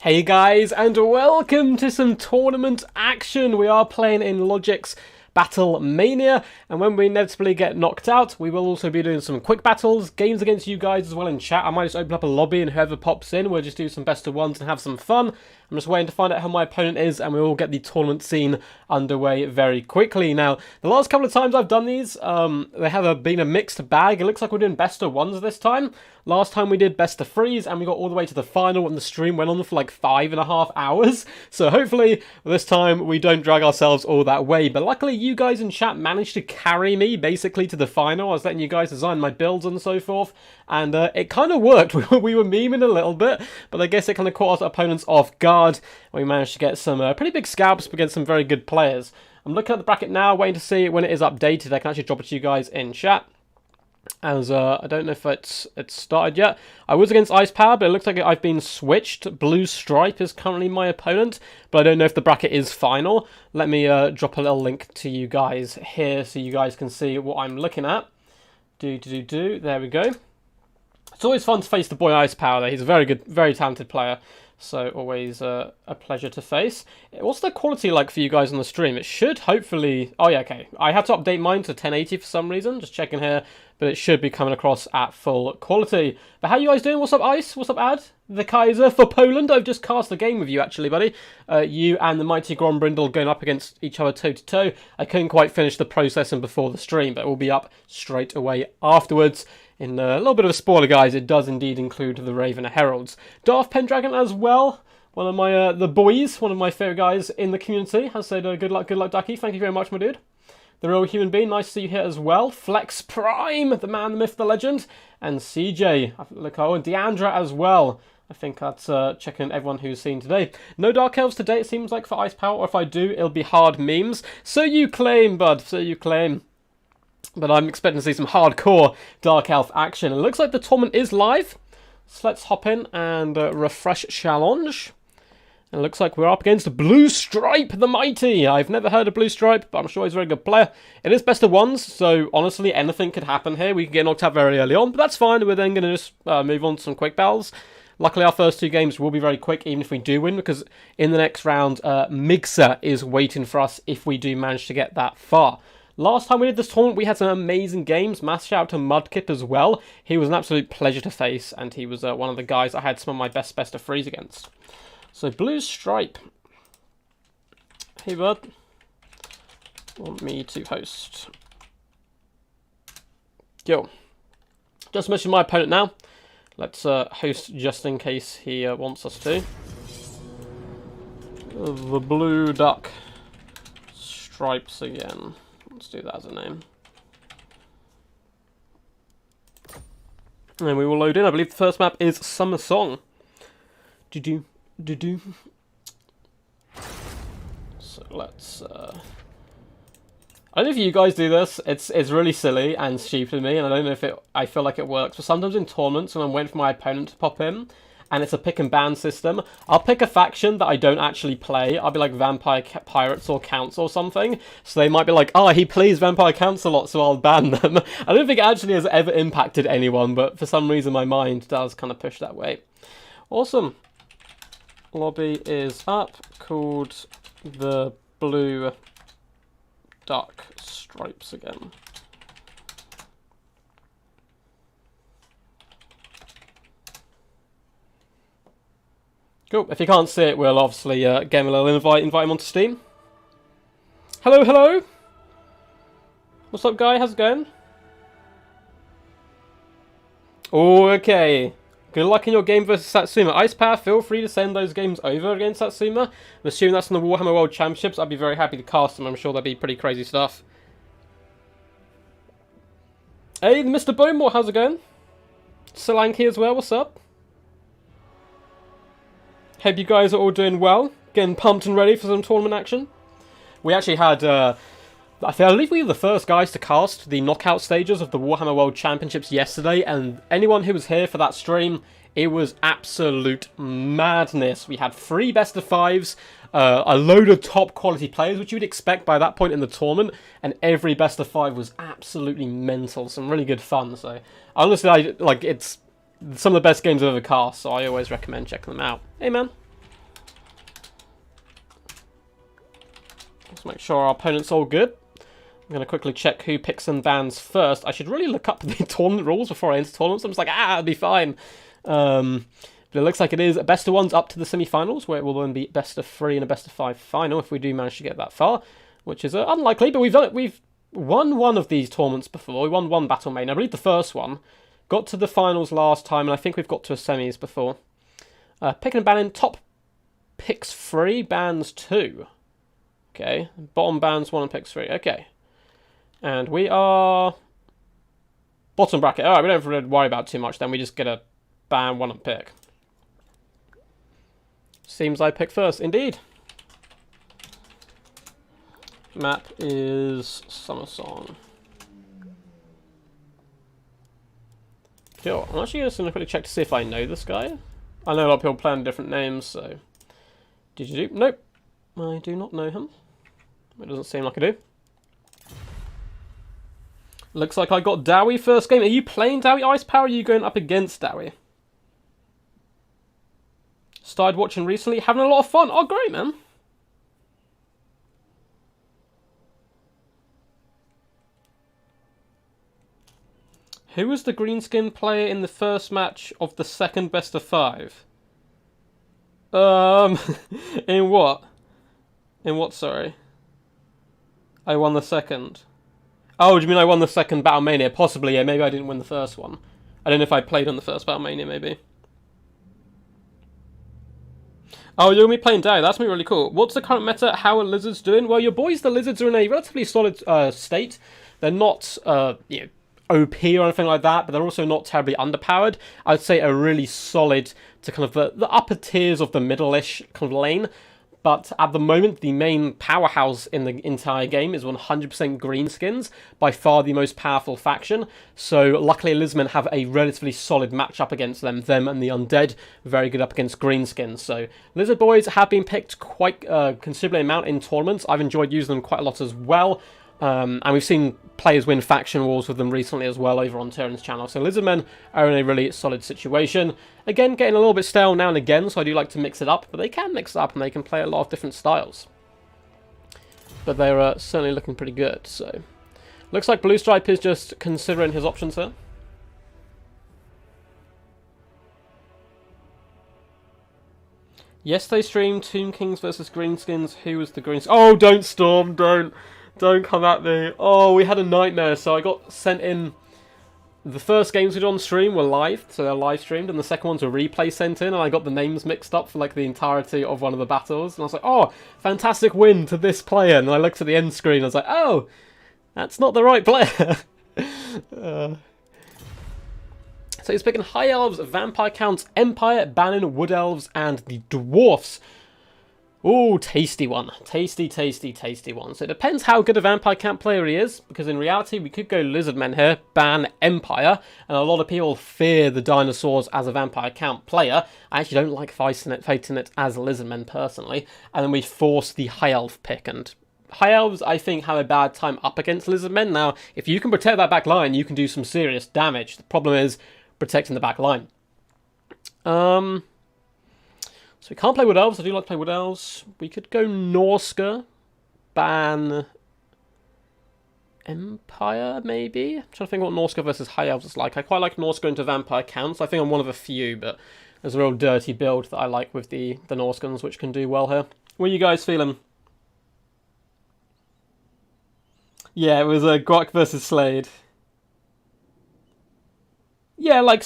Hey guys, and welcome to some tournament action. We are playing in Logic's Battle Mania, and when we inevitably get knocked out, we will also be doing some quick battles, games against you guys as well in chat. I might just open up a lobby and whoever pops in, we'll just do some best of ones and have some fun. I'm just waiting to find out who my opponent is, and we will get the tournament scene underway very quickly. Now, the last couple of times I've done these, they have been a mixed bag. It looks like we're doing best of ones this time. Last time we did best of threes, and we got all the way to the final, and the stream went on for like 5.5 hours. So hopefully this time we don't drag ourselves all that way. But luckily you guys in chat managed to carry me basically to the final. I was letting you guys design my builds and so forth, and it kind of worked. We were memeing a little bit, but I guess it kind of caught our opponents off guard. We managed to get some pretty big scalps against some very good players. I'm looking at the bracket now, waiting to see when it is updated. I can actually drop it to you guys in chat, as I don't know if it's started yet. I was against Ice Power, but it looks like I've been switched. Blue Stripe is currently my opponent, but I don't know if the bracket is final. Let me drop a little link to you guys here so you guys can see what I'm looking at. There we go. It's always fun to face the boy Ice Power, though. He's a very good, very talented player. So always a pleasure to face. What's the quality like for you guys on the stream? It should hopefully... Oh yeah, okay. I had to update mine to 1080 for some reason. Just checking here. But it should be coming across at full quality. But how you guys doing? What's up, Ice? What's up, Ad? The Kaiser for Poland. I've just cast a game with you, actually, buddy. You and the mighty Grombrindle going up against each other toe-to-toe. I couldn't quite finish the processing before the stream, but it will be up straight away afterwards. In a little bit of a spoiler, guys, it does indeed include the Raven Heralds. Darth Pendragon as well. One of my, the boys, one of my favourite guys in the community, has said good luck, Ducky. Thank you very much, my dude. The Real Human Being, nice to see you here as well. Flex Prime, the man, the myth, the legend. And CJ, look, oh, and Deandra as well. I think that's checking everyone who's seen today. No Dark Elves today, it seems like, for Ice Power, or if I do, it'll be hard memes. So you claim, bud, so you claim. But I'm expecting to see some hardcore Dark Elf action. It looks like the tournament is live. So let's hop in and refresh challenge. And it looks like we're up against Blue Stripe the Mighty. I've never heard of Blue Stripe, but I'm sure he's a very good player. It is best of ones, so honestly anything could happen here. We can get knocked out very early on, but that's fine. We're then going to just move on to some quick battles. Luckily our first two games will be very quick, even if we do win, because in the next round, Mixer is waiting for us if we do manage to get that far. Last time we did this tournament, we had some amazing games. Mass shout out to Mudkip as well. He was an absolute pleasure to face, and he was one of the guys I had some of my best of threes against. So, Blue Stripe. Hey, bud. Want me to host? Yo. Just mention my opponent now. Let's host just in case he wants us to. The Blue Duck Stripes again. Let's do that as a name. And we will load in. I believe the first map is Summer Song. Do. So let's... I don't know if you guys do this. It's really silly and stupid of me, and I don't know if I feel like it works. But sometimes in tournaments, when I'm waiting for my opponent to pop in, and it's a pick and ban system, I'll pick a faction that I don't actually play. I'll be like Vampire Pirates or Counts or something. So they might be like, oh, he plays Vampire Counts a lot, so I'll ban them. I don't think it actually has ever impacted anyone, but for some reason my mind does kind of push that way. Awesome. Lobby is up, called the Blue Duck Stripes again. Cool. If you can't see it, we'll obviously get him a little invite him onto Steam. Hello, hello. What's up, guy? How's it going? Oh, okay. Good luck in your game versus Satsuma. Ice Power, feel free to send those games over against Satsuma. I'm assuming that's in the Warhammer World Championships. I'd be very happy to cast them. I'm sure that'd be pretty crazy stuff. Hey, Mr. Bowmore, how's it going? Solanki as well, what's up? Hope you guys are all doing well, getting pumped and ready for some tournament action. We actually had, I believe we were the first guys to cast the knockout stages of the Warhammer World Championships yesterday, and anyone who was here for that stream, it was absolute madness. We had 3 best of 5s, a load of top quality players, which you would expect by that point in the tournament, and every best of 5 was absolutely mental. Some really good fun. So honestly, it's some of the best games I've ever cast, so I always recommend checking them out. Hey man, Let's make sure our opponent's all good. I'm going to quickly check who picks and bans first. I should really look up the tournament rules before I enter tournaments. I'm just like, it'll be fine. But it looks like it is best of ones up to the semi-finals, where it will then be best of 3 and a best of 5 final if we do manage to get that far, which is unlikely. But we've done it. We've won one of these tournaments before. We won one Battle Main. I believe the first one. Got to the finals last time, and I think we've got to a semis before. Picking and banning. Top picks 3, bans 2. Okay. Bottom bans 1 and picks 3. Okay. And we are bottom bracket. Alright, we don't have to worry about too much then. We just get a ban 1 and pick. Seems I pick first. Indeed. Map is Summer Song. Cool. I'm actually just going to quickly check to see if I know this guy. I know a lot of people play under different names, so... Did you do? Nope. I do not know him. It doesn't seem like I do. Looks like I got Dowie first game. Are you playing Dowie Ice Power, or are you going up against Dowie? Started watching recently. Having a lot of fun. Oh, great, man. Who was the greenskin player in the first match of the second best of 5? In what? In what, sorry? I won the second. Oh, do you mean I won the second Battlemania? Possibly, yeah. Maybe I didn't win the first one. I don't know if I played on the first Battlemania, maybe. Oh, you're going to be playing Dowie. That's going to be really cool. What's the current meta? How are Lizards doing? Well, your boys, the Lizards, are in a relatively solid state. They're not, OP or anything like that, but they're also not terribly underpowered. I'd say a really solid to kind of the upper tiers of the middle-ish kind of lane. But at the moment, the main powerhouse in the entire game is 100% greenskins, by far the most powerful faction. So luckily, Lizmen have a relatively solid matchup against them. Them and the Undead, very good up against greenskins. So Lizard Boys have been picked quite considerably amount in tournaments. I've enjoyed using them quite a lot as well. And we've seen players win faction wars with them recently as well over on Tyrion's channel. So Lizardmen are in a really solid situation. Again, getting a little bit stale now and again, so I do like to mix it up. But they can mix it up and they can play a lot of different styles. But they're certainly looking pretty good. So looks like Blue Stripe is just considering his options here. Yesterday streamed Tomb Kings versus Greenskins. Who was the Greenskins? Oh, don't Storm, don't. Don't come at me. Oh, we had a nightmare. So I got sent in... The first games we did on stream were live, so they're live streamed, and the second one's a replay sent in, and I got the names mixed up for like the entirety of one of the battles, and I was like, oh, fantastic win to this player, and I looked at the end screen, and I was like, oh, that's not the right player. So he's picking High Elves, Vampire Counts, Empire, Bannon, Wood Elves, and the Dwarfs. Ooh, tasty one. Tasty, tasty, tasty one. So it depends how good a Vampire Camp player he is, because in reality we could go Lizardmen here, ban Empire, and a lot of people fear the dinosaurs as a Vampire Camp player. I actually don't like fighting it as Lizardmen personally, and then we force the High Elf pick, and High Elves, I think, have a bad time up against Lizardmen. Now, if you can protect that back line, you can do some serious damage. The problem is protecting the back line. So we can't play Wood Elves. I do like to play Wood Elves. We could go Norska, ban Empire, maybe? I'm trying to think what Norska versus High Elves is like. I quite like Norska into Vampire Counts. I think I'm one of a few, but there's a real dirty build that I like with the Norskans, which can do well here. What are you guys feeling? Yeah, it was Grok versus Slade. Yeah, like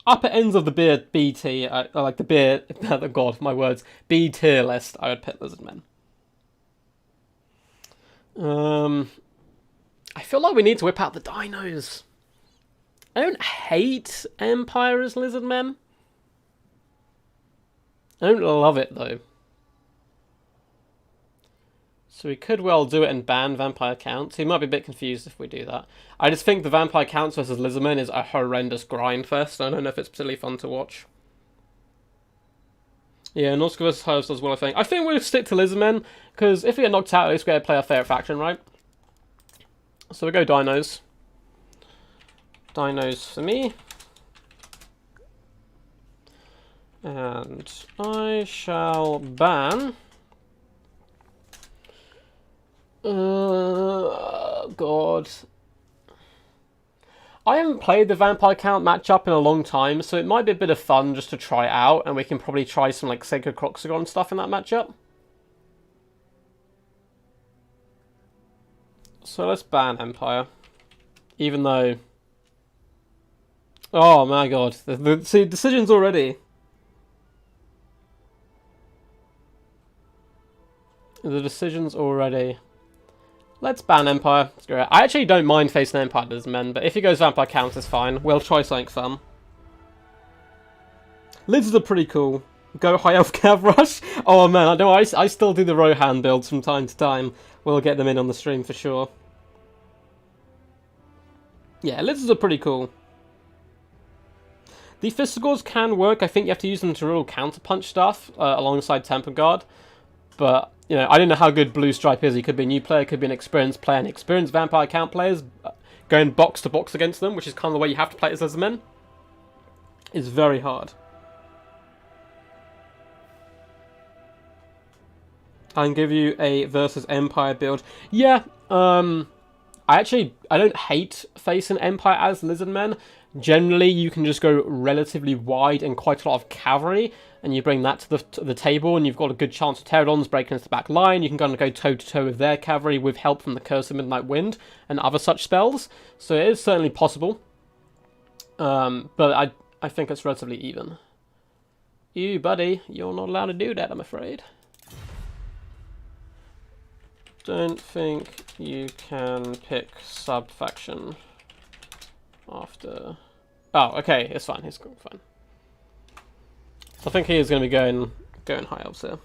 upper ends of the B tier, like the beer, oh god, my words, B tier list, I would pick Lizardmen. I feel like we need to whip out the dinos. I don't hate Empire as Lizardmen. I don't love it though. So we could well do it and ban Vampire Counts. He might be a bit confused if we do that. I just think the Vampire Counts versus Lizardmen is a horrendous grind fest. I don't know if it's particularly fun to watch. Yeah, Norska versus High Elves does well, I think. I think we'll stick to Lizardmen, because if we get knocked out, at least we gotta play our favourite faction, right? So we go Dinos. Dinos for me. And I shall ban... God. I haven't played the Vampire Count matchup in a long time, so it might be a bit of fun just to try it out, and we can probably try some like Sacred Croxagon stuff in that matchup. So let's ban Empire. Even though... Oh my god. See, decisions already. The decisions already. Let's ban Empire. Screw it. I actually don't mind facing Empire as men, but if he goes Vampire Count, it's fine. We'll try something fun. Lizards are pretty cool. Go High Elf Cav Rush. Oh man, I know I still do the Rohan builds from time to time. We'll get them in on the stream for sure. Yeah, lizards are pretty cool. The Fistigors can work. I think you have to use them to rule counterpunch stuff alongside Temper Guard. But, you know, I don't know how good Blue Stripe is. He could be a new player, could be an experienced player, and experienced Vampire Count players going box to box against them, which is kind of the way you have to play it as men, is very hard. I can give you a versus Empire build. Yeah, I don't hate facing Empire as Lizardmen. Generally, you can just go relatively wide and quite a lot of cavalry, and you bring that to the table, and you've got a good chance of Pterodons breaking into the back line. You can kind of go toe-to-toe with their cavalry with help from the Curse of Midnight Wind and other such spells. So it is certainly possible. But I think it's relatively even. You, buddy, you're not allowed to do that, I'm afraid. Don't think you can pick sub-faction after... Oh, okay, it's fine, he's fine. So I think he is going to be going High Elves here.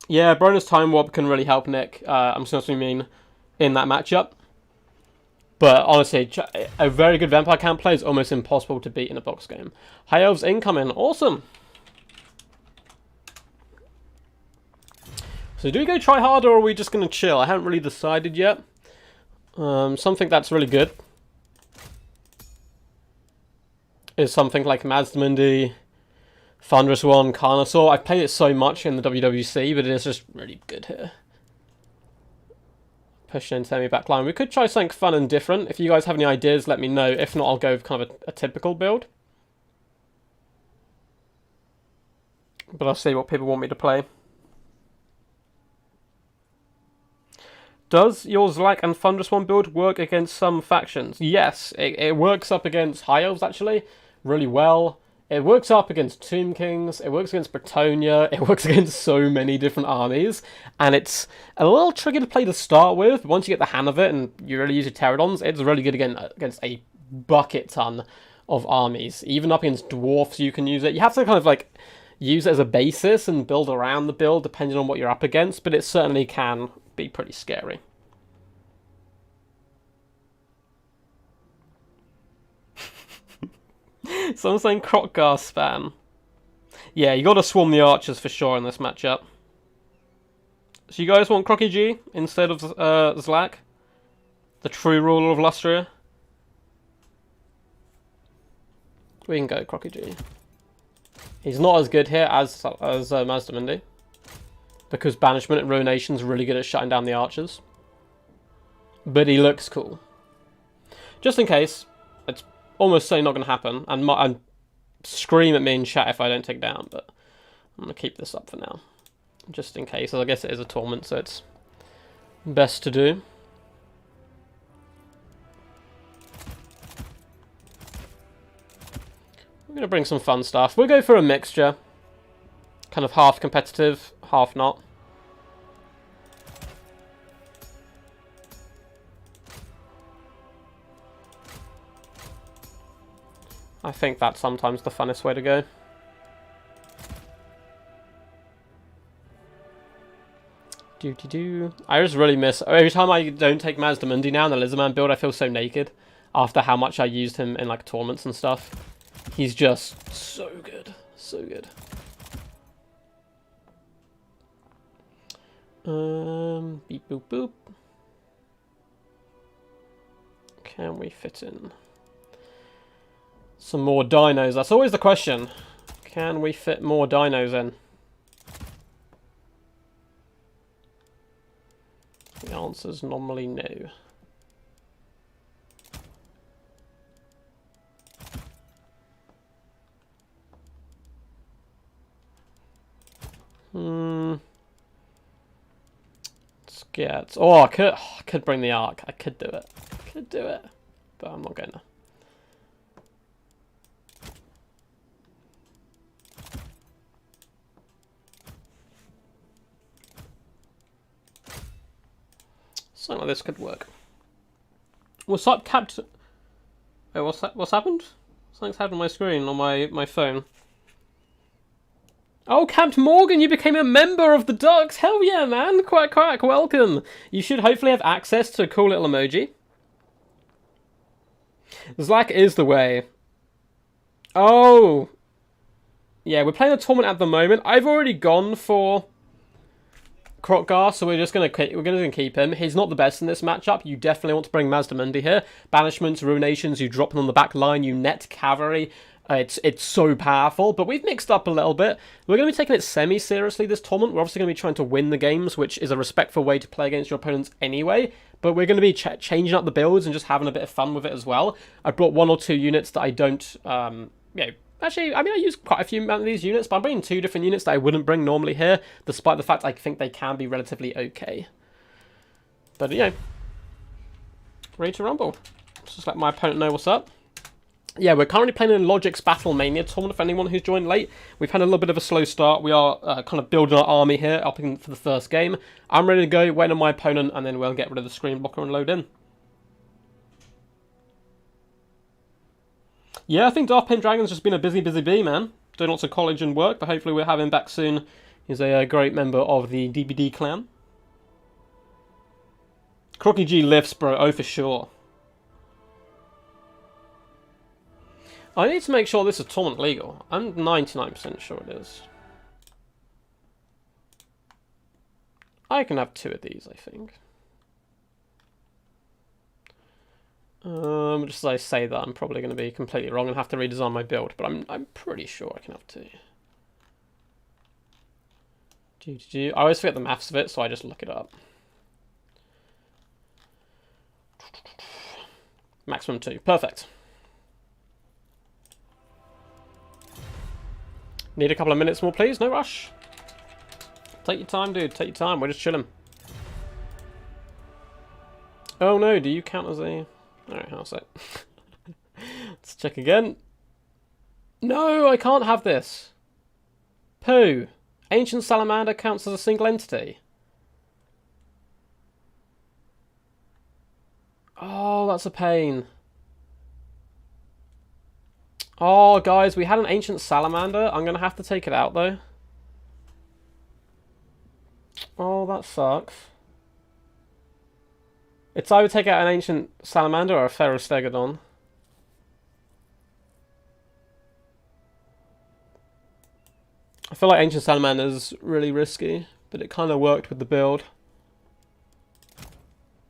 Yeah, Bronus Time Warp can really help Nick, I'm just going to mean, in that matchup. But honestly, a very good Vampire Count play is almost impossible to beat in a box game. High Elves incoming, awesome! So do we go try harder or are we just going to chill? I haven't really decided yet. Something that's really good is something like Mazdamundi, Thunderous One, Carnosaur. I've played it so much in the WWC, but it is just really good here. Pushing into enemy backline. We could try something fun and different. If you guys have any ideas, let me know. If not, I'll go with kind of a typical build. But I'll see what people want me to play. Does your Zlak and Thunderous One build work against some factions? Yes, it works up against High Elves, actually, really well. It works up against Tomb Kings, it works against Bretonia, it works against so many different armies, and it's a little tricky to play to start with. Once you get the hang of it and you really use your Pterodons, it's really good against a bucket ton of armies. Even up against Dwarfs, you can use it. You have to kind of, like, use it as a basis and build around the build, depending on what you're up against, but it certainly can be pretty scary. Someone's saying Krokgar spam. Yeah, you gotta swarm the archers for sure in this matchup. So you guys want Crocky G instead of Zlak? The true ruler of Lustria? We can go Crocky G. He's not as good here as Mazdamundi, because Banishment and Ruination is really good at shutting down the archers. But he looks cool. Just in case, it's almost certainly not going to happen, and scream at me in chat if I don't take down, but I'm going to keep this up for now. Just in case, I guess it is a tournament, so it's best to do. We're going to bring some fun stuff. We'll go for a mixture. Kind of half competitive, half not. I think that's sometimes the funnest way to go. I just really miss... Every time I don't take Mazdamundi now in the Lizardman build, I feel so naked. After how much I used him in like tournaments and stuff. He's just so good. So good. Beep boop boop. Can we fit in some more dinos? That's always the question. Can we fit more dinos in? monsters normally no. Let's get... Oh, I could bring the Ark. I could do it. But I'm not going to. Something like this could work. What's up, Captain? Oh, what's happened? Something's happened on my screen, on my phone. Oh, Captain Morgan, you became a member of the Ducks! Hell yeah, man! Quack, welcome! You should hopefully have access to a cool little emoji. Zlack is the way. Oh! Yeah, we're playing a tournament at the moment. I've already gone for Krokgar, so we're gonna keep him. He's not the best in this matchup. You definitely want to bring Mazdamundi here. Banishments, Ruinations, you drop them on the back line, you net cavalry. It's so powerful, but we've mixed up a little bit. We're going to be taking it semi-seriously this tournament. We're obviously going to be trying to win the games, which is a respectful way to play against your opponents anyway, but we're going to be changing up the builds and just having a bit of fun with it as well. I brought 1 or 2 units that I don't, actually, I mean, I use quite a few of these units, but I'm bringing 2 different units that I wouldn't bring normally here, despite the fact I think they can be relatively okay. But, ready to rumble. Just let my opponent know what's up. Yeah, we're currently playing in Logic's Battle Mania tournament for anyone who's joined late. We've had a little bit of a slow start. We are kind of building our army here up for the first game. I'm ready to go, wait on my opponent, and then we'll get rid of the screen blocker and load in. Yeah, I think Darth Pendragon's just been a busy bee, man. Doing lots of college and work, but hopefully we'll have him back soon. He's a great member of the DBD clan. Crocky G lifts, bro. Oh, for sure. I need to make sure this is tournament legal. I'm 99% sure it is. I can have 2 of these, I think. Just as I say that, I'm probably going to be completely wrong and have to redesign my build, but I'm pretty sure I can have 2. I always forget the maths of it, so I just look it up. Maximum 2. Perfect. Need a couple of minutes more, please. No rush. Take your time, dude. Take your time. We're just chilling. Oh, no. Do you count as a... Alright, how's that? Let's check again. No, I can't have this. Pooh. Ancient Salamander counts as a single entity. Oh, that's a pain. Oh, guys, we had an Ancient Salamander. I'm going to have to take it out, though. Oh, that sucks. It's either take out an Ancient Salamander or a Ferrostegodon. I feel like Ancient Salamander is really risky, but it kind of worked with the build.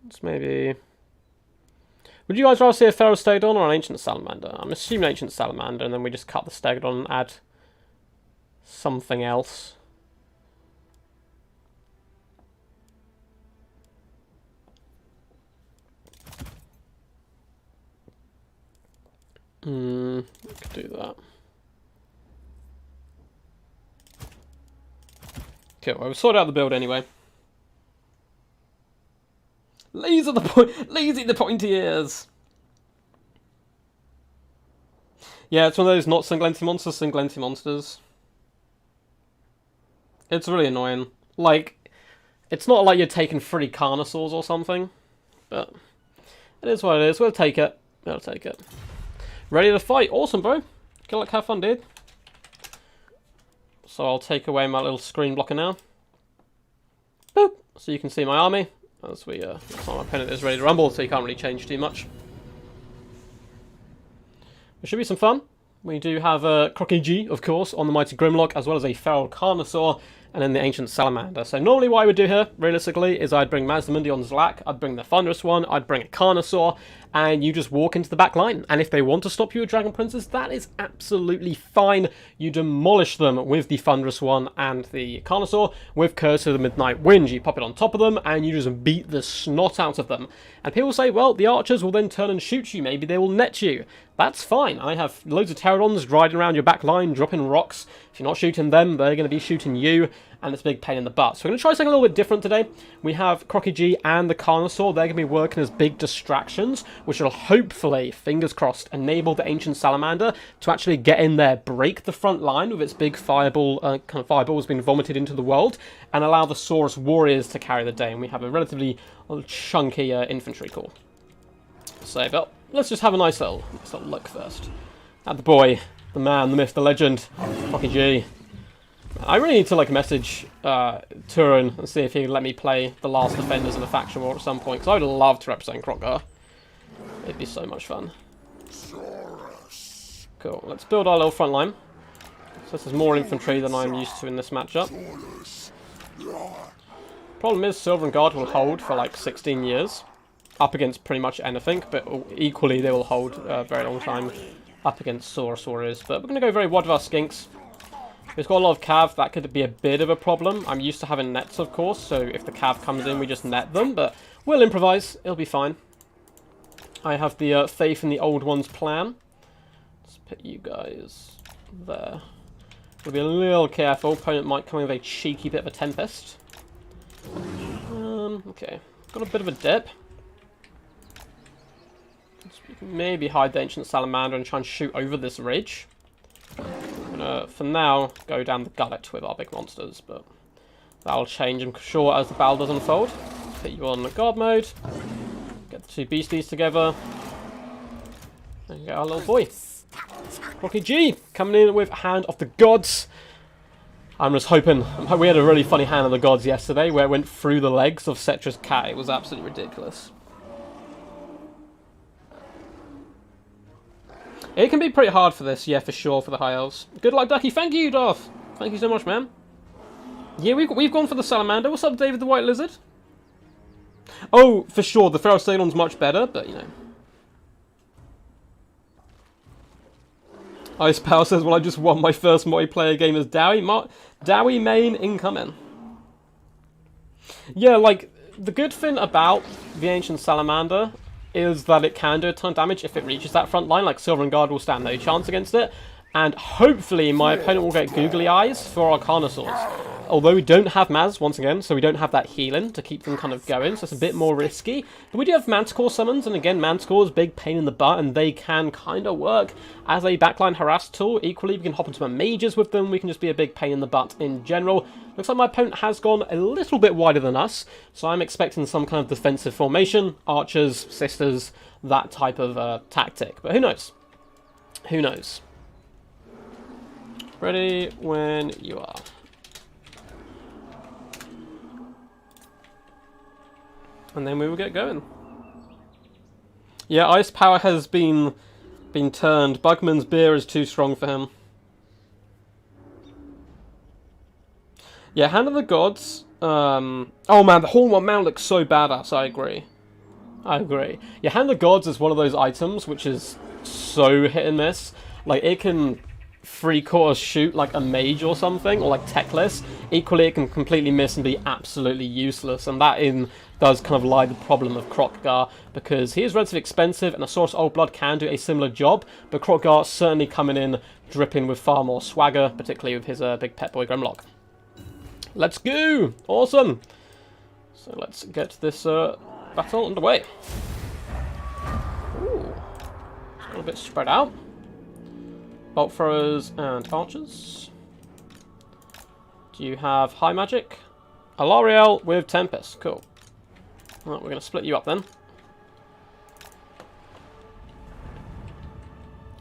Let's maybe... Would you guys rather see a Ferrostegodon or an Ancient Salamander? I'm assuming Ancient Salamander, and then we just cut the Stegodon and add something else. We could do that. Cool, well, we've sorted out the build anyway. Lazy the pointy ears! Yeah, it's one of those not single entity monsters, single entity monsters. It's really annoying. Like, it's not like you're taking 3 Carnosaurs or something, but it is what it is. We'll take it. We'll take it. Ready to fight. Awesome, bro. Good luck, have fun, dude. So I'll take away my little screen blocker now. Boop. So you can see my army. As we, my opponent is ready to rumble, so you can't really change too much. There should be some fun. We do have Crocky G, of course, on the Mighty Grimlock, as well as a Feral Carnosaur. and then the Ancient Salamander. So normally what I would do here, realistically, is I'd bring Mazdamundi on Zlak, I'd bring the Thunderous one, I'd bring a Carnosaur, and you just walk into the back line. And if they want to stop you with Dragon Princes, that is absolutely fine. You demolish them with the Thunderous one and the Carnosaur with Curse of the Midnight Wind. You pop it on top of them, and you just beat the snot out of them. And people say, well, the archers will then turn and shoot you. Maybe they will net you. That's fine. I have loads of Pterodons riding around your back line, dropping rocks. If you're not shooting them, they're going to be shooting you, and it's a big pain in the butt. So we're going to try something a little bit different today. We have Crocky G and the Carnosaur. They're going to be working as big distractions, which will hopefully, fingers crossed, enable the Ancient Salamander to actually get in there, break the front line with its big fireball, kind of fireballs being vomited into the world, and allow the Saurus warriors to carry the day. And we have a relatively chunky infantry corps. So, but let's just have a nice little look first at the boy, the man, the myth, the legend, Crocky G. I really need to message Turin and see if he would let me play the last defenders in a faction war at some point, because I would love to represent Grimgor. It'd be so much fun. Cool. Let's build our little front line. So this is more infantry than I'm used to in this matchup. Problem is, Silver and Guard will hold for like 16 years up against pretty much anything, but equally they will hold a very long time up against Saurus warriors. But we're going to go very wide with our skinks. We've got a lot of cav, that could be a bit of a problem. I'm used to having nets, of course, so if the cav comes in, we just net them, but we'll improvise. It'll be fine. I have the faith in the old one's plan. Let's put you guys there. We'll be a little careful. Opponent might come in with a cheeky bit of a Tempest. Okay. Got a bit of a dip. Let's maybe hide the Ancient Salamander and try and shoot over this ridge. I'm gonna, for now, go down the gullet with our big monsters, but that'll change, I'm sure, as the battle does unfold. Let's put you on guard mode. Get the two beasties together. And get our little boy. Crocky G coming in with Hand of the Gods. I'm just hoping. We had a really funny Hand of the Gods yesterday where it went through the legs of Cetra's cat. It was absolutely ridiculous. It can be pretty hard for this, yeah, for sure, for the High Elves. Good luck, Ducky. Thank you, Dwarf. Thank you so much, man. Yeah, we've gone for the Salamander. What's up, David the White Lizard? Oh, for sure, the Feral Stalion's much better, but, you know. Ice Power says, well, I just won my first multiplayer game as Dowie. Dowie main incoming. Yeah, like, the good thing about the Ancient Salamander is that it can do a ton of damage if it reaches that front line. Like, Silver and Guard will stand no chance against it. And hopefully my opponent will get googly eyes for our Carnosaurs. Although we don't have Maz, once again, so we don't have that healing to keep them kind of going, so it's a bit more risky. But we do have Manticore summons, and again, Manticore's big pain in the butt, and they can kind of work as a backline harass tool. Equally, we can hop into our mages with them, we can just be a big pain in the butt in general. Looks like my opponent has gone a little bit wider than us, so I'm expecting some kind of defensive formation, archers, sisters, that type of tactic. But who knows? Who knows? Ready when you are. And then we will get going. Yeah, Ice Power has been turned. Bugman's beer is too strong for him. Yeah, Hand of the Gods. Oh man, the Hornwall Mount looks so badass. I agree. I agree. Yeah, Hand of the Gods is one of those items which is so hit and miss. Like, it can 3/4 shoot like a mage or something, or like techless. Equally, it can completely miss and be absolutely useless, and that does kind of lie the problem of Kroq-Gar, because he is relatively expensive, and a Saurus Old Blood can do a similar job, but Kroq-Gar certainly coming in dripping with far more swagger, particularly with his big pet boy Grimlock. Let's go! Awesome! So let's get this battle underway. Ooh, it's a little bit spread out. Bolt throwers and archers. Do you have high magic? Alariel with Tempest. Cool. Right, we're going to split you up then.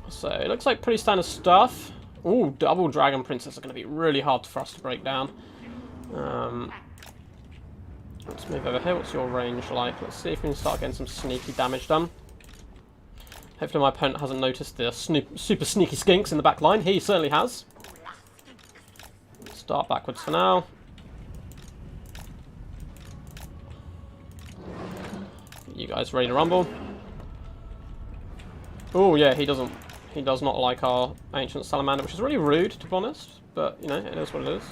So, it looks like pretty standard stuff. Ooh, double Dragon Princess are going to be really hard for us to break down. Let's move over here. What's your range like? Let's see if we can start getting some sneaky damage done. Hopefully my opponent hasn't noticed the super sneaky skinks in the back line. He certainly has. Start backwards for now. Guys ready to rumble. Oh yeah, he does not like our ancient salamander, which is really rude, to be honest. But you know, it is what it is.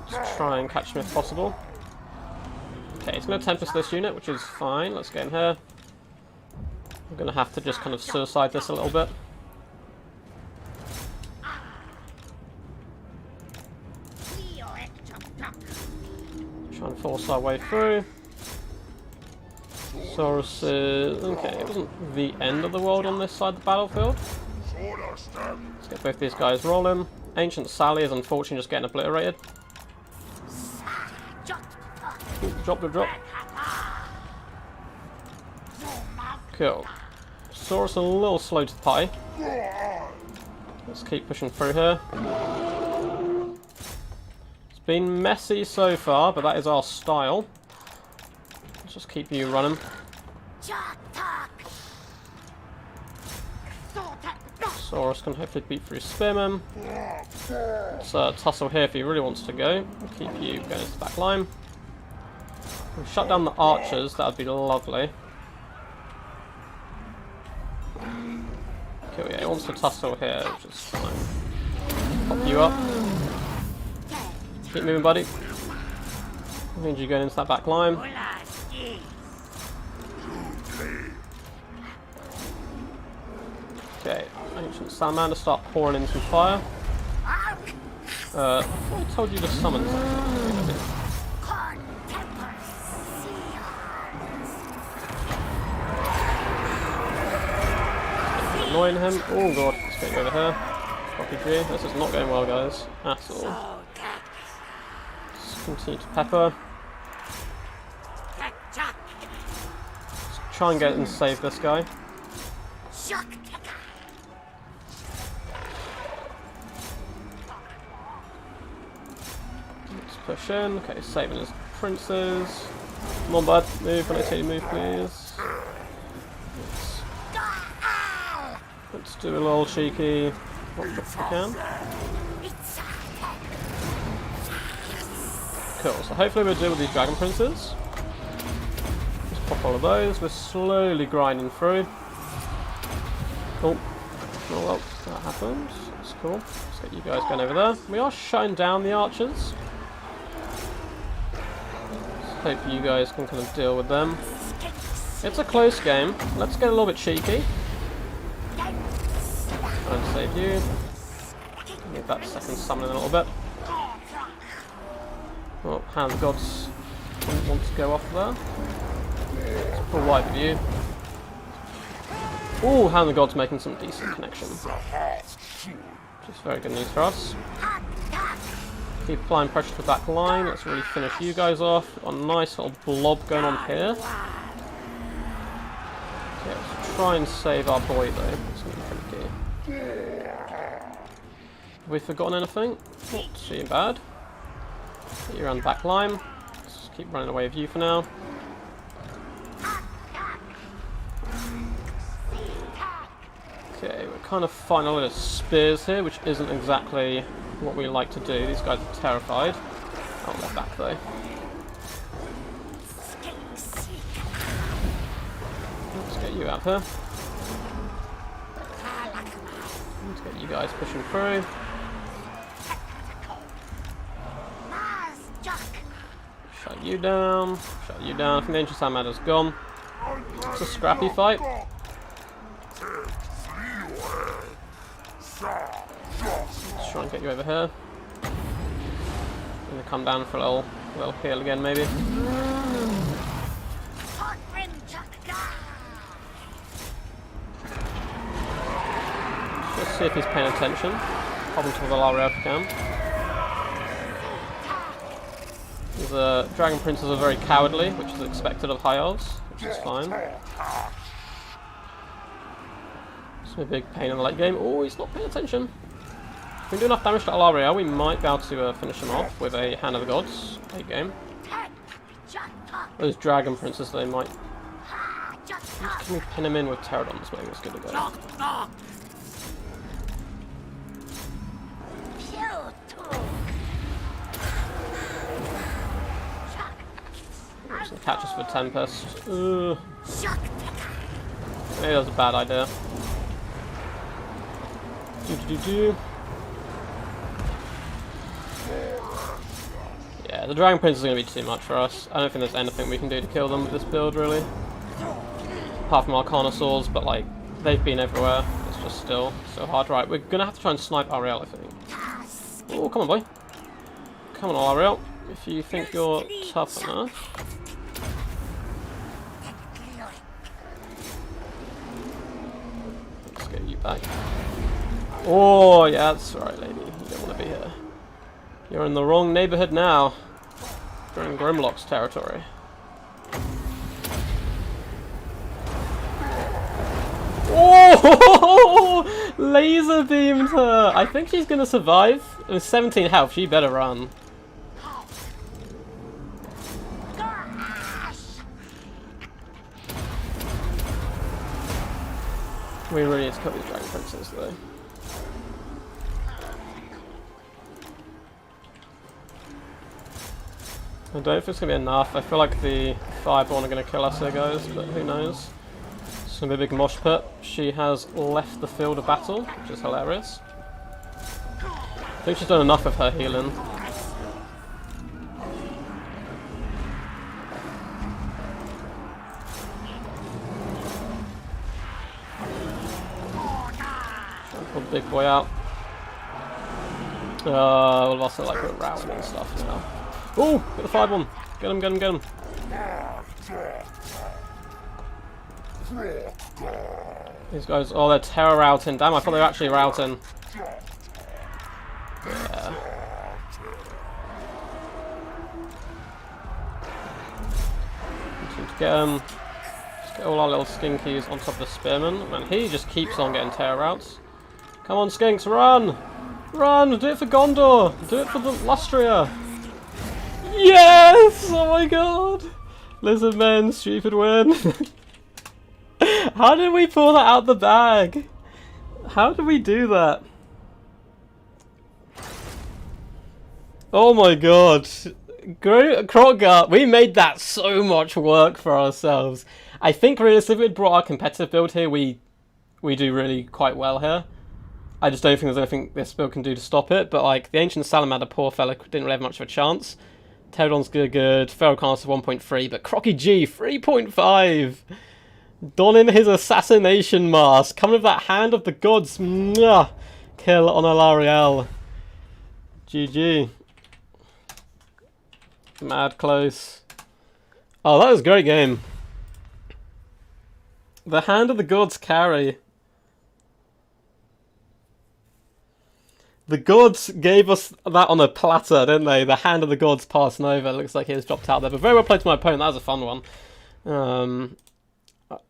Just try and catch him if possible. Okay, he's going to Tempest this unit, which is fine. Let's get in here. I'm going to have to just kind of suicide this a little bit. Try and force our way through. Saurus is... okay, it wasn't the end of the world on this side of the battlefield. Let's get both these guys rolling. Ancient Sally is unfortunately just getting obliterated. Ooh, drop the drop. Cool. Saurus a little slow to the party. Let's keep pushing through here. It's been messy so far, but that is our style. Let's just keep you running. Saurus can hopefully beat through Spearman. Let's tussle here if he really wants to go. We'll keep you going to the back line. We'll shut down the archers, that would be lovely. Okay, yeah, he wants to tussle here, which is fine. Pop you up. Keep moving, buddy. I need you going into that back line. Okay, Ancient Salamander, start pouring in some fire. I thought I told you to summon something. Annoying him. Oh god, let's get you over here. Copy G. This is not going well, guys. At all. Let's continue to pepper. Let's try and get and save this guy. Let's push in. Okay, saving his princes. Come on, bud. Move when I tell you move, please. Let's do a little cheeky what we can. Cool, so hopefully we'll deal with these dragon princes. Just pop all of those. We're slowly grinding through. Cool. Oh well, that happened. That's cool. Let's get you guys going over there. We are shutting down the archers. Hope you guys can kind of deal with them. It's a close game. Let's get a little bit cheeky. Try and save you. Need that second summon in a little bit. Oh, Hand of the Gods didn't want to go off there. Let's pull wide with you. Ooh, Hand of the Gods making some decent connection. Which is very good news for us. Keep applying pressure to the back line. Let's really finish you guys off. We've got a nice little blob going on here. Okay, let's try and save our boy though. It's going to be pretty key. Have we forgotten anything? Not too bad. Get you around the back line. Let's just keep running away with you for now. Okay, we're kind of fighting a lot of spears here, which isn't exactly what we like to do. These guys are terrified. Oh, they're back though. Let's get you out here. Let's get you guys pushing through. Shut you down. Shut you down. I think the Ancient Salamander's gone. It's a scrappy fight. Let's try and get you over here. I'm gonna come down for a little heal again, maybe. Let's see if he's paying attention. Pop him to the Lara if we can. The dragon princes are very cowardly, which is expected of High Elves, which is fine. It's a big pain in the late game. Oh, he's not paying attention. If we do enough damage to Alaria, we might be able to finish him off with a Hand of the Gods late game. Those dragon princes, they might. Can we pin him in with pterodons? Maybe it's good to go. catch us with Tempest. Maybe that was a bad idea. Yeah, the Dragon Prince is going to be too much for us. I don't think there's anything we can do to kill them with this build, really. Apart from our Carnosaurs, but like, they've been everywhere. It's just still so hard. Right, we're going to have to try and snipe Ariel, I think. Oh, come on, boy. Come on, Ariel. If you think you're tough enough. Let's get you back. Oh, yeah, that's right, lady. You don't want to be here. You're in the wrong neighborhood now. You're in Grimlock's territory. Oh! Laser beamed her! I think she's gonna survive. With 17 health, she better run. We really need to kill these Dragon Princes, though. I don't think it's going to be enough. I feel like the Fireborn are going to kill us here, guys, but who knows. It's going to be a big mosh pit. She has left the field of battle, which is hilarious. I think she's done enough of her healing. Pull the big boy out. We'll also like we're routing and stuff now. Oh, get the 5-1. Get him, get him, get him. These guys, oh, they're terror routing. Damn, I thought they were actually routing. Yeah. Get him. Just get all our little skinkies on top of the spearman. And he just keeps on getting terror routes. Come on, skinks, run! Run! Do it for Gondor! Do it for the Lustria! Yes! Oh my god! Lizard men, stupid win. How did we pull that out the bag? How did we do that? Oh my god. Kroggar, we made that so much work for ourselves. I think realistically, if we brought our competitive build here, we do really quite well here. I just don't think there's anything this build can do to stop it, but like, the Ancient Salamander, poor fella, didn't really have much of a chance. Pterodon's good, Feral Carnosaur 1.3, but Crocky G, 3.5! Donning his assassination mask, coming with that hand of the gods, mwah! Kill on Alariel. GG. Mad close. Oh, that was a great game. The hand of the gods carry. The gods gave us that on a platter, didn't they? The hand of the gods passing over. It looks like he was dropped out there. But very well played to my opponent. That was a fun one.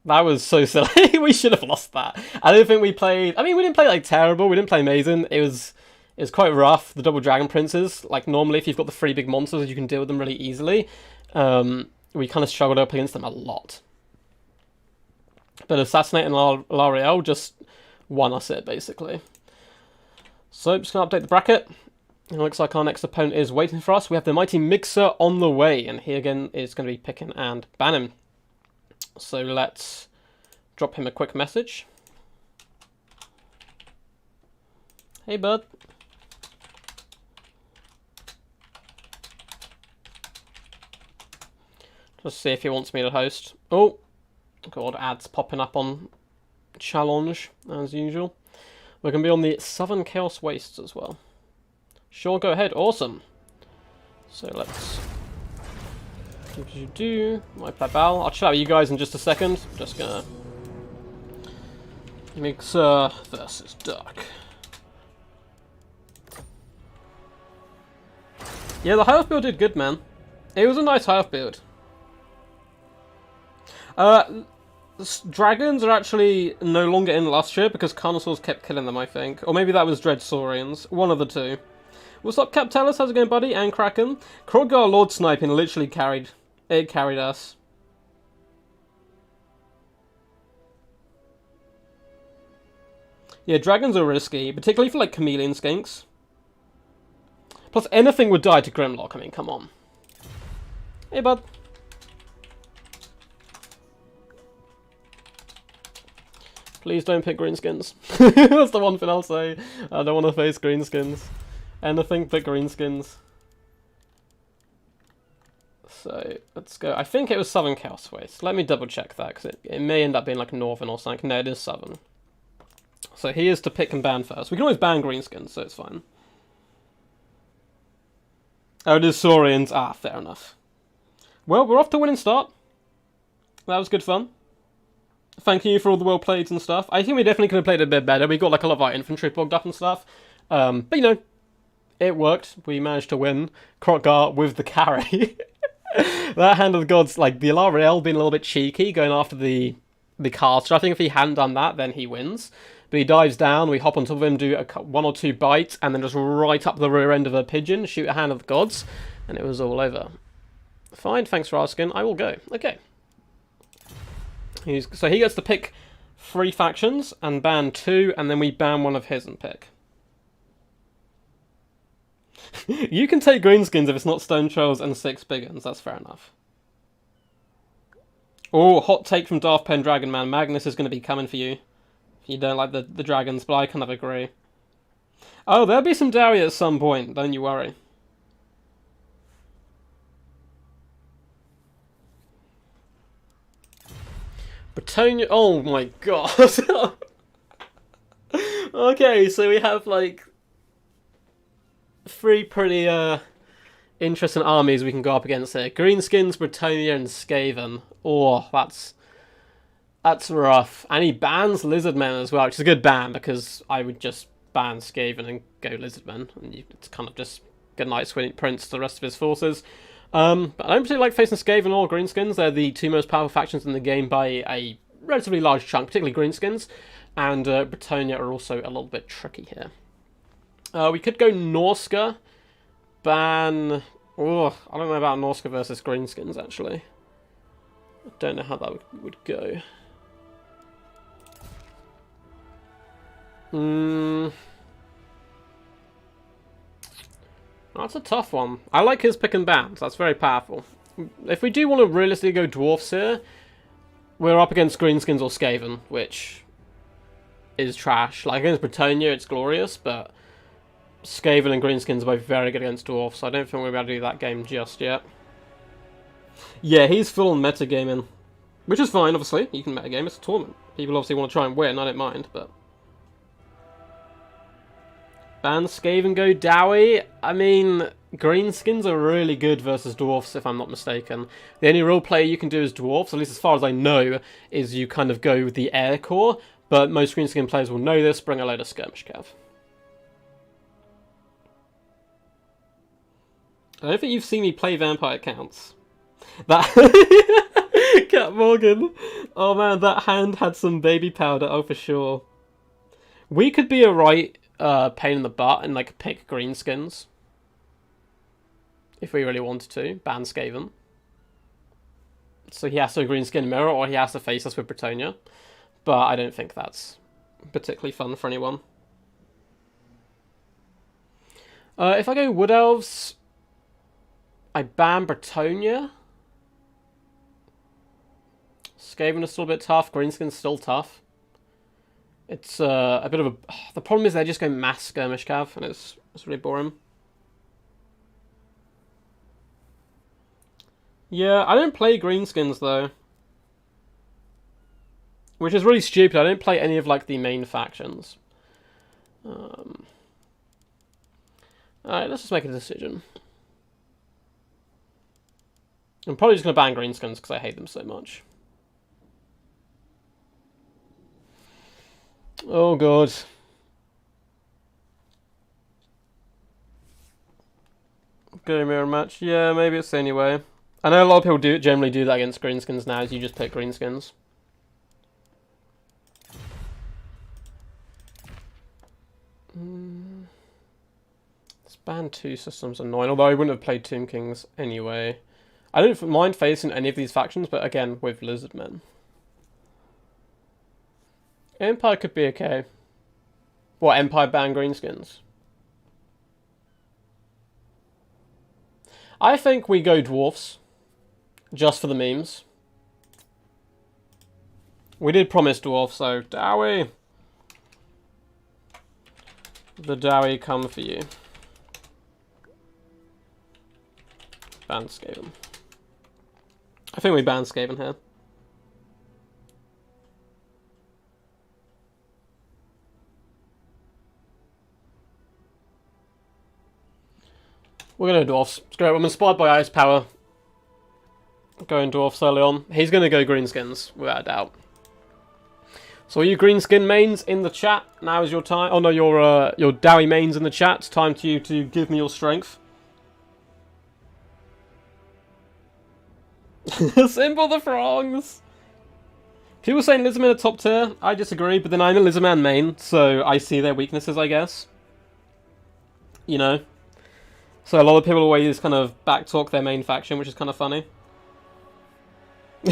That was so silly. We should have lost that. I don't think we played... I mean, we didn't play, like, terrible. We didn't play amazing. It was quite rough. The double Dragon Princes. Like, normally, if you've got the 3 big monsters, you can deal with them really easily. We kind of struggled up against them a lot. But Assassinating L'Ariel just won us it, basically. So, I'm just going to update the bracket. It looks like our next opponent is waiting for us. We have the mighty Mixer on the way. And he, again, is going to be picking and banning. So, let's drop him a quick message. Hey, bud. Just see if he wants me to host. Oh, God, ads popping up on Challenge, as usual. We're going to be on the Southern Chaos Wastes as well. Sure, go ahead. Awesome. So let's do my plebal. I'll chat with you guys in just a second. Just going to Mixer versus Dark. Yeah, the High Elf build did good, man. It was a nice High Elf build. Dragons are actually no longer in Lustria because Carnosaurs kept killing them, I think. Or maybe that was Dread Saurians. One of the two. What's up, Captellus? How's it going, buddy? And Kraken. Kroggar Lord Sniping literally carried us. Yeah, dragons are risky, particularly for like chameleon skinks. Plus, anything would die to Grimlock. I mean, come on. Hey, bud. Please don't pick greenskins. That's the one thing I'll say. I don't want to face greenskins. Anything but greenskins. So, let's go. I think it was Southern Chaos Waste. Let me double check that, because it may end up being like Northern or something. No, it is Southern. So he is to pick and ban first. We can always ban greenskins, so it's fine. Oh, it is Saurians. Ah, fair enough. Well, we're off to a winning start. That was good fun. Thank you for all the well plays and stuff. I think we definitely could have played a bit better. We got like a lot of our infantry plugged up and stuff. But you know, it worked. We managed to win. Krotgar with the carry. That Hand of the Gods, like the Alariel being a little bit cheeky, going after the caster. I think if he hadn't done that, then he wins. But he dives down, we hop on top of him, do one or two bites, and then just right up the rear end of a pigeon, shoot a Hand of the Gods, and it was all over. Fine, thanks for asking. I will go. Okay. So he gets to pick 3 factions and ban 2, and then we ban one of his and pick. You can take greenskins if it's not Stone Trolls and 6 big ones. That's fair enough. Oh, hot take from Darth Pendragon Man. Magnus is going to be coming for you. If you don't like the dragons, but I kind of agree. Oh, there'll be some dowry at some point. Don't you worry. Bretonia. Oh my god. Okay, so we have like 3 pretty interesting armies we can go up against here. Greenskins, Bretonia, and Skaven. Oh, that's rough. And he bans Lizardmen as well, which is a good ban because I would just ban Skaven and go Lizardmen, and it's kind of just good night prints to the rest of his forces. But I don't particularly like facing Skaven or Greenskins. They're the 2 most powerful factions in the game by a relatively large chunk, particularly Greenskins. And Bretonia are also a little bit tricky here. We could go Norska, ban... Oh, I don't know about Norska versus Greenskins, actually. I don't know how that would go. That's a tough one. I like his pick and bans. That's very powerful. If we do want to realistically go Dwarfs here, we're up against Greenskins or Skaven, which is trash. Like, against Bretonia, it's glorious, but Skaven and Greenskins are both very good against Dwarfs, so I don't think we're about to do that game just yet. Yeah, he's full on metagaming, which is fine, obviously. You can metagame, it's a tournament. People obviously want to try and win, I don't mind, but... Ban Skaven, go Dowie. I mean, Greenskins are really good versus Dwarfs, if I'm not mistaken. The only real play you can do as Dwarfs, at least as far as I know, is you kind of go with the Air Core, but most Greenskin players will know this, bring a load of Skirmish Cav. I don't think you've seen me play Vampire Counts. That... Cat Morgan. Oh man, that hand had some baby powder, oh for sure. We could be a right pain in the butt and like pick Greenskins. If we really wanted to. Ban Skaven. So he has to Greenskin mirror or he has to face us with Bretonia. But I don't think that's particularly fun for anyone. If I go Wood Elves, I ban Bretonia. Skaven is still a bit tough. Greenskin's still tough. It's a bit of a... The problem is they just go mass Skirmish Cav, and it's really boring. Yeah, I don't play Greenskins, though. Which is really stupid. I don't play any of, like, the main factions. Alright, let's just make a decision. I'm probably just going to ban Greenskins because I hate them so much. Oh god. Go mirror match. Yeah, maybe it's the only way. I know a lot of people generally do that against Greenskins now, is you just pick Greenskins. This ban 2 system's annoying, although I wouldn't have played Tomb Kings anyway. I don't mind facing any of these factions, but again, with Lizardmen. Empire could be okay. What, Empire ban Greenskins? I think we go Dwarfs. Just for the memes. We did promise Dwarf, so Dowie. The Dowie come for you. Ban Skaven. I think we banned Skaven here. We're going to Dwarfs. It's great. I'm inspired by Ice Power. Going Dwarfs early on. He's going to go Greenskins, without a doubt. So are you Greenskin mains in the chat? Now is your time. Oh no, your Dowie mains in the chat. It's time to you to give me your strength. Simple the frongs. People saying Lizardmen are top tier. I disagree, but then I'm a Lizardman main, so I see their weaknesses, I guess. You know. So a lot of people always kind of backtalk their main faction, which is kind of funny.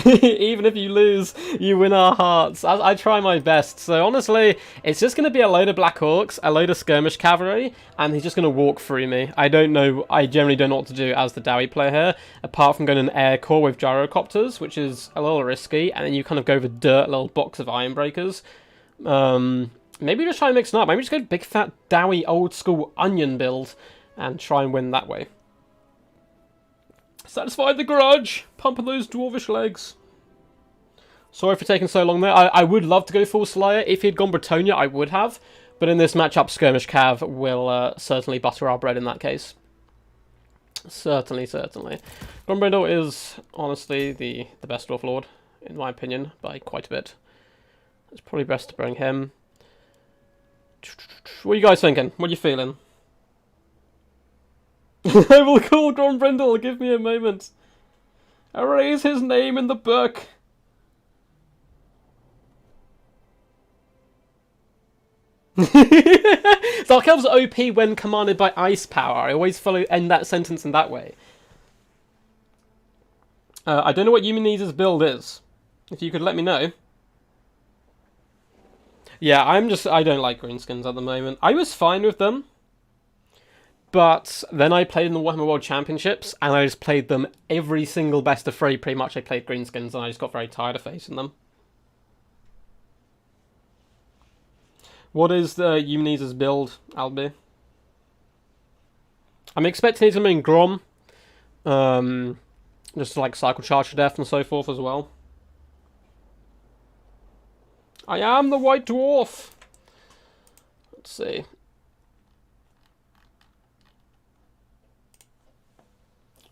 Even if you lose, you win our hearts. I try my best. So honestly, it's just going to be a load of Black Orcs, a load of Skirmish Cavalry, and he's just going to walk through me. I don't know. I generally don't know what to do as the Dowie player here, apart from going an Air Core with Gyrocopters, which is a little risky, and then you kind of go with a dirt little box of Iron Breakers. Maybe just try and mix it up. Maybe just go big fat Dowie old school onion build and try and win that way. Satisfy the grudge! Pumping those dwarvish legs. Sorry for taking so long there. I would love to go full Slayer. If he had gone Bretonia, I would have. But in this matchup, Skirmish Cav will certainly butter our bread in that case. Certainly, certainly. Grombrindle is, honestly, the best Dwarf Lord, in my opinion, by quite a bit. It's probably best to bring him. What are you guys thinking? What are you feeling? I will call Grombrindle, give me a moment. Erase his name in the book. Dark Elves are OP when commanded by Ice Power. I always end that sentence in that way. I don't know what Yuminiz's build is. If you could let me know. Yeah, I don't like greenskins at the moment. I was fine with them. But then I played in the Warhammer World Championships, and I just played them every single best of 3. Pretty much I played greenskins, and I just got very tired of facing them. What is the Yuminiz's build, Albie? I'm expecting it to be in Grom. Just to, like, cycle charge to death and so forth as well. I am the White Dwarf! Let's see.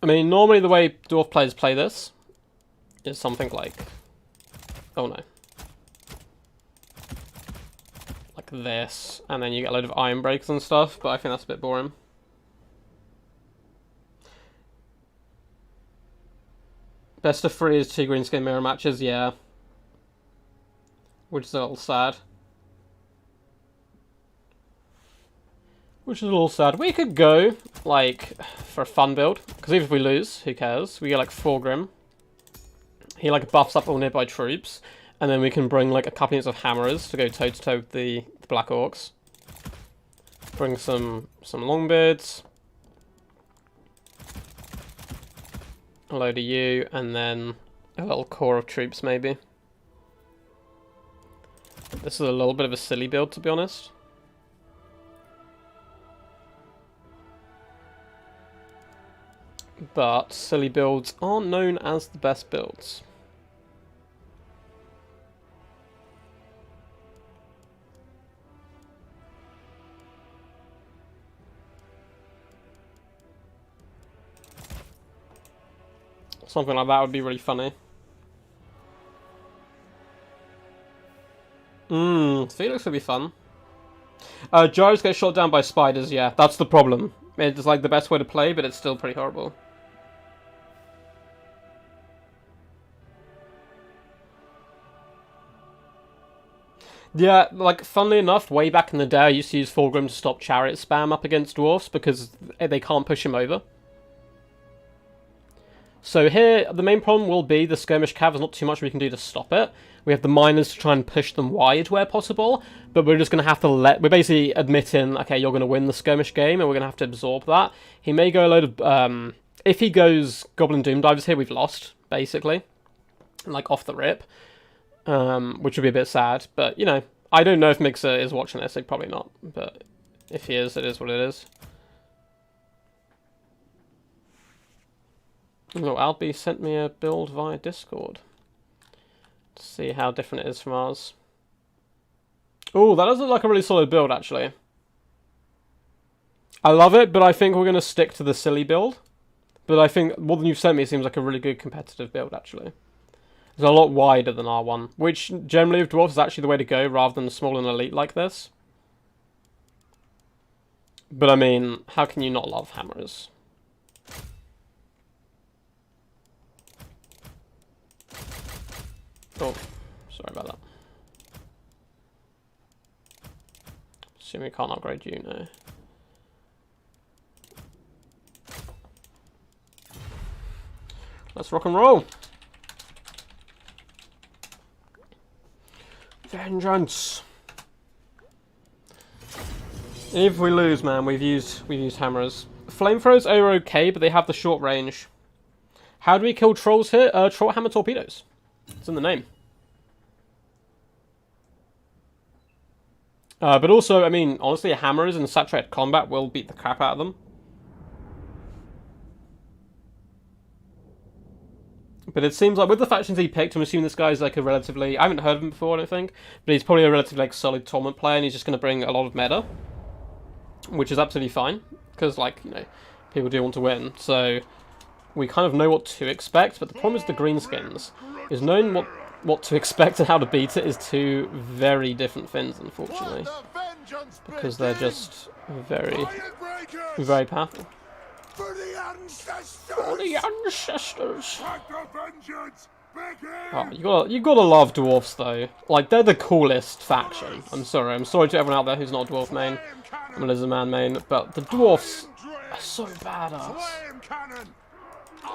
I mean, normally the way Dwarf players play this is something like... Oh no. Like this, and then you get a load of Iron Breaks and stuff, but I think that's a bit boring. Best of 3 is 2 greenskin mirror matches, yeah. Which is a little sad. Which is a little sad. We could go, like, for a fun build. Because even if we lose, who cares? We get, like, Thorgrim. He, like, buffs up all nearby troops. And then we can bring, like, a couple units of Hammerers to go toe-to-toe with the Black Orcs. Bring some Longbeards. A load of you, and then a little core of troops, maybe. This is a little bit of a silly build, to be honest. But silly builds aren't known as the best builds. Something like that would be really funny. Felix would be fun. Gyros get shot down by spiders, yeah, that's the problem. It's like the best way to play, but it's still pretty horrible. Yeah, like, funnily enough, way back in the day, I used to use Thorgrim to stop chariot spam up against dwarfs because they can't push him over. So here, the main problem will be the skirmish cav. There's not too much we can do to stop it. We have the miners to try and push them wide where possible, but we're just going to have to we're basically admitting, okay, you're going to win the skirmish game, and we're going to have to absorb that. He may go a load of... if he goes Goblin Doom Divers here, we've lost, basically. Like, off the rip. which would be a bit sad. But, you know, I don't know if Mixer is watching this. Like, probably not. But if he is, it is what it is. Oh, Albie sent me a build via Discord. To see how different it is from ours. Oh, that does look like a really solid build, actually. I love it, but I think we're going to stick to the silly build. But I think more than you've sent me seems like a really good competitive build, actually. It's a lot wider than R1, which generally with Dwarfs is actually the way to go, rather than small and elite like this. But I mean, how can you not love hammers? Oh, sorry about that. Assume we can't upgrade you, no. Let's rock and roll. Vengeance. If we lose, man, we've used hammers. Flamethrowers are okay, but they have the short range. How do we kill trolls here? Troll hammer torpedoes. It's in the name. But also, I mean, honestly, hammers in saturated combat will beat the crap out of them. But it seems like with the factions he picked, I'm assuming this guy's like a relatively... I haven't heard of him before, I don't think. But he's probably a relatively like solid tournament player, and he's just going to bring a lot of meta. Which is absolutely fine. Because, like, you know, people do want to win. So, we kind of know what to expect. But the problem is the greenskins. Is knowing what to expect and how to beat it is two very different things, unfortunately. Because they're just very, very powerful. For the ancestors! For the ancestors! Oh, you gotta love Dwarfs though. Like, they're the coolest faction. I'm sorry to everyone out there who's not a Dwarf main. I'm a Lizardman main, but the Dwarfs are so badass.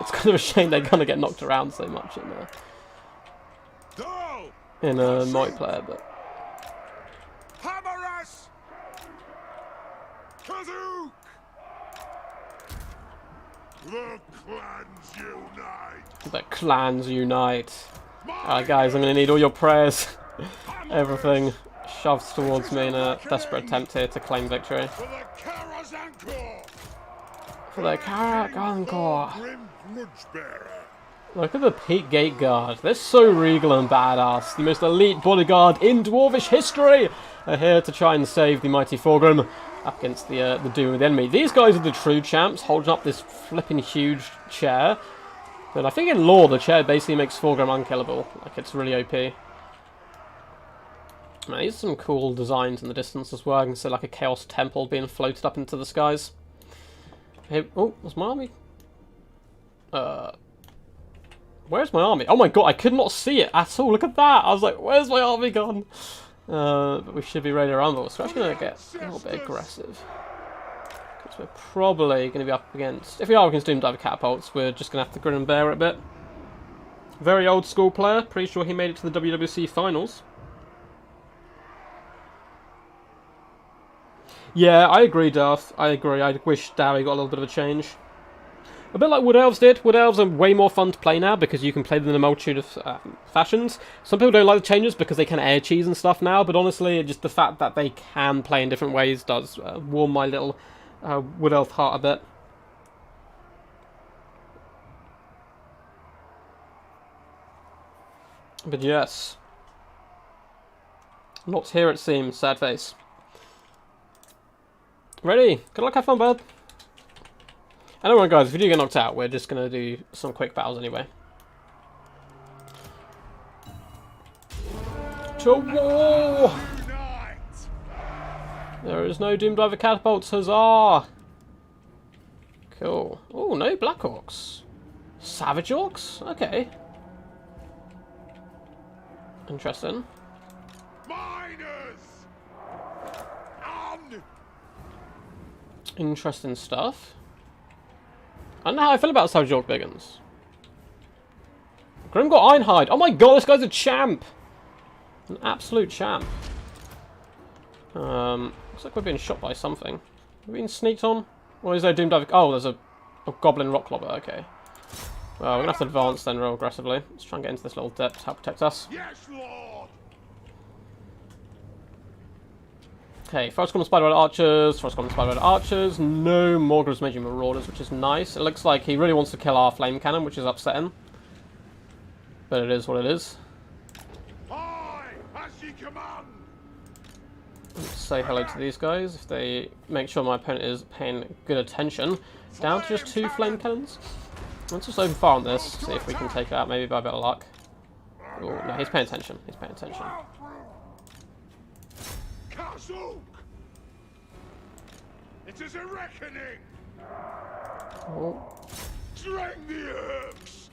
It's kind of a shame they're gonna get knocked around so much in a multiplayer, but... The clans unite! The clans unite. Alright guys, I'm going to need all your prayers. Everything shoves towards me in a desperate attempt here to claim victory. For the Grimgor. Look at the Peak Gate Guard. They're so regal and badass. The most elite bodyguard in Dwarvish history are here to try and save the mighty Thorgrim up against the doom of the enemy. These guys are the true champs, holding up this flipping huge chair. But I think in lore, the chair basically makes Thorgrim unkillable. Like, it's really OP. Man, these are some cool designs in the distance as well. I can see like a Chaos Temple being floated up into the skies. Hey, oh, what's my army? Where's my army? Oh my god, I could not see it at all. Look at that. I was like, where's my army gone? But we should be ready to rumble. So we're actually going to get a little bit aggressive. Because we're probably going to be up against... If we are up against Doom Diver Catapults, we're just going to have to grin and bear it a bit. Very old school player. Pretty sure he made it to the WWC finals. Yeah, I agree, Dwarf. I agree. I wish Dowie got a little bit of a change. A bit like Wood Elves did. Wood Elves are way more fun to play now because you can play them in a multitude of fashions. Some people don't like the changes because they can air cheese and stuff now, but honestly, just the fact that they can play in different ways does warm my little Wood Elf heart a bit. But yes. Not here it seems, sad face. Ready? Good luck, have fun, bud. And don't worry guys, if you do get knocked out, we're just going to do some quick battles anyway. To war! There is no Doom Diver Catapults, huzzah! Cool. Oh, no Black Orcs. Savage Orcs? Okay. Interesting. Interesting stuff. I don't know how I feel about Savage Orc Biggins. Grimgor Ironhide. Oh my god, this guy's a champ! An absolute champ. Looks like we're being shot by something. We're being sneaked on? Or is there a Doom Diver? Oh, there's a Goblin Rock Clobber, okay. Well, we're going to have to advance then real aggressively. Let's try and get into this little depth to help protect us. Yes, Lord. Okay, Forest Column Spider-Red Archers, Forest Column Spider-Red Archers. No Morgul's Magi Marauders, which is nice. It looks like he really wants to kill our Flame Cannon, which is upsetting. But it is what it is. Aye, as ye command. Let's say hello to these guys if they make sure my opponent is paying good attention. Down to just 2 Flame Cannons. Let's just open fire on this, see if we can take it out, maybe by a bit of luck. Oh, no, he's paying attention. He's paying attention. Kazuk. It is a reckoning. Oh, Drink the herbs.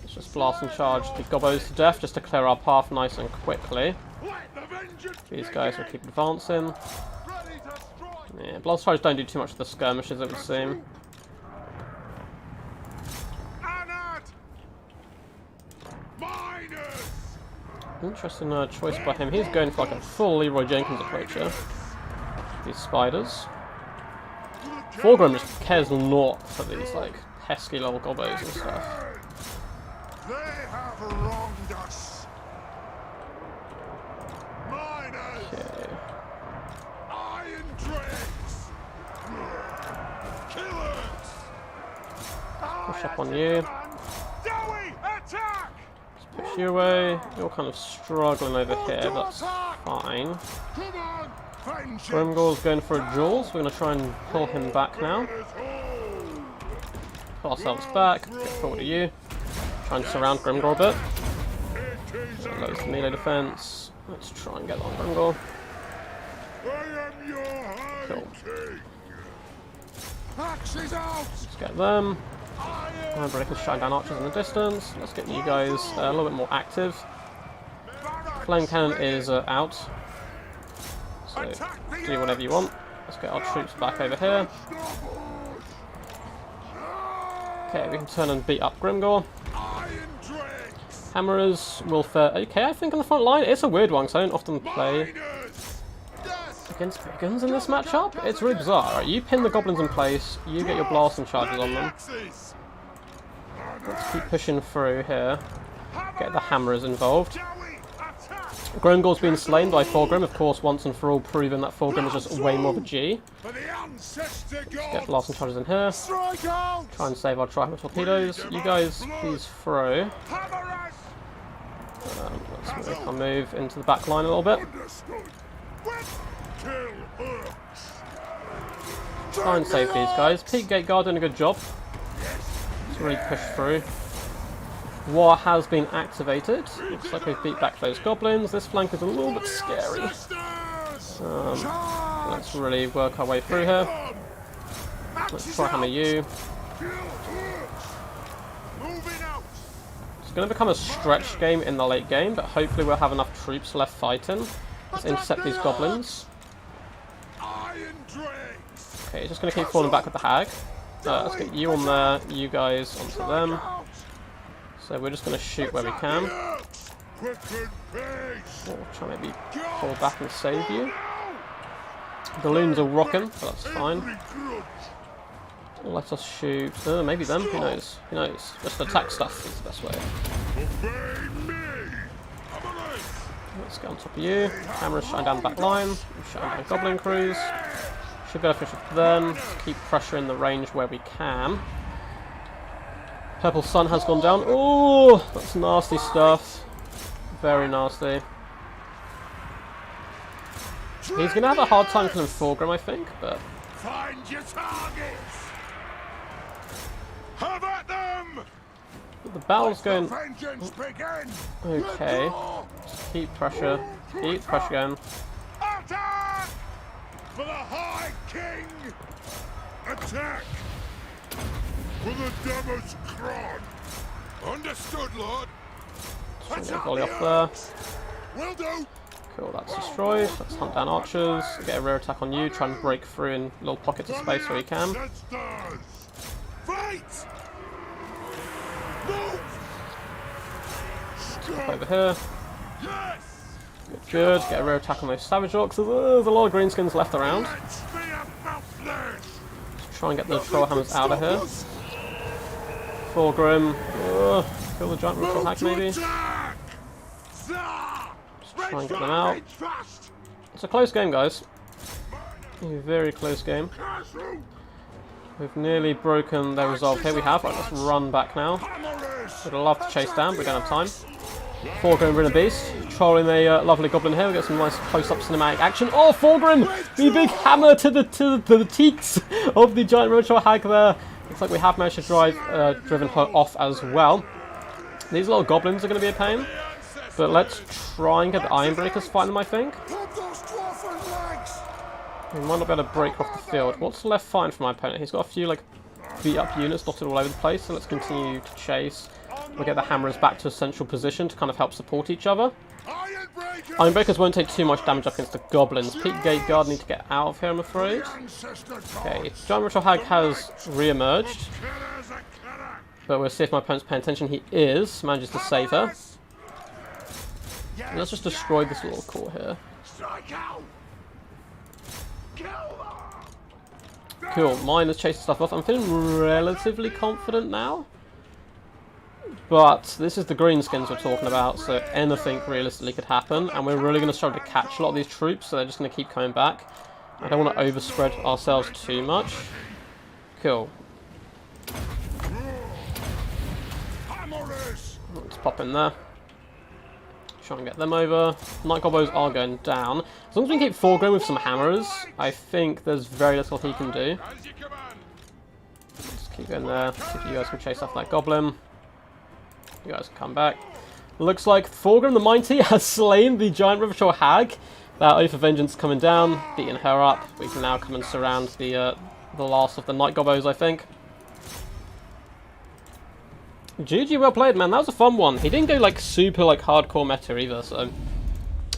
let's just blast and charge the Gobbos to death just to clear our path nice and quickly. Let the vengeance These guys will keep advancing. ready to strike. Yeah, blast charges don't do too much of the skirmishes, it would seem. Anad. Miners. Interesting choice by him. He's going for like a full Leroy Jenkins approach here. These spiders. Thorgrim just cares not for these like pesky little Gobbos and stuff. They have wronged us. Miners. Okay. Iron drakes. Killers. Push up on you. Dowie, attack. Push you away. You're kind of struggling over here, but that's fine. Come on. Vengeance. Grimgor's going for a duel, so we're going to try and pull him back now. Pull ourselves back. Get forward to you. Try and surround Grimgor a bit. Loads the melee defense. Let's try and get on Grimgor. I am your high Cool. king. Axes out. Let's get them. Iron. Breakers shutting down archers in the distance. Let's get you guys a little bit more active. Flame Cannon is out. So do whatever you want. Let's get our troops back over here. Okay, we can turn and beat up Grimgor. Iron drakes. Hammerers will fare okay, I think, on the front line. It's a weird one because I don't often play Miners. Yes. against Pagans in this matchup. It's really bizarre. Right, you pin the goblins in place, you get your blasting charges on them. Axes. Let's keep pushing through here. Get the hammerers involved. Dowie, attack. Grimgor's been slain by Thorgrim, of course, once and for all, proving that Thorgrim is just way more of a G. For the ancestor god. Get blasting charges in here. Strike out. Try and save our Trihammer torpedoes. You guys, please throw. Hammer us. Let's make our move into the back line a little bit. Understood. Kill hooks. Try and save these guys. Peak Gate Guard doing a good job. Let's really push through. War has been activated. Looks like we've beat back those goblins. This flank is a little bit scary. Let's really work our way through here. Let's try hammer you. Moving out. It's going to become a stretch game in the late game, but hopefully we'll have enough troops left fighting. Let's intercept these goblins. Iron drakes. Okay, just going to keep falling back with the hag. Let's get you on there, you guys onto them. So we're just going to shoot where we can. Quicken pace. Or try maybe pull back and save you. The loons are rocking, but that's fine. Let us shoot. Maybe them. Who knows? Who knows? Just attack stuff is the best way. Obey me. Let's get on top of you. Cameras shine down the back line. Shine down goblin crews. Should be able to finish with them. Just keep pressuring the range where we can. Purple Sun has gone down. Oh, that's nasty stuff. Very nasty. He's going to have a hard time killing Thorgrim, I think, but... Find your targets. Have at them. The battle's going... Vengeance begin. Okay. Just keep pressure. Keep pressure going. Attack! For the High King! Attack! For the Demon's Crown! Understood, Lord! Just gonna volley off there. Will do! Cool, that's destroyed. Let's hunt down archers. Get a rear attack on you. Try and break through in little pockets of space where you can. Ancestors! Fight! Move! Up over here. Yes! Good. Get a rear attack on those savage orcs. There's a lot of greenskins left around. Let's be about flesh! Let's try and get the troll hammers out of here. Thorgrim. Kill the giant ritual hag maybe. Attack! Try and get them out. It's a close game, guys. A very close game. We've nearly broken their resolve. Here we have. Right, let's run back now. Would love to chase down, but we don't have time. Thorgrim in a beast. Trolling a lovely goblin here. We get some nice close-up cinematic action. Oh, Thorgrim! The big hammer to the teats of the giant ritual hag there. Looks like we have managed to driven her off as well. These little goblins are going to be a pain. But let's try and get the Ironbreakers fighting them, I think. We might not be able to break off the field. What's left fine for my opponent? He's got a few like beat-up units dotted all over the place, so let's continue to chase. We'll get the hammerers back to a central position to kind of help support each other. Ironbreakers won't take too much damage up against the goblins. Peak Gate Guard need to get out of here, I'm afraid. Okay, Giant Ritual Hag has re-emerged. But we'll see if my opponent's paying attention. He is. Manages to save her. Let's just destroy this little core here. Cool, mine is chasing stuff off. I'm feeling relatively confident now. But this is the greenskins we're talking about, so anything realistically could happen. And we're really going to struggle to catch a lot of these troops, so they're just going to keep coming back. I don't want to overspread ourselves too much. Cool. Let's pop in there. Try and get them over. Night Gobos are going down. As long as we can keep Thorgrim with some hammers, I think there's very little he can do. Just keep going there. See if you guys can chase off that goblin. You guys can come back. Looks like Thorgrim the Mighty has slain the giant ritual hag. That Oath of Vengeance coming down, beating her up. We can now come and surround the last of the Night Gobos, I think. GG, well played, man. That was a fun one. He didn't go like super like hardcore meta either, so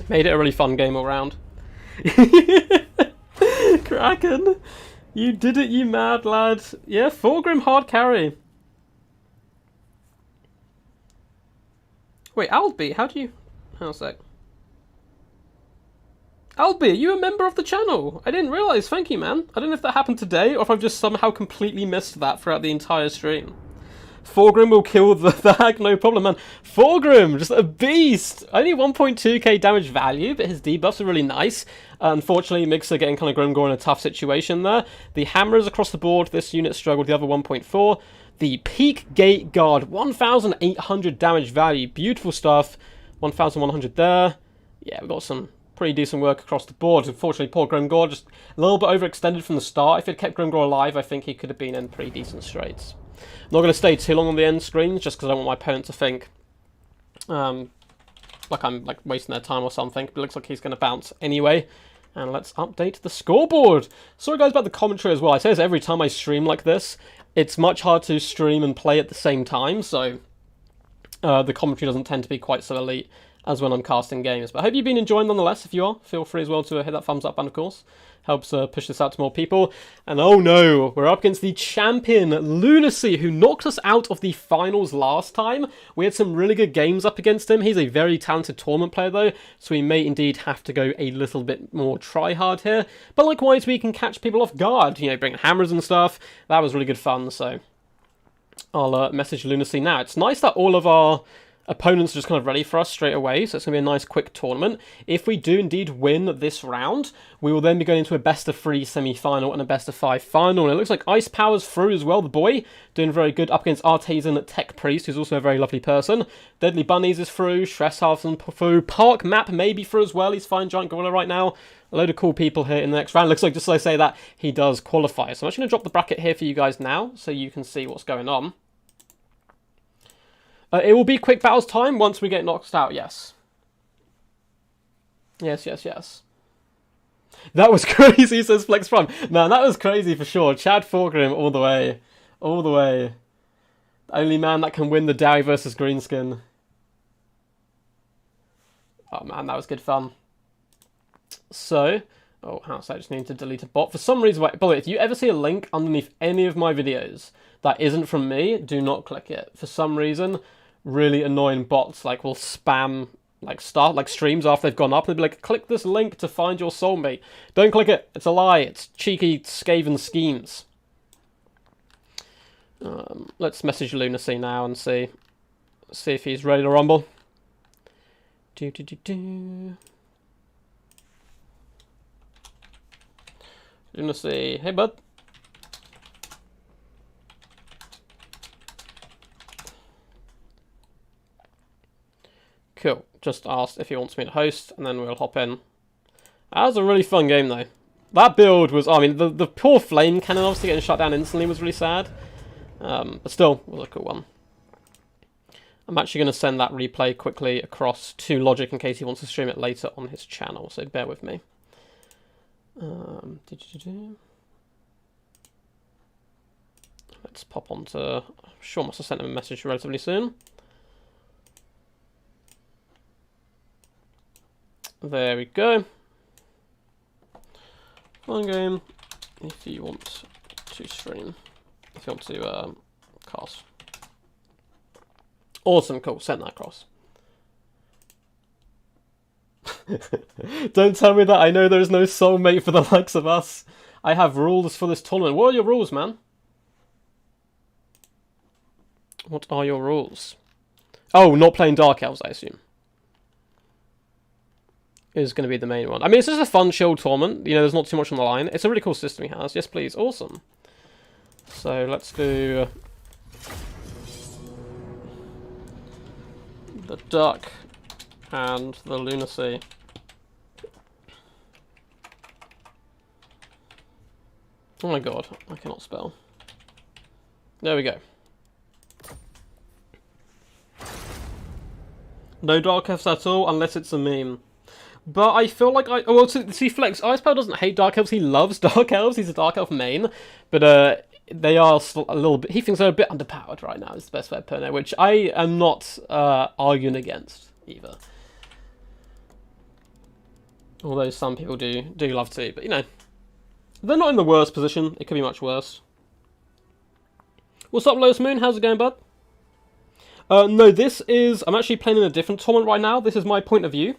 made it a really fun game all round. Kraken, you did it, you mad lad. Yeah, Thorgrim hard carry. Wait, Aldby, how do you... Hang on a sec. Aldby, are you a member of the channel? I didn't realise, thank you, man. I don't know if that happened today, or if I've just somehow completely missed that throughout the entire stream. Thorgrim will kill the hag, no problem, man. Thorgrim, just a beast! Only 1.2k damage value, but his debuffs are really nice. Unfortunately, Mixer getting kind of Grimgor in a tough situation there. The hammers across the board, this unit struggled, the other 1.4. The Peak Gate Guard, 1,800 damage value. Beautiful stuff. 1,100 there. Yeah, we've got some pretty decent work across the board. Unfortunately, poor Grimgor just a little bit overextended from the start. If he'd kept Grimgor alive, I think he could have been in pretty decent straits. I'm not going to stay too long on the end screen, just because I don't want my opponent to think like I'm like wasting their time or something. But it looks like he's going to bounce anyway. And let's update the scoreboard. Sorry guys about the commentary as well. I say this every time I stream like this. It's much harder to stream and play at the same time, so the commentary doesn't tend to be quite so elite as when I'm casting games. But I hope you've been enjoying nonetheless. If you are, feel free as well to hit that thumbs up button, of course. Helps push this out to more people. And oh no, we're up against the champion, Lunacy, who knocked us out of the finals last time. We had some really good games up against him. He's a very talented tournament player though, so we may indeed have to go a little bit more try-hard here. But likewise, we can catch people off guard, you know, bring hammers and stuff. That was really good fun, so I'll message Lunacy now. It's nice that all of our opponents are just kind of ready for us straight away, so it's going to be a nice quick tournament. If we do indeed win this round, we will then be going into a best-of-3 semi-final and a best-of-5 final. And it looks like Ice Power's through as well, the boy. Doing very good up against Artisan Tech Priest, who's also a very lovely person. Deadly Bunnies is through, Stresshalfen through, Park Map may be through as well. He's fine Giant Gorilla right now. A load of cool people here in the next round. Looks like, just as I say that, he does qualify. So I'm actually going to drop the bracket here for you guys now, so you can see what's going on. It will be quick battles time once we get knocked out, yes. Yes. That was crazy, says Flex Prime. Man, that was crazy for sure. Chad Thorgrim all the way. All the way. The only man that can win the Dowie versus Greenskin. Oh man, that was good fun. So, oh, I just need to delete a bot. For some reason, by the way, if you ever see a link underneath any of my videos that isn't from me, do not click it. For some reason, really annoying bots like will spam like streams after they've gone up and they'll be like, click this link to find your soulmate. Don't click it. It's a lie. It's cheeky Skaven schemes. Let's message Lunacy now and see if he's ready to rumble. Lunacy, hey bud. Cool. Just asked if he wants me to host, and then we'll hop in. That was a really fun game, though. That build was... I mean, the poor flame cannon obviously getting shut down instantly was really sad. But still, it was a cool one. I'm actually going to send that replay quickly across to Logic in case he wants to stream it later on his channel, so bear with me. Let's pop on to... I'm sure I must have sent him a message relatively soon. There we go. Fun game. If you want to stream. If you want to cast. Awesome, cool. Send that across. Don't tell me that. I know there's no soulmate for the likes of us. I have rules for this tournament. What are your rules, man? What are your rules? Oh, not playing Dark Elves, I assume. Is going to be the main one. I mean, it's just a fun, chill tournament. You know, there's not too much on the line. It's a really cool system he has. Yes, please. Awesome. So, let's do... the Duck and the Lunacy. Oh my god, I cannot spell. There we go. No Dark Elves at all, unless it's a meme. But I feel like well, see, Flex, Icepel doesn't hate Dark Elves, he loves Dark Elves, he's a Dark Elf main. But they are still a little bit, he thinks they're a bit underpowered right now, is the best way to put it, which I am not arguing against, either. Although some people do love to, but you know. They're not in the worst position, it could be much worse. What's up, Lotus Moon, how's it going, bud? No, this is, I'm actually playing in a different tournament right now, this is my point of view.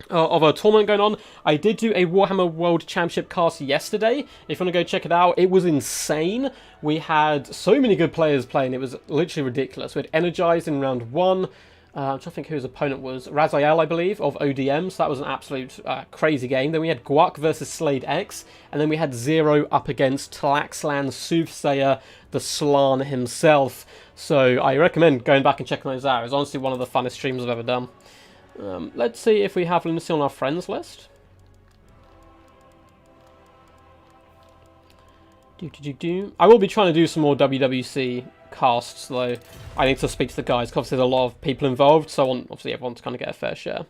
Of a tournament going on. I did do a Warhammer World Championship cast yesterday. If you want to go check it out, it was insane. We had so many good players playing. It was literally ridiculous. We had Energized in round 1. I'm trying to think who his opponent was. Raziel, I believe, of ODM. So that was an absolute crazy game. Then we had Guak versus Slade X. And then we had Zero up against Tlaxlan Soothsayer, the Slan himself. So I recommend going back and checking those out. It was honestly one of the funnest streams I've ever done. Let's see if we have Lunacy on our friends list. I will be trying to do some more WWC casts, though. I need to speak to the guys, because there's a lot of people involved, so I want, obviously, everyone to kind of get a fair share.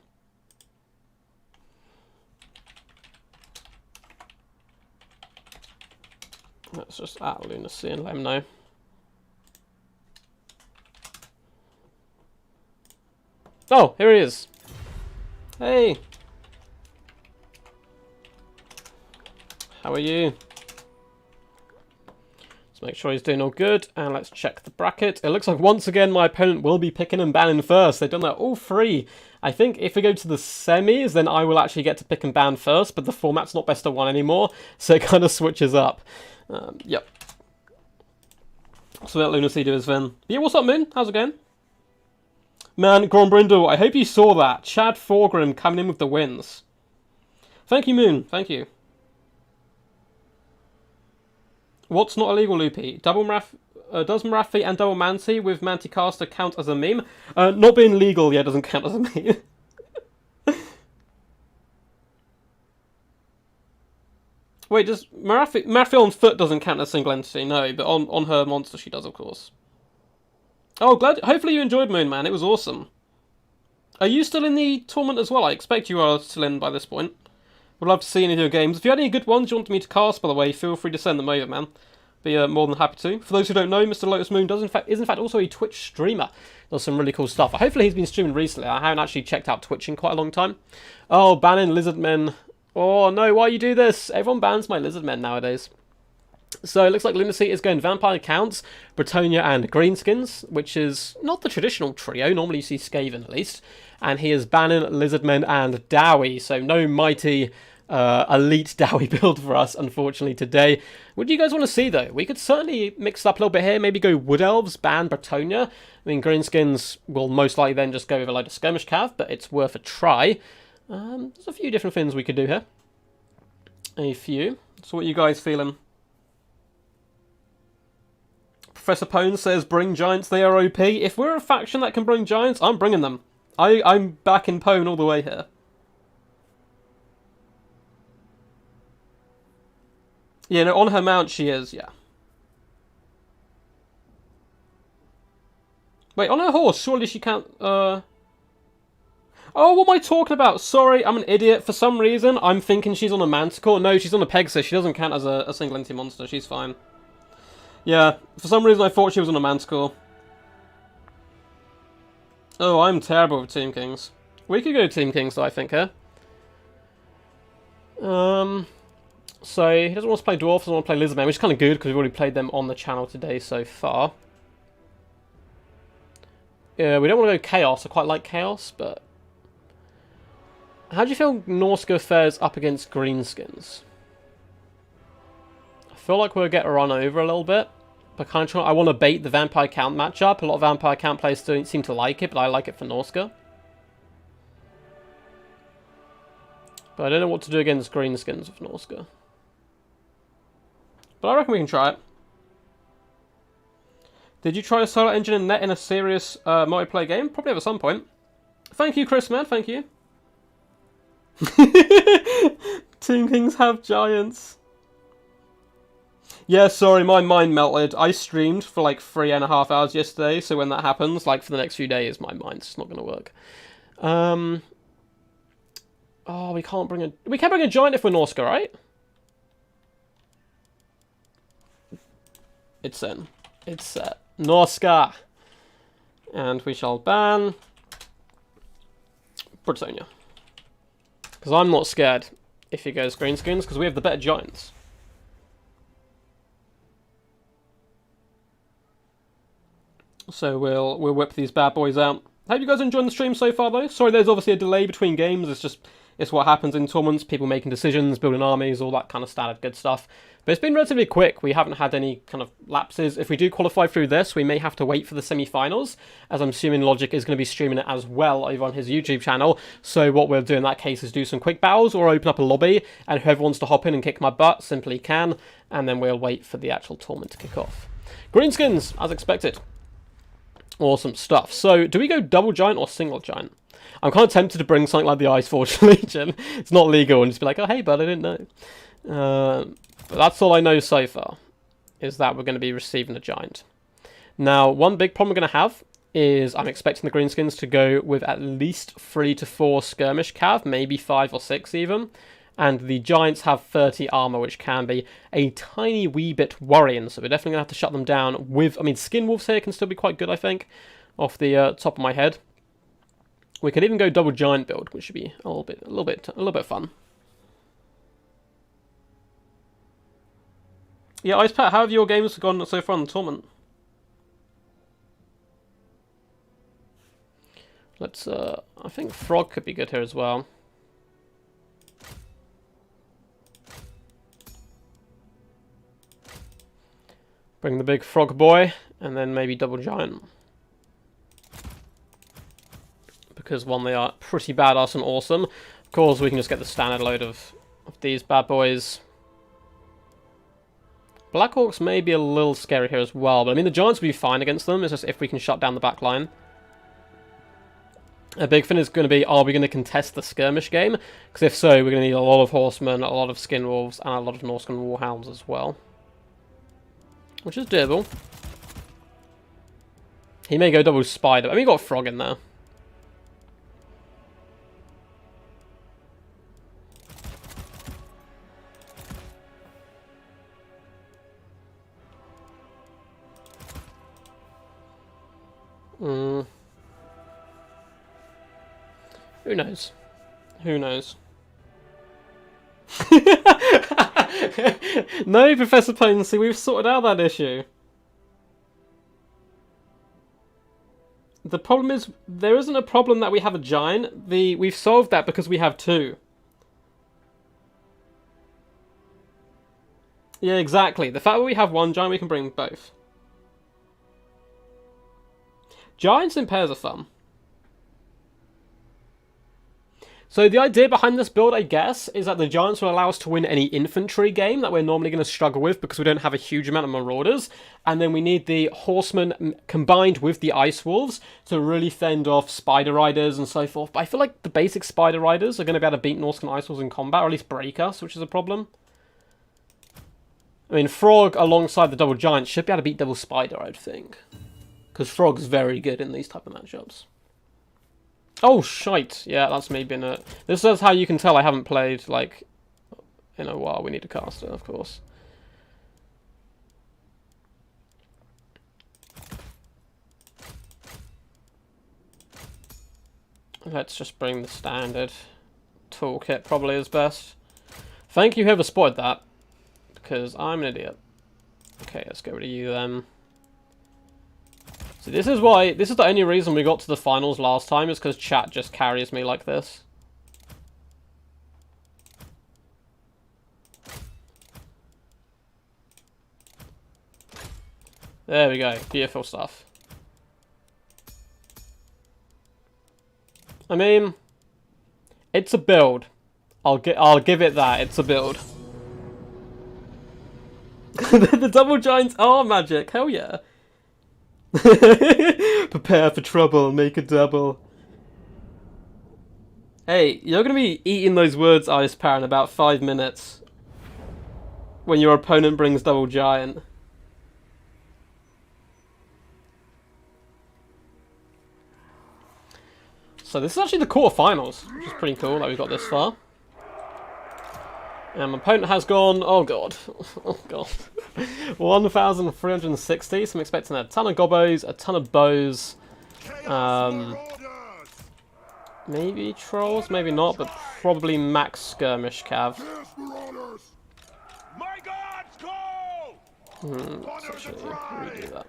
Let's just add Lunacy and let him know. Oh, here he is. Hey. How are you? Let's make sure he's doing all good, and let's check the bracket. It looks like once again my opponent will be picking and banning first. They've done that all three. I think if we go to the semis, then I will actually get to pick and ban first, but the format's not best of one anymore, so it kind of switches up. Yep. So let Lunacy do his then. But yeah, what's up, Moon? How's it going? Man, Grombrindle, I hope you saw that. Chad Thorgrim coming in with the wins. Thank you, Moon. Thank you. What's not illegal, Loopy? Does Marathi and Double Manti with Manticaster count as a meme? Not being legal, yeah, doesn't count as a meme. Wait, does Marathi on foot doesn't count as a single entity? No, but on her monster she does, of course. Oh, glad. Hopefully you enjoyed Moon, man. It was awesome. Are you still in the tournament as well? I expect you are still in by this point. Would love to see any of your games. If you had any good ones you want me to cast, by the way, feel free to send them over, man. Be more than happy to. For those who don't know, Mr. Lotus Moon is in fact also a Twitch streamer. Does some really cool stuff. Hopefully he's been streaming recently. I haven't actually checked out Twitch in quite a long time. Oh, banning Lizardmen. Oh no, why you do this? Everyone bans my Lizardmen nowadays. So it looks like Lunacy is going Vampire Counts, Bretonia and Greenskins, which is not the traditional trio. Normally you see Skaven at least. And he is banning Lizardmen and Dowie, so no mighty elite Dowie build for us, unfortunately, today. What do you guys want to see, though? We could certainly mix it up a little bit here. Maybe go Wood Elves, ban Bretonia. I mean, Greenskins will most likely then just go with a load of Skirmish Cav, but it's worth a try. There's a few different things we could do here. A few. So what are you guys feeling? Professor Pone says, bring Giants, they are OP. If we're a faction that can bring Giants, I'm bringing them. I'm backing Pone all the way here. Yeah, no, on her mount she is, yeah. Wait, on her horse, surely she can't, Oh, what am I talking about? Sorry, I'm an idiot. For some reason, I'm thinking she's on a Manticore. No, she's on a Pegasus. She doesn't count as a single entity monster. She's fine. Yeah, for some reason I thought she was on a Manticore. Oh, I'm terrible with Team Kings. We could go Team Kings, though, I think, here. So, he doesn't want to play Dwarfs, doesn't want to play Lizardmen, which is kind of good, because we've already played them on the channel today so far. Yeah, we don't want to go Chaos. I quite like Chaos, but... How do you feel Norska fares up against Greenskins? I feel like we'll get run over a little bit. But kind of I want to bait the Vampire Count matchup. A lot of Vampire Count players don't seem to like it, but I like it for Norska. But I don't know what to do against Greenskins with Norska. But I reckon we can try it. Did you try a solo engine and net in a serious multiplayer game? Probably at some point. Thank you, Chris, man. Thank you. Team Kings have Giants. Yeah, sorry, my mind melted. I streamed for like 3.5 hours yesterday, so when that happens, like for the next few days, my mind's just not going to work. Oh, we can't bring a... We can bring a Giant if we're Norska, right? It's in. It's set. Norska. And we shall ban... Bretonia. Because I'm not scared if he goes Greenskins, because we have the better Giants. So we'll whip these bad boys out. Hope you guys enjoyed the stream so far, though. Sorry, there's obviously a delay between games. It's what happens in tournaments. People making decisions, building armies, all that kind of standard good stuff. But it's been relatively quick. We haven't had any kind of lapses. If we do qualify through this, we may have to wait for the semi-finals, as I'm assuming Logic is going to be streaming it as well over on his YouTube channel. So what we'll do in that case is do some quick battles or open up a lobby, and whoever wants to hop in and kick my butt simply can, and then we'll wait for the actual tournament to kick off. Greenskins, as expected. Awesome stuff. So, do we go double giant or single giant? I'm kind of tempted to bring something like the Ice Forge Legion. It's not legal, and just be like, oh, hey, bud, I didn't know. But that's all I know so far, is that we're going to be receiving a giant. Now, one big problem we're going to have is I'm expecting the Greenskins to go with at least 3 to 4 skirmish cav, maybe 5 or 6 even. And the Giants have 30 armor, which can be a tiny wee bit worrying. So we're definitely going to have to shut them down with... I mean, Skin Wolves here can still be quite good, I think, off the top of my head. We could even go double Giant build, which should be a little bit fun. Yeah, Ice Pat, how have your games gone so far in the tournament? Let's... I think Frog could be good here as well. Bring the big frog boy, and then maybe double giant. Because one, they are pretty badass and awesome. Of course, we can just get the standard load of these bad boys. Blackhawks may be a little scary here as well, but I mean the Giants will be fine against them. It's just if we can shut down the back line. A big thing is going to be, are we going to contest the skirmish game? Because if so, we're going to need a lot of horsemen, a lot of skin wolves, and a lot of Norscan warhounds as well. Which is doable. He may go double spider. I mean, we got a frog in there. Who knows? Who knows? No, Professor Poncy, we've sorted out that issue. The problem is, there isn't a problem that we have a giant. We've solved that because we have 2. Yeah, exactly. The fact that we have one giant, we can bring both. Giants in pairs are fun. So the idea behind this build, I guess, is that the Giants will allow us to win any infantry game that we're normally going to struggle with because we don't have a huge amount of Marauders. And then we need the Horsemen combined with the Ice Wolves to really fend off Spider Riders and so forth. But I feel like the basic Spider Riders are going to be able to beat Norscan Ice Wolves in combat, or at least break us, which is a problem. I mean, Frog alongside the Double Giant should be able to beat Double Spider, I'd think. Because Frog's very good in these type of matchups. Oh, shite. Yeah, that's me being a... This is how you can tell I haven't played, like, in a while. We need a caster, of course. Let's just bring the standard toolkit, probably is best. Thank you whoever spotted that, because I'm an idiot. Okay, let's get rid of you then. So this is the only reason we got to the finals last time, is because chat just carries me like this. There we go, beautiful stuff. I mean, it's a build. I'll give it that, it's a build. The double giants are magic, hell yeah. Prepare for trouble, make a double. Hey, you're going to be eating those words, Ice Power, in about 5 minutes. When your opponent brings double giant. So this is actually the quarterfinals, which is pretty cool that we got this far. And my opponent has gone, oh god, oh god, 1,360, so I'm expecting a ton of gobos, a ton of bows, maybe trolls, maybe not, but probably max skirmish cav. Let's actually redo that.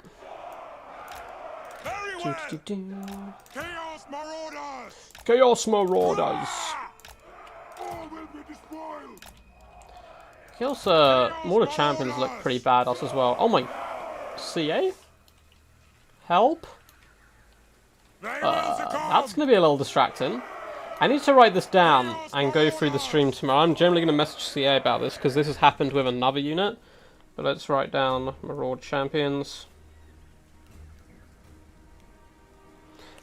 Chaos Marauders! Chaos Marauders! Chaos Mortar Champions look pretty badass as well. Oh my... CA? Help? That's going to be a little distracting. I need to write this down and go through the stream tomorrow. I'm generally going to message CA about this because this has happened with another unit. But let's write down Marauder Champions.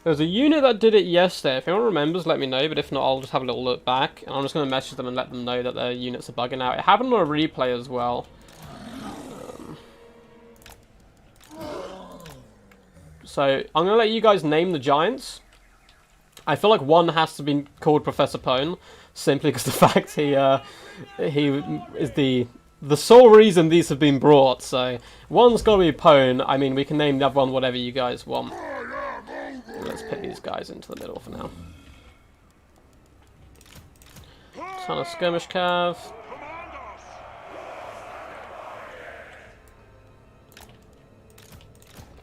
There's a unit that did it yesterday. If anyone remembers, let me know. But if not, I'll just have a little look back. And I'm just going to message them and let them know that their units are bugging out. It happened on a replay as well. So, I'm going to let you guys name the giants. I feel like one has to be called Professor Pone. Simply because the fact he is the sole reason these have been brought. So, one's got to be Pone. I mean, we can name the other one whatever you guys want. Let's put these guys into the middle for now. Ton of skirmish cav.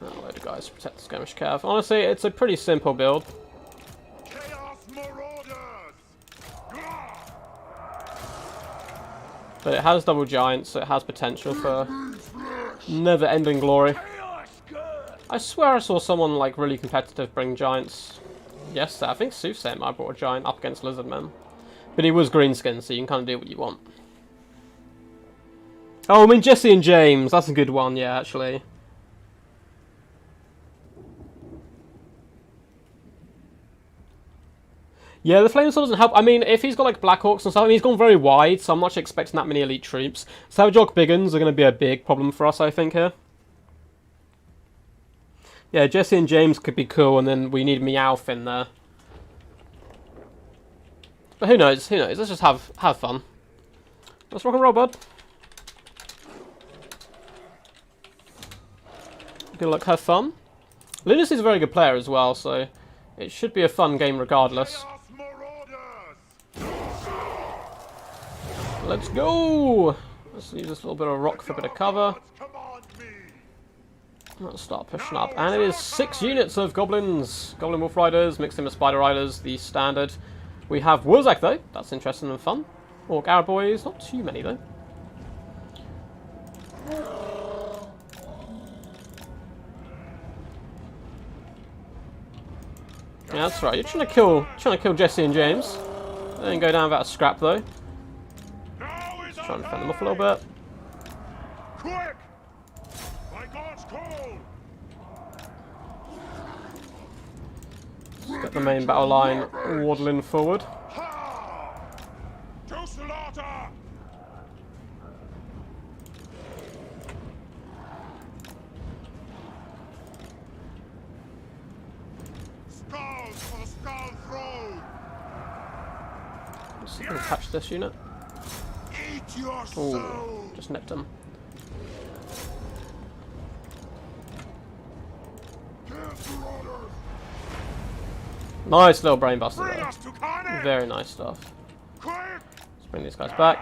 A load of guys to protect the skirmish cav. Honestly, it's a pretty simple build. But it has double giants, so it has potential for never-ending glory. I swear I saw someone like really competitive bring giants yesterday. I think Soothsayer might have brought a giant up against Lizardmen. But he was greenskin, so you can kind of do what you want. Oh, I mean Jesse and James. That's a good one, yeah, actually. Yeah, the Flamesword doesn't help. I mean, if he's got like Black Hawks and stuff, I mean, he's gone very wide, so I'm not expecting that many elite troops. Savage Biggins are going to be a big problem for us, I think, here. Yeah, Jesse and James could be cool, and then we need Meowth in there. But who knows? Who knows? Let's just have fun. Let's rock and roll, bud. Good luck, have fun. Lunacy's a very good player as well, so it should be a fun game regardless. Let's go! Let's use this little bit of rock for a bit of cover. Let's start pushing up. And it is 6 units of goblins. Goblin Wolf Riders mixed in with Spider Riders, the standard. We have Wurzak though. That's interesting and fun. Orc Arrow Boys, not too many though. Yeah, that's right. You're trying to kill Jesse and James. They didn't go down without a scrap though. Just trying to fend them off a little bit. Quick! My God's call! Let's get the main battle line waddling forward. Ha! To slaughter! Skulls for the skull throne! Let's see if we can catch this unit. Eat your Ooh, soul! just nipped him. Nice little brain buster Bring there. us to carnage! Very nice stuff. Quick! Let's bring these guys back.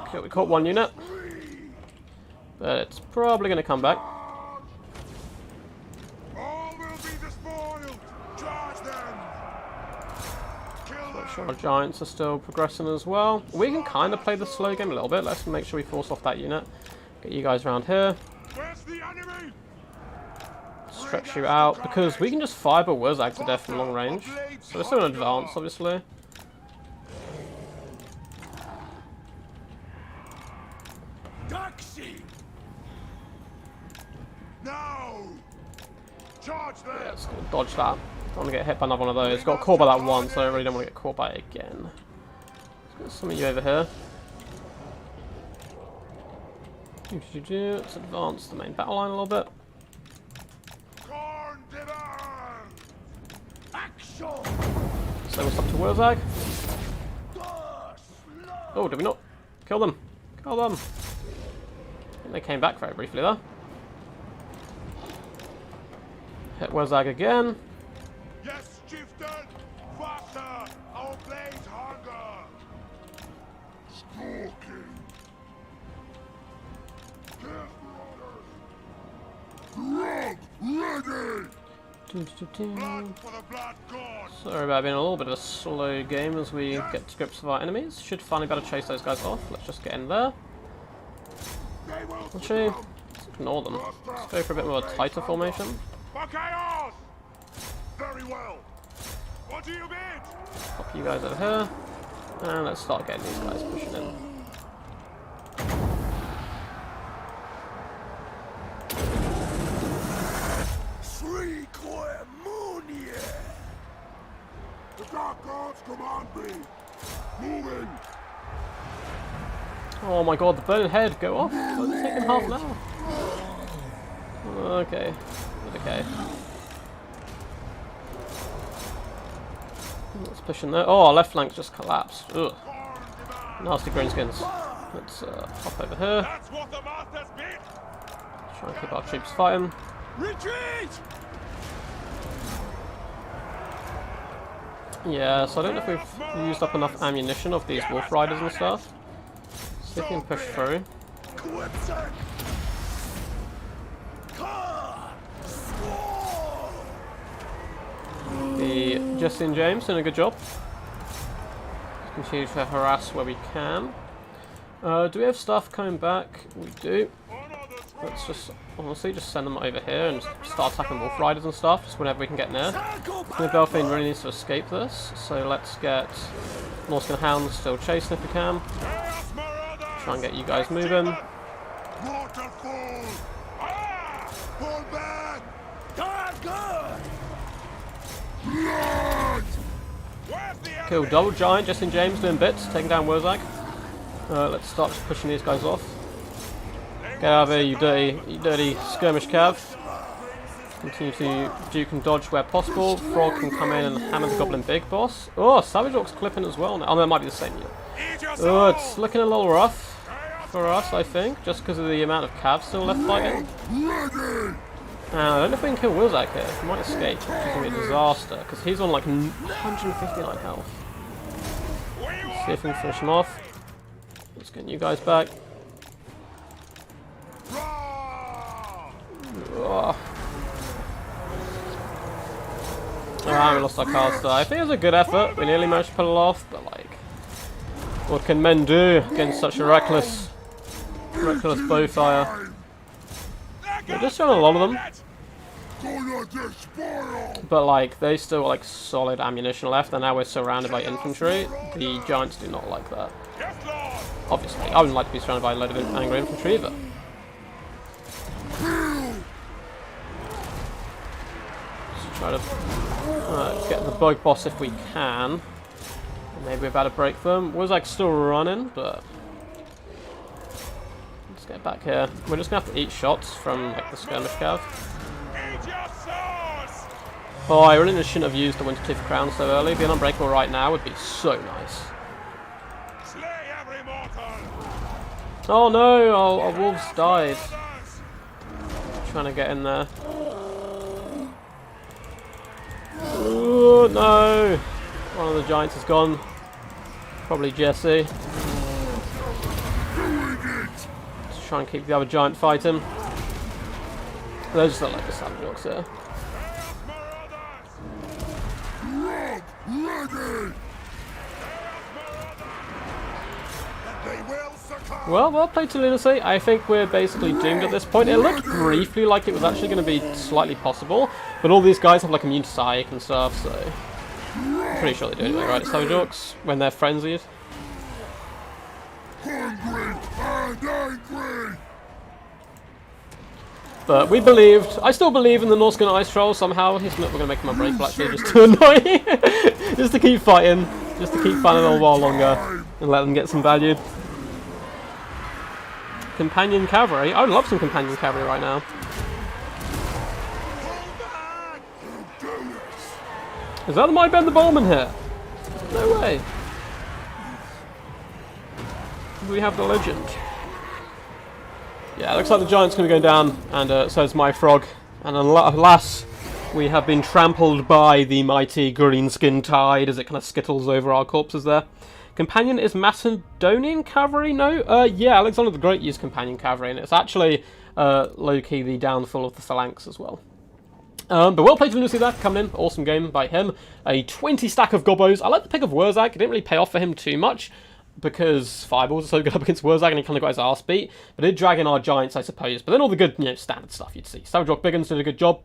Okay, we caught one unit. But it's probably going to come back. All will be despoiled! Charge them! Kill them! Sure, our giants are still progressing as well. We can kind of play the slow game a little bit. Let's make sure we force off that unit. Get you guys around here. Where's the enemy? Stretch you out, because we can just fiber Wurzag to death from long range. So we're still in advance, obviously. Taxi! Now! Charge them! Yeah, it's gonna dodge that. Don't want to get hit by another one of those. Got caught by that one, so I really don't want to get caught by it again. Let's get some of you over here. Let's advance the main battle line a little bit. Corn demand! Action! Send us up to Wurzag. Oh, did we not? Kill them. Kill them. I think they came back very briefly there. Hit Wurzag again. Yes, chieftain! Faster! Our blades hunger! Stalking! Grub ready! Blood for the blood god! Sorry about being a little bit of a slow game as we get to grips with our enemies. Should finally be able to chase those guys off. Let's just get in there. They will Actually, let's ignore them. Let's go for a bit more of a tighter formation. for chaos! Very well. What do you bid? Pop you guys over here. And let's start getting these guys pushing in. The dark gods command me. Moving. Oh my god, the burning head, go off. It's taking half an hour. Okay. Okay. Let's push in there. Oh, our left flank's just collapsed. Ugh. Nasty greenskins. Let's hop over here. That's what the masters bid. Try and keep our troops fighting. Retreat! Yeah, so I don't know if we've used up enough ammunition of these wolf riders and stuff. See if we can push through. The Jesse and James doing a good job. Continue to harass where we can. Do we have stuff coming back? We do. Let's just, honestly, just send them over here and start attacking wolf riders and stuff, just whenever we can get near. The Belfane really needs to escape this, so let's get Norscan Hounds still chasing if we can. Try and get you guys moving. Waterfall! Ah! Pull back! Blood! Kill double giant, Jesse and James doing bits, taking down Wurzag. Let's start pushing these guys off. Get out of here, you dirty skirmish cav. Continue to duke and dodge where possible. Frog can come in and hammer the goblin big boss. Oh, Savage Orc's clipping as well now. Oh, that might be the same unit. Oh, it's looking a little rough for us, I think, just because of the amount of cavs still left fighting. I don't know if we can kill Wurzag here. He might escape, which is going to be a disaster, because he's on like 159 health. Let's see if we can finish him off. Let's get you guys back. Oh, we lost our cast. I think it was a good effort. We nearly managed to pull it off, but like, what can men do against such a reckless bow fire? We're just showing a lot of them. Gonna despoil. But, like, they still like solid ammunition left, and now we're surrounded by infantry. The giants do not like that. Yes, Lord. Obviously, I wouldn't like to be surrounded by a load of angry infantry, but... Just try to get the bug boss if we can. Maybe we're about to break them. Was like still running, but... Let's get back here. We're just going to have to eat shots from like the skirmish cav. Eat your swords. Oh, I really shouldn't have used the Wintertooth Crown so early. Being unbreakable right now would be so nice. Slay every mortal. Oh no, our wolves died. Trying to get in there. Oh no! One of the giants is gone. Probably Jesse. Just try and keep the other giant fighting. Those just look like the savage orcs here. Well played to Lunacy. I think we're basically doomed at this point. It looked briefly like it was actually going to be slightly possible, but all these guys have like immune to psych and stuff, so... I'm pretty sure they do anyway, right? Savage orcs, when they're frenzied. Hungry and angry. But we believed, I still believe in the Norscan Ice Troll somehow. We're going to make him unbreakable actually, just to annoy just to keep fighting. Just to keep fighting a little while longer and let them get some value. Companion cavalry. I would love some companion cavalry right now. Is that my Ben the Bowman here? No way. We have the legend. Yeah, it looks like the giant's going to go down, and so is my frog. And alas, we have been trampled by the mighty Greenskin Tide as it kind of skittles over our corpses there. Companion is Macedonian cavalry? No? Yeah, Alexander the Great used companion cavalry, and it's actually low-key the downfall of the phalanx as well. But well played to Lucy there, coming in. Awesome game by him. A 20 stack of gobos. I like the pick of Wurzag. It didn't really pay off for him too much because Fireballs are so good up against Wurzag and he kind of got his arse beat. But it did drag in our giants, I suppose. But then all the good, standard stuff you'd see. Savage Rock Biggins did a good job.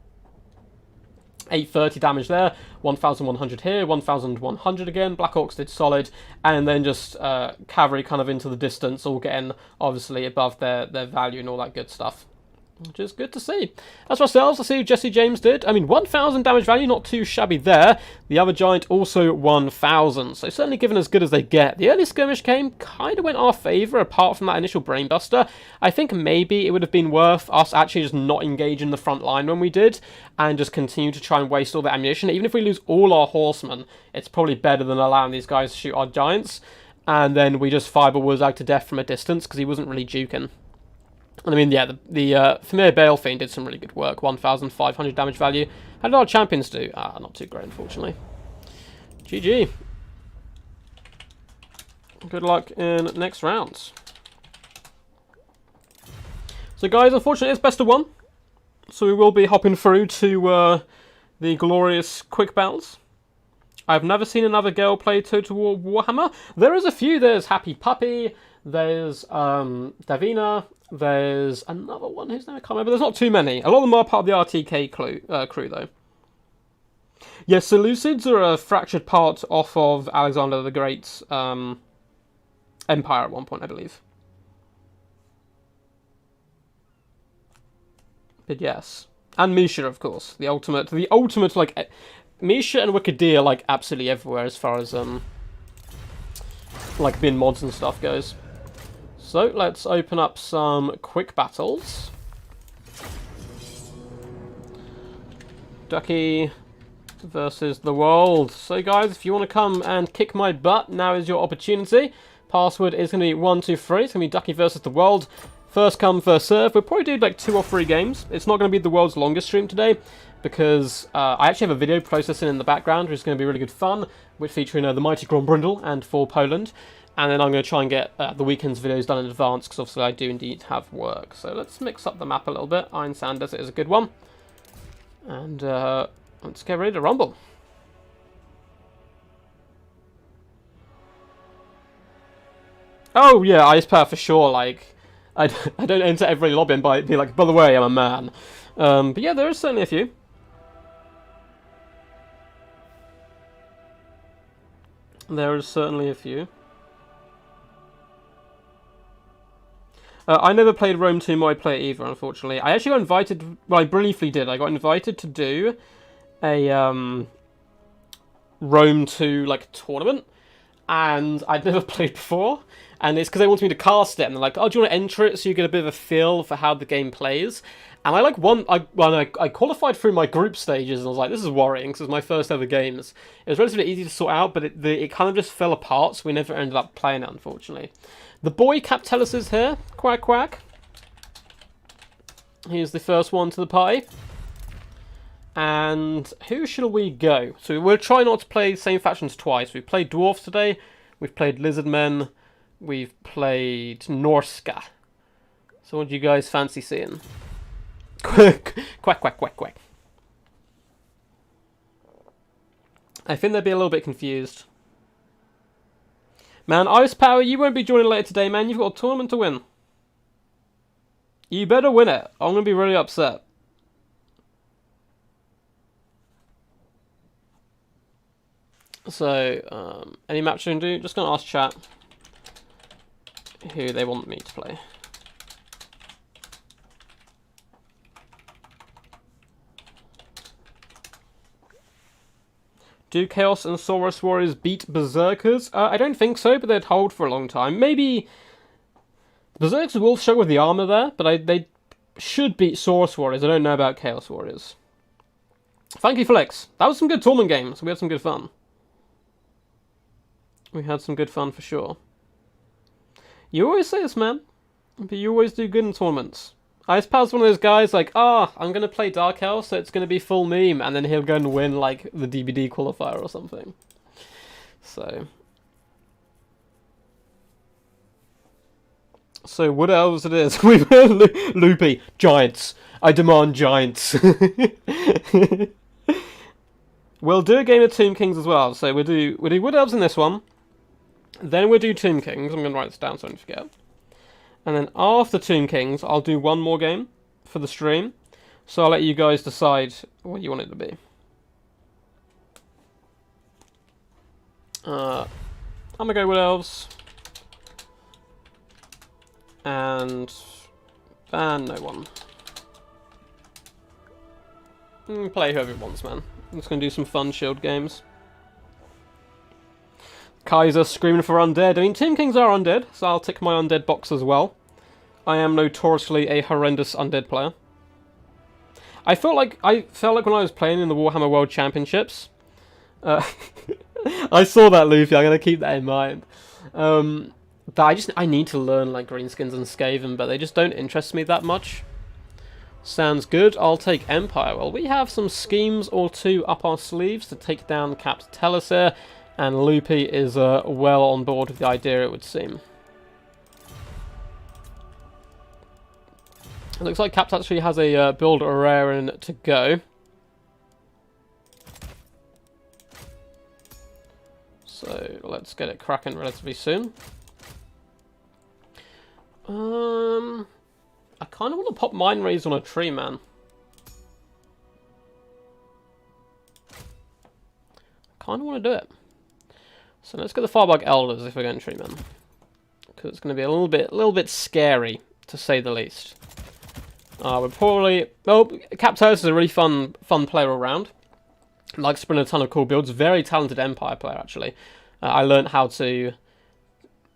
830 damage there, 1,100 here, 1,100 again. Black Orcs did solid, and then just cavalry kind of into the distance, all getting obviously above their value and all that good stuff. Which is good to see. As for ourselves, I see Jesse James did. I mean, 1,000 damage value, not too shabby there. The other giant also 1,000, so certainly given as good as they get. The early skirmish game kind of went our favour, apart from that initial brainbuster. I think maybe it would have been worth us actually just not engaging the front line when we did, and just continue to try and waste all the ammunition. Even if we lose all our horsemen, it's probably better than allowing these guys to shoot our giants. And then we just fireball Wurzag to death from a distance, because he wasn't really juking. And I mean, yeah, the Familiar Balefiend did some really good work. 1,500 damage value. How did our champions do? Not too great, unfortunately. GG. Good luck in next rounds. So, guys, unfortunately, it's best of one. So we will be hopping through to the glorious quick battles. I've never seen another girl play Total War Warhammer. There is a few. There's Happy Puppy. There's Davina. There's another one whose name I can't remember. There's not too many. A lot of them are part of the RTK crew, though. Yes, so Lucids are a fractured part off of Alexander the Great's empire at one point, I believe. But yes. And Misha, of course. The ultimate, like... Misha and Wikidia are, like, absolutely everywhere as far as, like, bin mods and stuff goes. So, let's open up some quick battles. Ducky versus the world. So, guys, if you want to come and kick my butt, now is your opportunity. Password is going to be 123. It's going to be Ducky versus the world. First come, first serve. We'll probably do, like, 2 or 3 games. It's not going to be the world's longest stream today, because I actually have a video processing in the background, which is going to be really good fun, which featuring the mighty Grombrindle and for Poland. And then I'm going to try and get the weekend's videos done in advance, because obviously I do indeed have work. So let's mix up the map a little bit. Iron Sand Desert is a good one. And let's get ready to rumble. Oh yeah, Ice Power for sure. Like, I don't enter every lobby and be like, by the way, I'm a man. But yeah, there is certainly a few. There is certainly a few. I never played Rome 2 My Play either, unfortunately. I actually got invited... Well, I briefly did. I got invited to do a Rome 2 like tournament, and I'd never played before. And it's because they wanted me to cast it, and they're like, "Oh, do you want to enter it so you get a bit of a feel for how the game plays?" And I like I qualified through my group stages, and I was like, "This is worrying," because it was my first ever games. It was relatively easy to sort out, but it kind of just fell apart, so we never ended up playing it, unfortunately. The boy Captellus is here. Quack quack. He's the first one to the party. And who shall we go? So we'll try not to play the same factions twice. We've played Dwarfs today. We've played Lizardmen. We've played Norska. So what do you guys fancy seeing? Quack, quack, quack, quack, quack. I think they'd be a little bit confused. Man, Ice Power, you won't be joining later today, man. You've got a tournament to win. You better win it. I'm going to be really upset. So, any match you can do? Just going to ask chat who they want me to play. Do Chaos and Saurus Warriors beat Berserkers? I don't think so, but they'd hold for a long time. Maybe Berserkers will struggle with the armor there, but they should beat Saurus Warriors. I don't know about Chaos Warriors. Thank you, Flex. That was some good tournament games. We had some good fun. We had some good fun for sure. You always say this, man, but you always do good in tournaments. Ice Pal's one of those guys like, I'm going to play Dark Elf, so it's going to be full meme, and then he'll go and win, like, the DBD qualifier or something. So Wood Elves it is. Loopy. Giants. I demand giants. We'll do a game of Tomb Kings as well. So we'll do Wood Elves in this one. Then we'll do Tomb Kings. I'm going to write this down so I don't forget. And then after Tomb Kings, I'll do one more game for the stream. So I'll let you guys decide what you want it to be. I'm going to go with Elves. And no one. Play whoever it wants, man. I'm just going to do some fun shield games. Kaiser screaming for undead. I mean, Tomb Kings are undead, so I'll tick my undead box as well. I am notoriously a horrendous undead player. I felt like when I was playing in the Warhammer World Championships. I saw that, Luffy. I'm gonna keep that in mind. That I need to learn like Greenskins and Skaven, but they just don't interest me that much. Sounds good. I'll take Empire. Well, we have some schemes or two up our sleeves to take down Capt Tellus here. And Loopy is well on board with the idea, it would seem. It looks like Capt actually has a build raring to go. So let's get it cracking relatively soon. I kind of want to pop Mind Rays on a tree, man. I kind of want to do it. So let's get the Firebug Elders if we're going tree, man. Because it's going to be a little bit scary, to say the least. We're probably... Well, Captos is a really fun player all round. Likes to bring a ton of cool builds. Very talented Empire player, actually. I learned how to...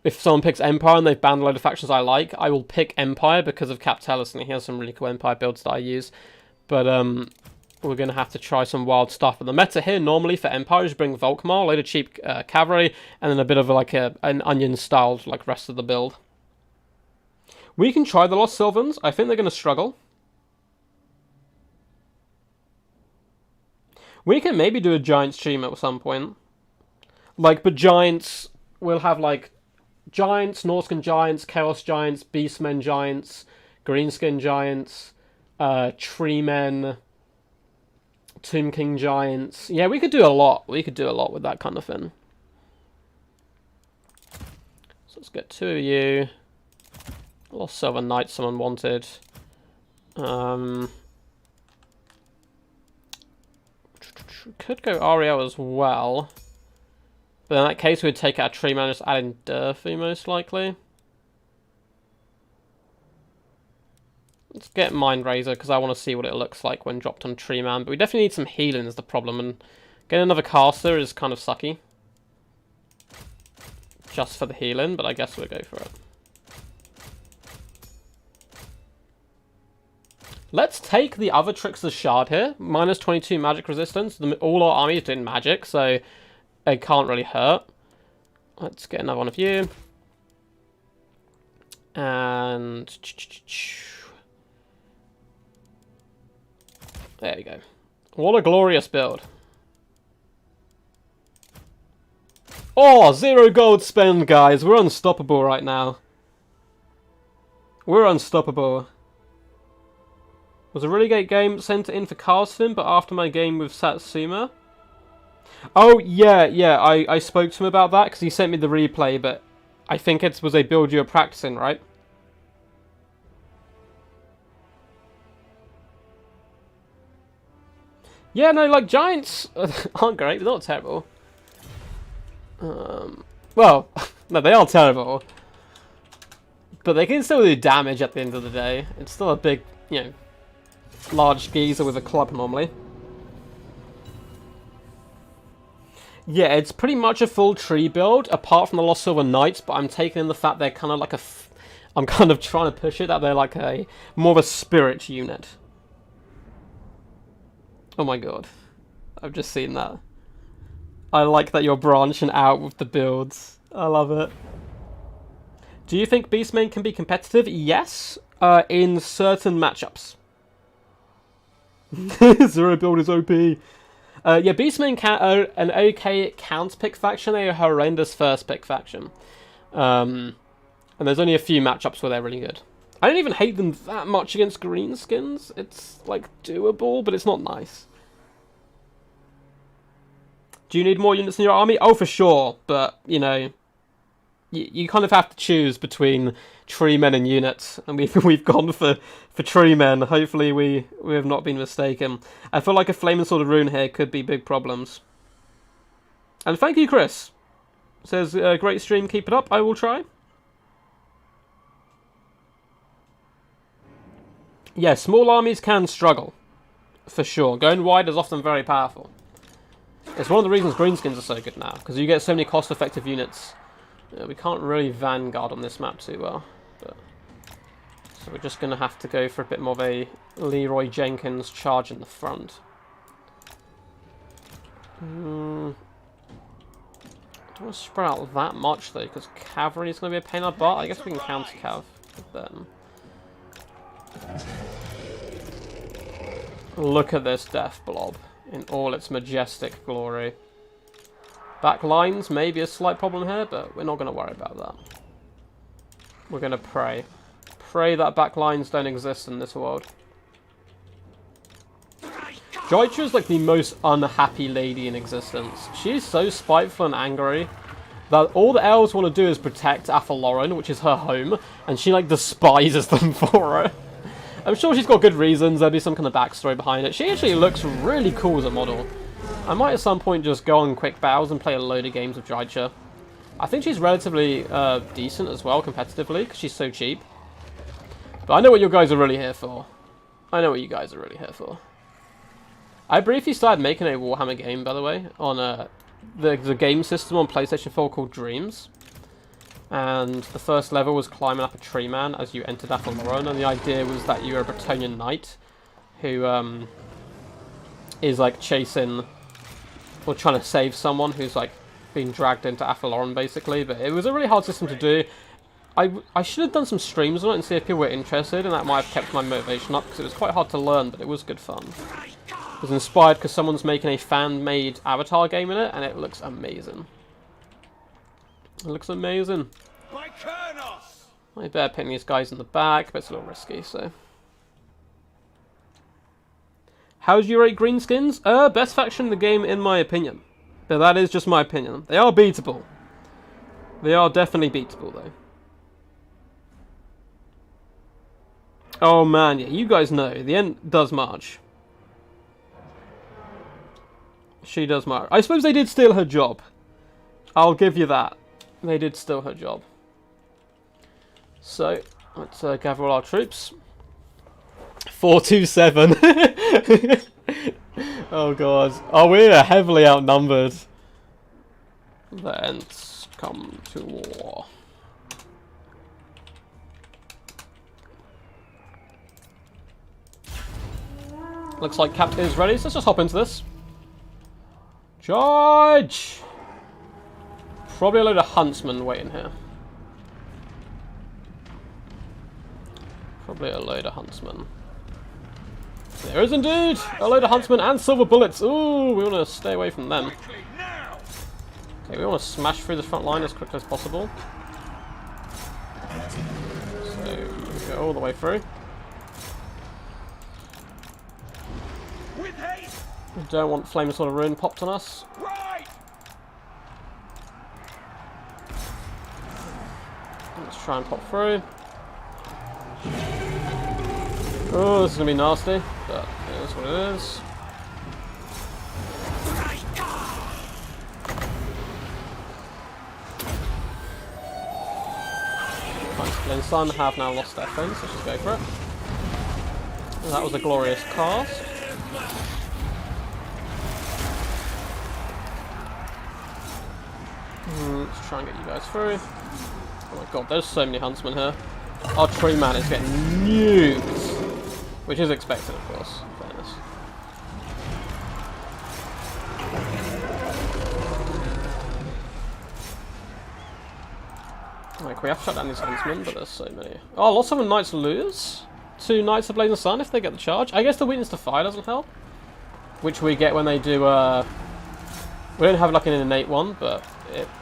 If someone picks Empire and they've banned a load of factions I like, I will pick Empire because of Captellus, and he has some really cool Empire builds that I use. But we're going to have to try some wild stuff. But the meta here, normally, for Empire is bring Volkmar, a load of cheap cavalry, and then a bit of an onion-styled like rest of the build. We can try the Lost Sylvans. I think they're going to struggle. We can maybe do a Giants stream at some point. But Giants, we'll have, Giants, Norscan Giants, Chaos Giants, Beastmen Giants, Greenskin Giants, Treemen, Tomb King Giants. Yeah, we could do a lot. We could do a lot with that kind of thing. So let's get two of you. Lost Silver Knight someone wanted. Could go Ariel as well. But in that case, we'd take out a Tree Man and just add in Durfy, most likely. Let's get Mind Razor, because I want to see what it looks like when dropped on Tree Man. But we definitely need some healing is the problem, and getting another caster is kind of sucky. Just for the healing, but I guess we'll go for it. Let's take the other Trickster's Shard here. Minus 22 magic resistance. All our armies doing magic, so it can't really hurt. Let's get another one of you. And there you go. What a glorious build. Oh, 0 gold spend, guys. We're unstoppable right now. We're unstoppable. Was a really great game. Sent it in for casting, but after my game with Satsuma. Oh, yeah. I spoke to him about that because he sent me the replay, but I think it was a build you were practicing, right? Yeah, no, like, giants aren't great. They're not terrible. Well, no, they are terrible. But they can still do damage at the end of the day. It's still a big, you know, large geezer with a club normally. Yeah, it's pretty much a full tree build, apart from the Lost Silver Knights, but I'm taking in the fact they're kind of like I'm kind of trying to push it, that they're like more of a spirit unit. Oh my god. I've just seen that. I like that you're branching out with the builds. I love it. Do you think Beastmain can be competitive? Yes, in certain matchups. 0 build is OP. Yeah, Beastmain are an okay counter pick faction. They're a horrendous first pick faction. And there's only a few matchups where they're really good. I don't even hate them that much against greenskins. It's, like, doable, but it's not nice. Do you need more units in your army? Oh, for sure. But, you know, you kind of have to choose between tree men and units. And we've gone for tree men. Hopefully we have not been mistaken. I feel like a Flaming Sword of Rune here could be big problems. And thank you, Chris. Says, great stream, keep it up. I will try. Yeah, small armies can struggle. For sure. Going wide is often very powerful. It's one of the reasons greenskins are so good now, because you get so many cost-effective units. We can't really Vanguard on this map too well. But... so we're just going to have to go for a bit more of a Leroy Jenkins charge in the front. Don't want to spread out that much though, because cavalry is going to be a pain in the butt. I guess we can counter cav with them. Look at this death blob in all its majestic glory. Back lines may be a slight problem here, but we're not going to worry about that. We're going to pray. Pray that back lines don't exist in this world. Joitra is like the most unhappy lady in existence. She's so spiteful and angry that all the elves want to do is protect Athaloran, which is her home, and she like despises them for it. I'm sure she's got good reasons, there'll be some kind of backstory behind it. She actually looks really cool as a model. I might at some point just go on quick bows and play a load of games with Joitra. I think she's relatively decent as well, competitively, because she's so cheap. But I know what you guys are really here for. I know what you guys are really here for. I briefly started making a Warhammer game, by the way, on the game system on PlayStation 4 called Dreams. And the first level was climbing up a tree man as you entered Athaloran, and the idea was that you were a Bretonnian knight who is like chasing or trying to save someone who's like being dragged into Athaloran basically. But it was a really hard system to do. I should have done some streams on it and see if people were interested, and that might have kept my motivation up because it was quite hard to learn, but it was good fun. It was inspired because someone's making a fan-made Avatar game in it, and it looks amazing. It looks amazing. I better pin these guys in the back, but it's a little risky, so. How do you rate greenskins? Best faction in the game, in my opinion. But that is just my opinion. They are beatable. They are definitely beatable, though. Oh man, yeah, you guys know, the Ent does march. She does march. I suppose they did steal her job. I'll give you that. They did steal her job. So, let's gather all our troops. 427. Oh god. Oh, we're heavily outnumbered. The Ents come to war. Looks like Captain is ready, so let's just hop into this. Charge! Probably a load of huntsmen waiting here. Probably a load of huntsmen. There is indeed a load of huntsmen and silver bullets. Ooh, we want to stay away from them. Okay, we want to smash through the front line as quickly as possible. So, we go all the way through. We don't want Flame Sword of Ruin popped on us. Let's try and pop through. Oh, this is going to be nasty, but it is what it is. Fine, Sun have now lost their fence, let's just go for it. And that was a glorious cast. Let's try and get you guys through. Oh my god, there's so many huntsmen here. Our tree man is getting nuked. Which is expected, of course, in fairness. Like, we have to shut down these huntsmen, but there's so many. Oh, lots of them knights lose. 2 Knights of Blazing Sun if they get the charge. I guess the weakness to fire doesn't help. Which we get when they do, we don't have like an innate one, but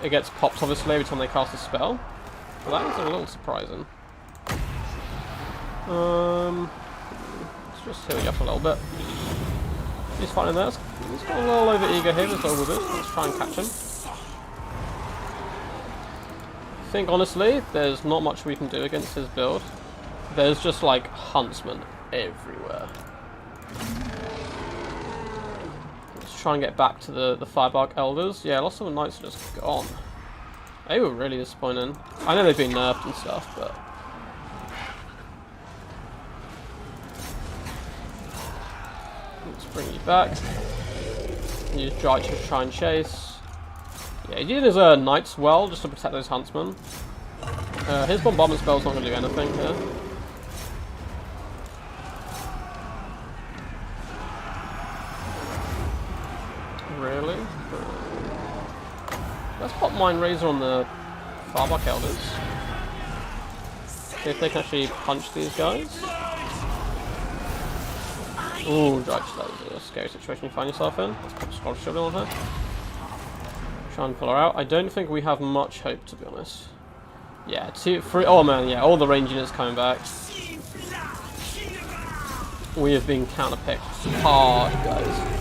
it gets popped obviously every time they cast a spell. But that is a little surprising. Let's just heal you up a little bit. He's fighting there. He's got a little over eager here as well with it. Let's try and catch him. I think honestly, there's not much we can do against his build. There's just like huntsmen everywhere. Let's try and get back to the Firebark Elders. Yeah, lots of the knights are just gone. They were really disappointing. I know they've been nerfed and stuff, but let's bring you back. Use Dry to try and chase. Yeah, he uses knights well just to protect those huntsmen. His bombardment spell's not going to do anything here. Really? Let's pop Mind Razor on the Firebark Elders. See if they can actually punch these guys. Ooh, Judge, that was a scary situation you find yourself in. Let's put Scottish Shield on her. Try and pull her out. I don't think we have much hope, to be honest. Yeah, 2, 3. Oh man, yeah, all the range units coming back. We have been counterpicked hard, guys.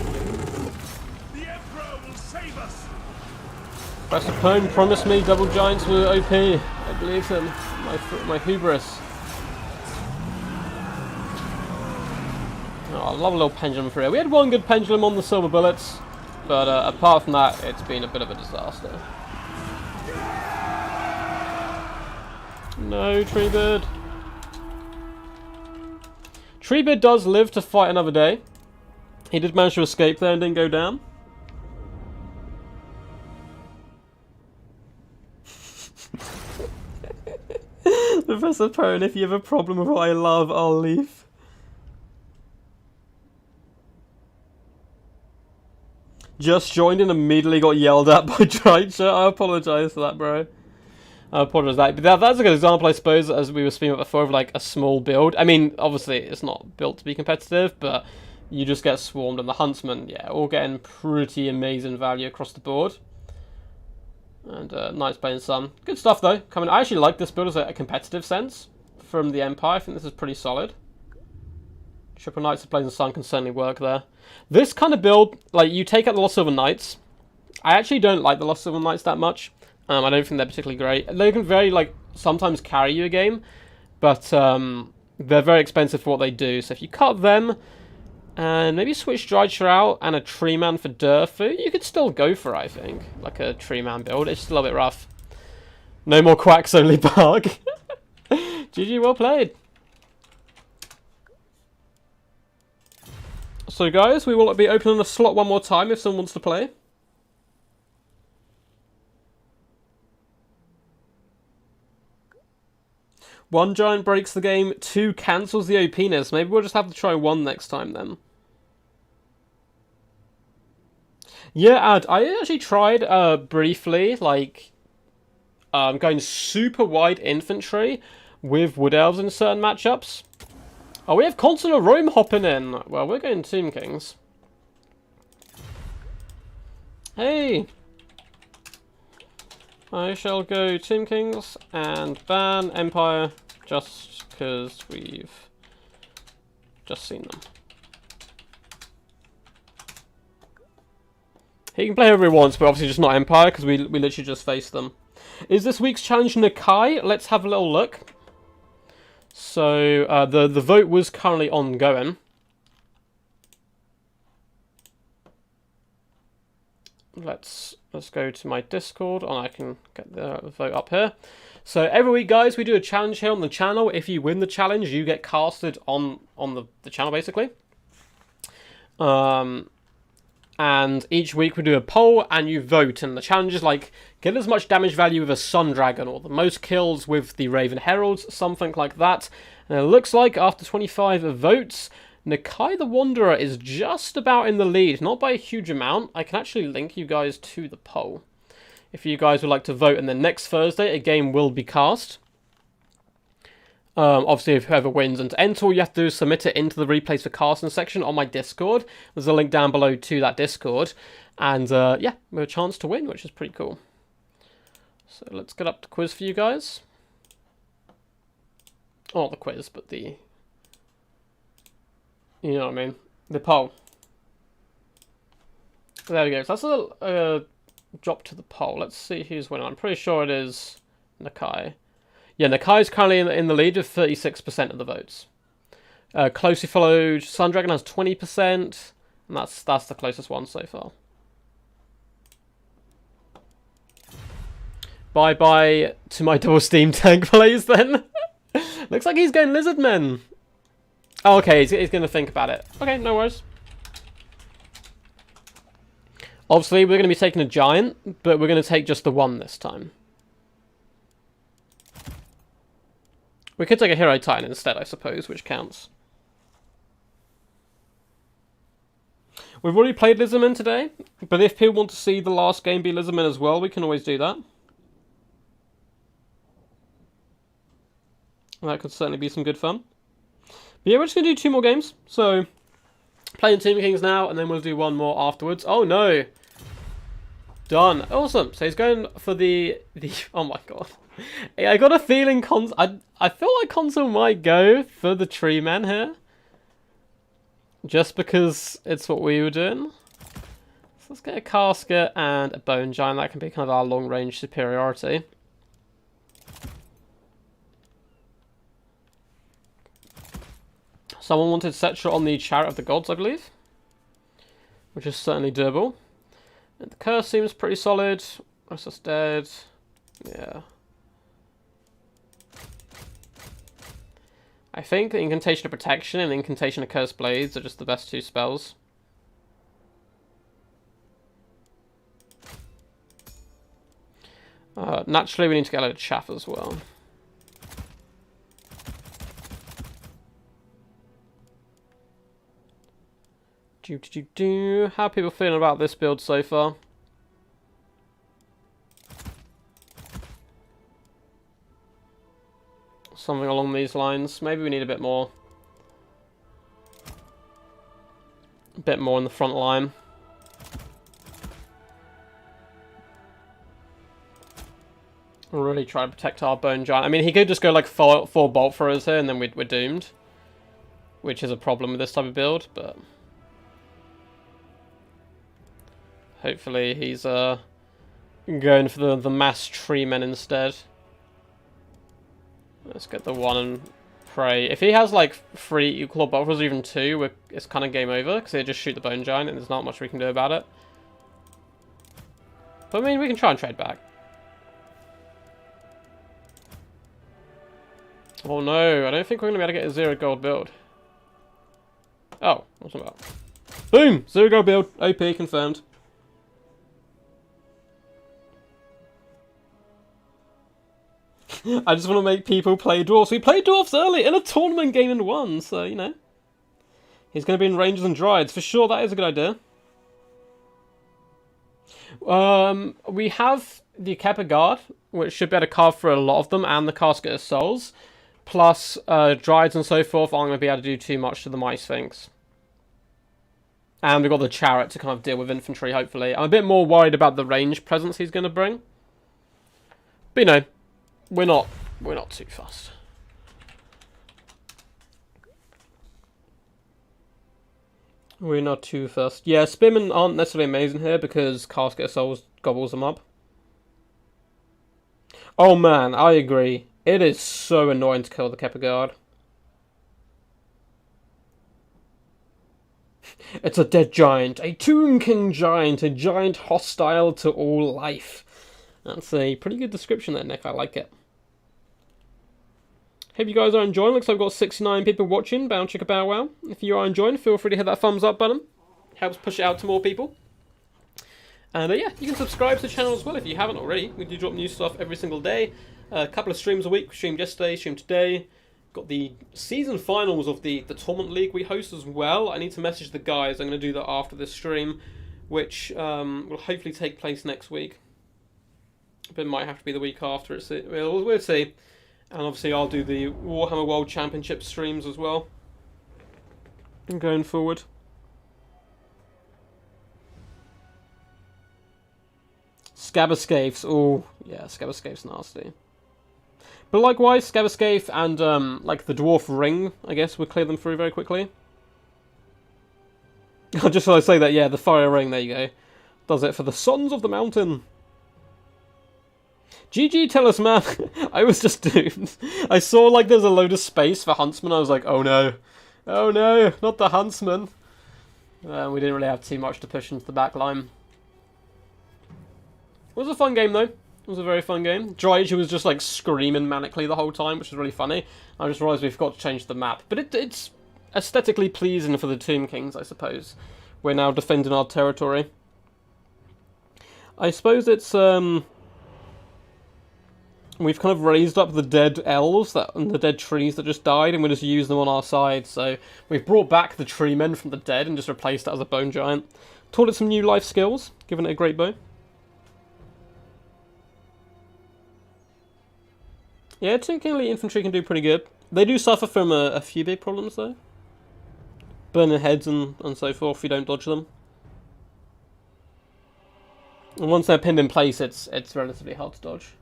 Prestapone promised me double giants were OP. I believe him. My hubris. Oh, I love a little pendulum for here. We had one good pendulum on the silver bullets, but apart from that, it's been a bit of a disaster. No, Treebeard. Treebeard does live to fight another day. He did manage to escape there and didn't go down. Professor Pone, if you have a problem with what I love, I'll leave. Just joined and immediately got yelled at by Drycher. I apologise for that, bro. I apologise for that. But that's a good example, I suppose, as we were speaking about before, of like a small build. I mean, obviously, it's not built to be competitive, but you just get swarmed, and the Huntsmen, yeah, all getting pretty amazing value across the board. And Knights Blazing Sun. Good stuff, though. I actually like this build as a competitive sense from the Empire. I think this is pretty solid. Triple Knights of Blazing Sun can certainly work there. This kind of build, like, you take out the Lost Silver Knights. I actually don't like the Lost Silver Knights that much. I don't think they're particularly great. They can very, like, sometimes carry you a game. But They're very expensive for what they do, so if you cut them, and maybe switch Drycher out and a Tree Man for Durfu, you could still go for it, I think. Like a Tree Man build, it's just a little bit rough. No more quacks, only bark. GG, well played. So guys, we will be opening a slot one more time if someone wants to play. One giant breaks the game, 2 cancels the OPness. Maybe we'll just have to try 1 next time then. Yeah, I actually tried briefly, like, going super wide infantry with Wood Elves in certain matchups. Oh, we have Consular Rome hopping in. Well, we're going Tomb Kings. Hey! I shall go Tomb Kings and ban Empire just because we've just seen them. He can play whoever he wants, but obviously just not Empire because we literally just faced them. Is this week's challenge Nakai? Let's have a little look. So the vote was currently ongoing. Let's go to my Discord, and I can get the vote up here. So every week, guys, we do a challenge here on the channel. If you win the challenge, you get casted on the channel, basically. And each week we do a poll, and you vote. And the challenge is like, get as much damage value with a Sun Dragon, or the most kills with the Raven Heralds, something like that. And it looks like after 25 votes, Nakai the Wanderer is just about in the lead, not by a huge amount. I can actually link you guys to the poll if you guys would like to vote, and then next Thursday a game will be cast. Obviously, if whoever wins, and to enter, all you have to do is submit it into the replays for casting section on my Discord. There's a link down below to that Discord, and yeah, we have a chance to win, which is pretty cool. So let's get up the quiz for you guys. Oh, not the quiz, but the... You know what I mean? The poll. There we go. So that's a drop to the poll. Let's see who's winning. I'm pretty sure it is Nakai. Yeah, Nakai is currently in the lead with 36% of the votes. Closely followed, Sun Dragon has 20%, and that's the closest one so far. Bye-bye to my double Steam tank plays then. Looks like he's going Lizardmen. Oh, okay, he's going to think about it. Okay, no worries. Obviously, we're going to be taking a giant, but we're going to take just the 1 this time. We could take a Hero Titan instead, I suppose, which counts. We've already played Lizardmen today, but if people want to see the last game be Lizardmen as well, we can always do that. That could certainly be some good fun. But yeah, we're just going to do 2 more games. So, playing Tomb Kings now, and then we'll do 1 more afterwards. Oh, no! Done. Awesome. So he's going for the oh my god. I got a feeling I feel like Console might go for the Tree Man here. Just because it's what we were doing. So let's get a Casket and a Bone Giant. That can be kind of our long-range superiority. Someone wanted Cetra on the Chariot of the Gods, I believe. Which is certainly doable. And the Curse seems pretty solid. Restless Dead. Yeah. I think the Incantation of Protection and the Incantation of Cursed Blades are just the best 2 spells. Naturally, we need to get a load of chaff as well. How are people feeling about this build so far? Something along these lines. Maybe we need a bit more. A bit more in the front line. We'll really try to protect our Bone Giant. I mean, he could just go like full bolt for us here and then we're doomed. Which is a problem with this type of build, but... Hopefully he's going for the mass tree men instead. Let's get the 1 and pray. If he has like 3 equal buffers or even 2, it's kind of game over because they just shoot the Bone Giant and there's not much we can do about it. But I mean, we can try and trade back. Oh no, I don't think we're going to be able to get a 0 gold build. Oh, what's that about? Boom! 0 gold build. OP confirmed. I just want to make people play Dwarfs. We played Dwarfs early in a tournament game and won, so, you know. He's going to be in Rangers and Dryads. For sure, that is a good idea. We have the Kepper Guard, which should be able to carve for a lot of them, and the Casket of Souls. Plus, Dryads and so forth aren't going to be able to do too much to the Mice Sphinx. And we've got the Chariot to kind of deal with infantry, hopefully. I'm a bit more worried about the range presence he's going to bring. But, you know, we're not too fussed. We're not too fussed. Yeah, Spearmen aren't necessarily amazing here because Casket of Souls gobbles them up. Oh man, I agree. It is so annoying to kill the Kepper Guard. It's a dead giant, a Tomb King giant, a giant hostile to all life. That's a pretty good description there, Nick. I like it. Hope you guys are enjoying. Looks like I've got 69 people watching. Bow chicka bow wow. If you are enjoying, feel free to hit that thumbs up button. Helps push it out to more people. And yeah, you can subscribe to the channel as well if you haven't already. We do drop new stuff every single day. A couple of streams a week. We streamed yesterday, streamed today. Got the season finals of the Tournament League we host as well. I need to message the guys. I'm going to do that after this stream, which will hopefully take place next week. But it might have to be the week after. We'll see. And obviously I'll do the Warhammer World Championship streams as well. Going forward. Scabberscapes. Oh, yeah, Scabberscapes nasty. But likewise, Scabberscape and like the Dwarf Ring, I guess, we'll clear them through very quickly. Just so I say that, yeah, the Fire Ring, there you go. Does it for the Sons of the Mountain. GG, tell us, man. I was just doomed. I saw like there's a load of space for Huntsman. I was like, oh no. Oh no, not the Huntsman. We didn't really have too much to push into the back line. It was a fun game, though. It was a very fun game. Dryage was just like screaming manically the whole time, which was really funny. I just realised we forgot to change the map. But it's aesthetically pleasing for the Tomb Kings, I suppose. We're now defending our territory. I suppose it's... We've kind of raised up the dead elves and the dead trees that just died, and we just used them on our side. So we've brought back the tree men from the dead and just replaced it as a bone giant. Taught it some new life skills, given it a great bow. Yeah, Tomb King Elite Infantry can do pretty good. They do suffer from a few big problems, though. Burning heads and so forth if you don't dodge them. And once they're pinned in place, it's relatively hard to dodge.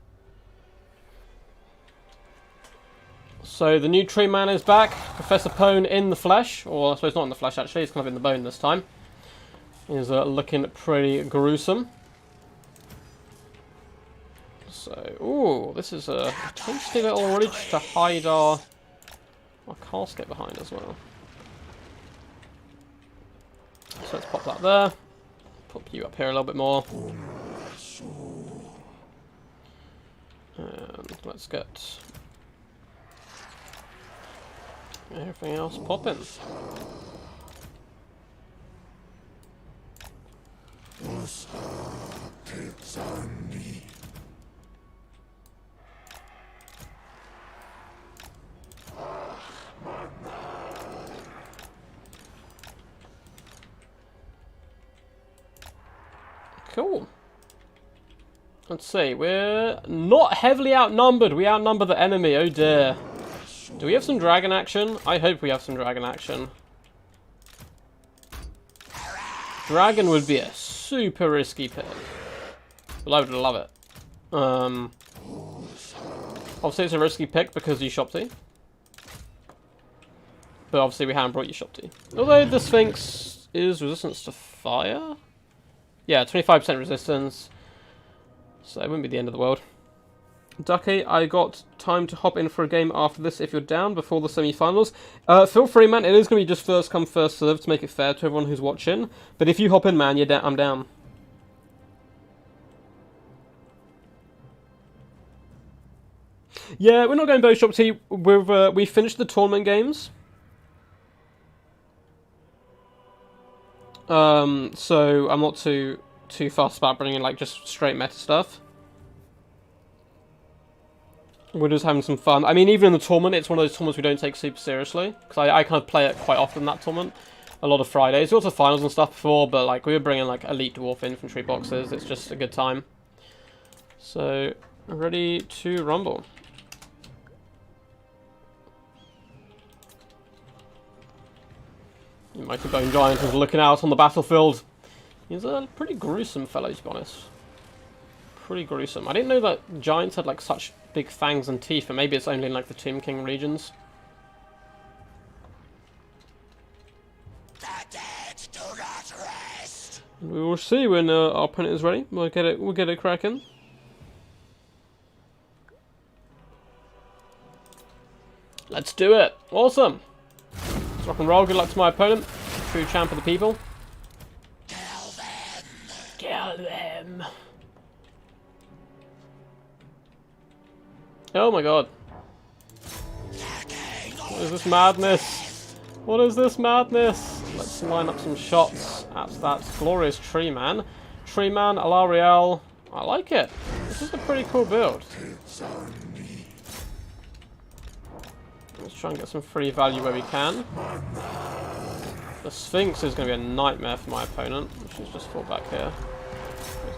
So the new tree man is back. Professor Pone in the flesh. Or I suppose not in the flesh, actually. He's kind of in the bone this time. He's looking pretty gruesome. So, ooh, this is a tasty little ridge to hide our casket behind as well. So let's pop that there. Pop you up here a little bit more. And let's get everything else popping. Cool. Let's see, we're not heavily outnumbered. We outnumber the enemy, oh dear. Do we have some dragon action? I hope we have some dragon action. Dragon would be a super risky pick. But I would love it. Obviously it's a risky pick because you Shopty. But obviously we haven't brought you Shopty. Although the Sphinx is resistance to fire? Yeah, 25% resistance. So it wouldn't be the end of the world. Ducky, I got time to hop in for a game after this if you're down before the semi-finals. Feel free, man. It is going to be just first come, first serve to make it fair to everyone who's watching. But if you hop in, man, you're I'm down. Yeah, we're not going bow shop T. We finished the tournament games. So I'm not too fussed about bringing like just straight meta stuff. We're just having some fun. I mean, even in the tournament, it's one of those tournaments we don't take super seriously. Because I kind of play it quite often, that tournament. A lot of Fridays. We also finals and stuff before, but like we were bringing like elite dwarf infantry boxes. It's just a good time. So, ready to rumble. The Mighty Bone Giant is looking out on the battlefield. He's a pretty gruesome fellow, to be honest. Pretty gruesome. I didn't know that giants had like such big fangs and teeth, and maybe it's only in like the Tomb King regions. The dead do not rest. We will see when our opponent is ready. We'll get it cracking. Let's do it. Awesome. Let's rock and roll. Good luck to my opponent. True champ of the people. Kill them. Kill them. Oh my god. What is this madness? What is this madness? Let's line up some shots at that glorious tree man. Tree man, Alariel. I like it. This is a pretty cool build. Let's try and get some free value where we can. The Sphinx is going to be a nightmare for my opponent. She's just fought back here.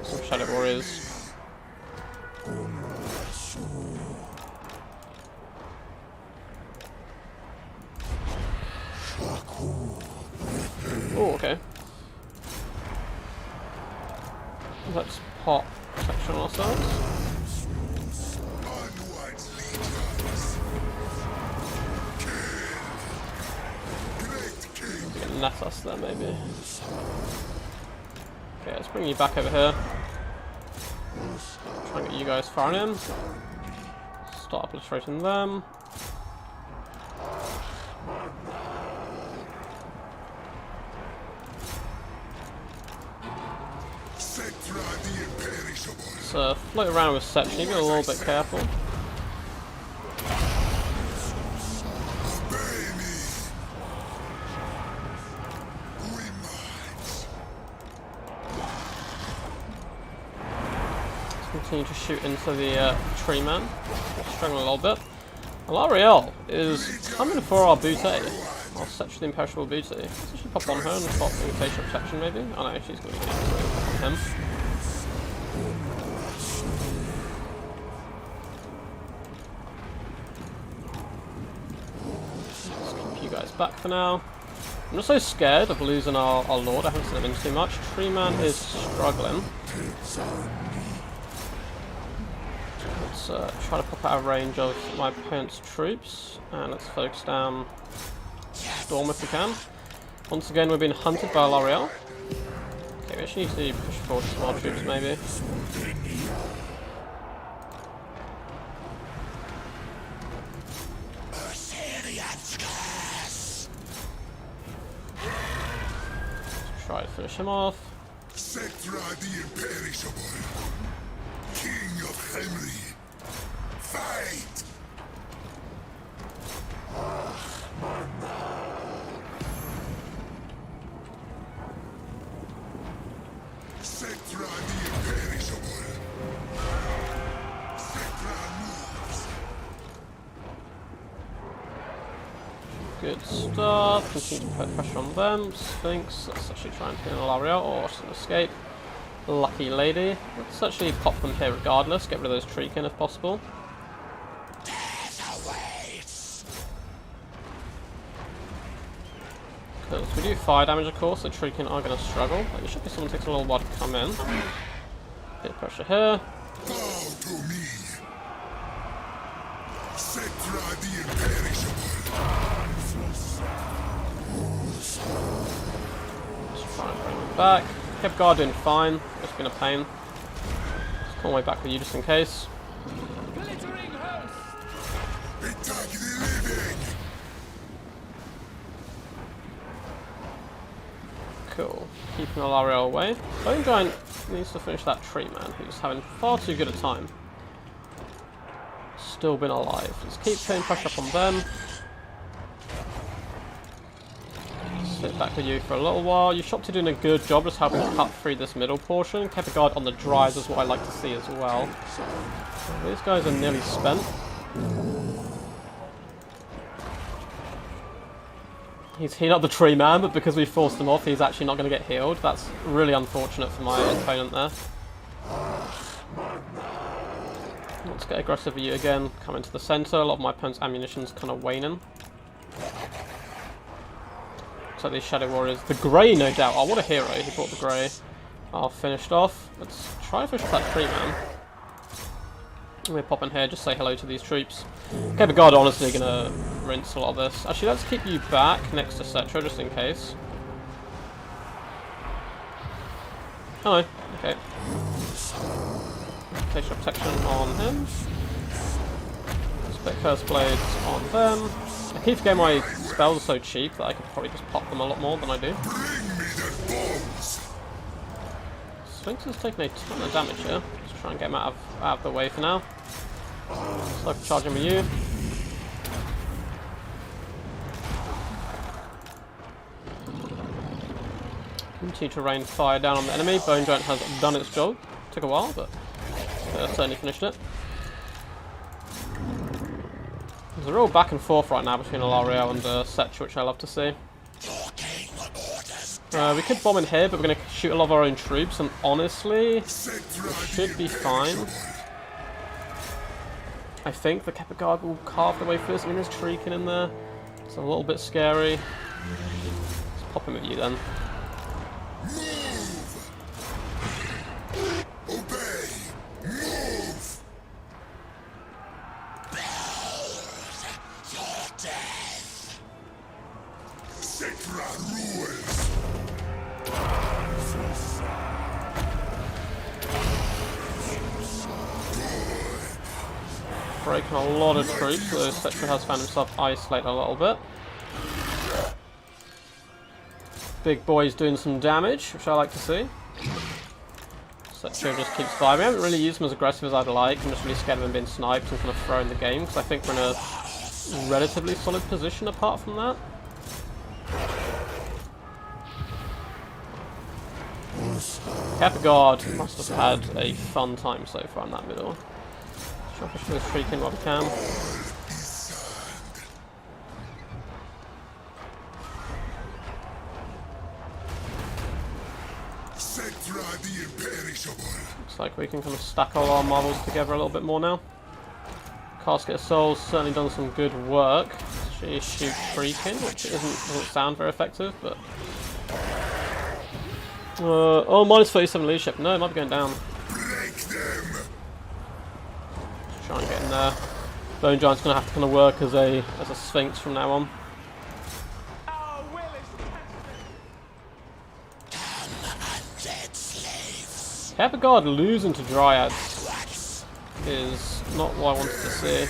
Some Shadow Warriors. Oh, okay. Let's pop protection on ourselves. Net us there, maybe. Okay, let's bring you back over here. Try and get you guys firing in. Start obliterating them. So float around with section, be a little bit careful. Continue to shoot into the tree man. Struggling a little bit. Alariel is coming for our booty. I'll set the imperishable booty. Let's actually pop on her and pop facial protection maybe. Oh no, she's going to get pop on him. Let's keep you guys back for now. I'm just so scared of losing our lord. I haven't seen him in too much. Tree man is struggling. Let's try to pop out of range of my opponent's troops, and let's focus down Storm if we can. Once again, we're being hunted by L'Oreal. Okay, we actually need to push forward some more troops, maybe. Let's try to finish him off. Setra the imperishable, King of Henry. Fight! Setra the imperishable. Setra moves. Good stuff. Continue to put pressure on them. Sphinx. Let's actually try and pin L'Oreal. Oh, it's an escape. Lucky lady. Let's actually pop them here regardless. Get rid of those treekin if possible. Because we do fire damage, of course, the treekin are going to struggle. But it should be someone takes a little while to come in. Bit of pressure here. Bow to me. Setra the imperishable. Let's try and bring them back. Kept guard doing fine. It's been a pain. Let's come way back with you just in case. Cool. Keeping Alario away. Bone Giant needs to finish that tree man, who's having far too good a time. Still been alive. Let's keep putting pressure up on them. Sit back with you for a little while. Your Shopty doing a good job just helping cut through this middle portion. Kept a guard on the drives is what I like to see as well. These guys are nearly spent. He's healing up the tree man, but because we forced him off, he's actually not going to get healed. That's really unfortunate for my opponent there. Let's get aggressive with you again. Come into the centre. A lot of my opponent's ammunition's kind of waning. Looks like these Shadow Warriors. The Grey, no doubt. Oh, what a hero. He brought the Grey. Finished off. Let's try and finish that tree man. We're popping here, just say hello to these troops. Okay, but God, honestly, gonna rinse a lot of this. Actually, let's keep you back next to Cetra, just in case. Hello. Okay. Facial protection on him. Split Curse Blades on them. I keep forgetting my spells are so cheap that I could probably just pop them a lot more than I do. Sphinx is taking a ton of damage here. Let's try and get him out of the way for now. So I can charge him with you. Continue to rain fire down on the enemy. Bone Giant has done its job. Took a while, but certainly finished it. There's a real back and forth right now between Alario and Cetra, which I love to see. We could bomb in here, but we're going to shoot a lot of our own troops, and honestly, it should be fine. I think the Kepper Guard will carve the way first. I mean, there's Treekin in there. It's a little bit scary. Let's pop him with you then. Breaking a lot of troops, so Cetra has found himself isolated a little bit. Big boy's doing some damage, which I like to see. Cetra just keeps firing. I haven't really used him as aggressive as I'd like. I'm just really scared of him being sniped and kind of throwing the game, because I think we're in a relatively solid position apart from that. Kepperguard must have had a fun time so far in that middle. Try to push this Treekin while we can. Looks like we can kind of stack all our marbles together a little bit more now. Casket of Souls certainly done some good work. She shoots Treekin, which doesn't sound very effective, but oh, minus 37 leadership. No, it might be going down. Try and get in there. Bone Giant's going to have to kind of work as a Sphinx from now on. Kepperguard losing to Dryads is not what I wanted to see.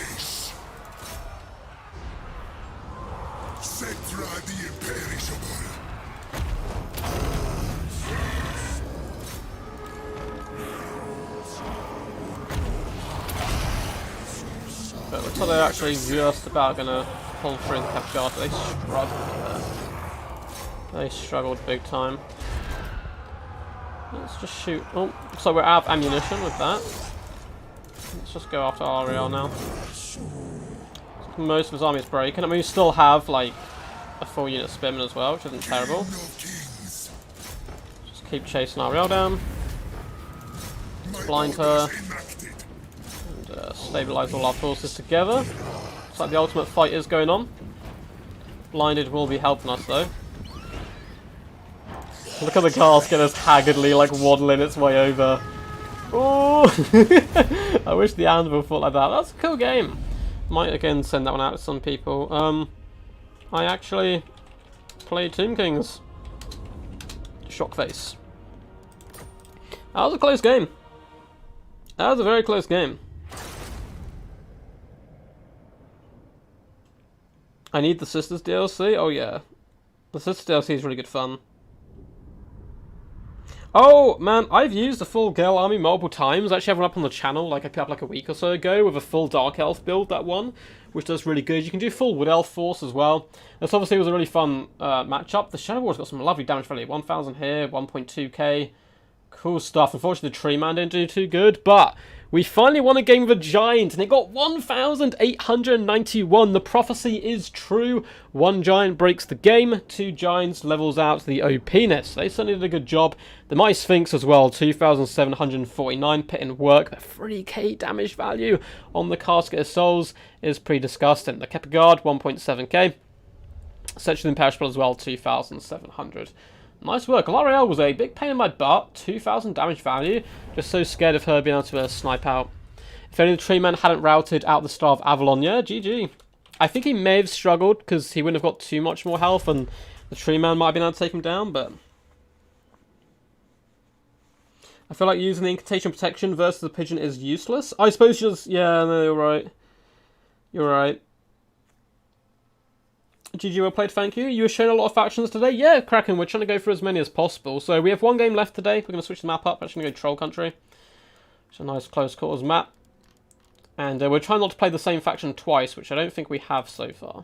But looks like they're actually just about going to pull through the Kepperguard. They struggled there. They struggled big time. Let's just shoot. Oh, so we're out of ammunition with that. Let's just go after Ariel now. Most of his army is breaking. I mean, we still have like a full unit of Spearmen as well, which isn't terrible. Just keep chasing Ariel down. Blind her. And stabilize all our forces together. Looks like the ultimate fight is going on. Blinded will be helping us though. Look at the casket as haggardly like waddling its way over. Oh! I wish the Anvil fought like that. That's a cool game. Might again send that one out to some people. I actually played Tomb Kings. Shockface. That was a close game. That was a very close game. I need the Sisters DLC. Oh yeah. The Sisters DLC is really good fun. Oh, man, I've used the full Gale army multiple times. I actually have one up on the channel, like I put up like a week or so ago, with a full Dark Elf build, that one, which does really good. You can do full Wood Elf force as well. This obviously was a really fun matchup. The Shadow War's got some lovely damage value. 1,000 here, 1.2k. Cool stuff. Unfortunately, the Tree Man didn't do too good, but we finally won a game with a Giant, and it got 1,891. The prophecy is true. One Giant breaks the game, 2 Giants levels out the OP-ness. They certainly did a good job. The Mighty Sphinx as well, 2,749 pit in work. The 3k damage value on the Casket of Souls is pretty disgusting. The Keeper Guard, 1.7k. Sexually Imperishable as well, 2,700. Nice work. L'Oreal was a big pain in my butt. 2,000 damage value. Just so scared of her being able to snipe out. If only the Tree Man hadn't routed out the Star of Avalon. Yeah, GG. I think he may have struggled because he wouldn't have got too much more health and the Tree Man might have been able to take him down, but I feel like using the Incantation Protection versus the Pigeon is useless. I suppose just... Yeah, no, you're right. You're right. GG, well played, thank you. You were showing a lot of factions today? Yeah, Kraken, we're trying to go for as many as possible. So we have one game left today. We're going to switch the map up. We're actually going to go Troll Country. It's a nice close quarters map. And we're trying not to play the same faction twice, which I don't think we have so far.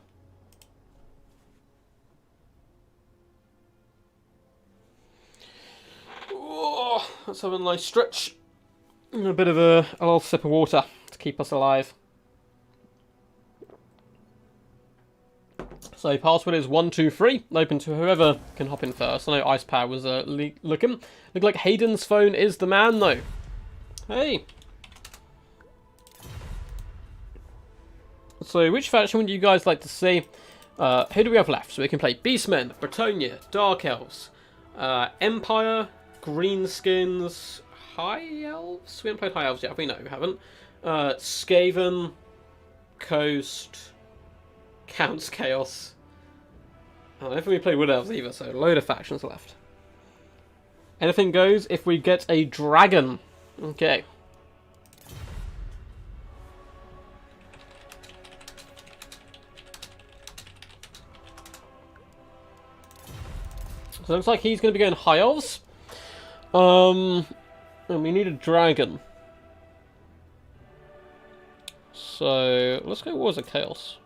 Oh, let's have a nice stretch. And a bit of a little sip of water to keep us alive. So password is 123, open to whoever can hop in first. I know Ice Power was looking. Look like Hayden's phone is the man though. Hey. So which faction would you guys like to see? Who do we have left? So we can play Beastmen, Bretonnia, Dark Elves, Empire, Greenskins, High Elves? We haven't played High Elves yet, have we? No, we haven't. Skaven, Coast, Count's Chaos. I don't think we played Wood Elves either, so a load of factions left. Anything goes if we get a dragon. Okay. So it looks like he's going to be going High Elves. And we need a dragon. So let's go Wars of Chaos.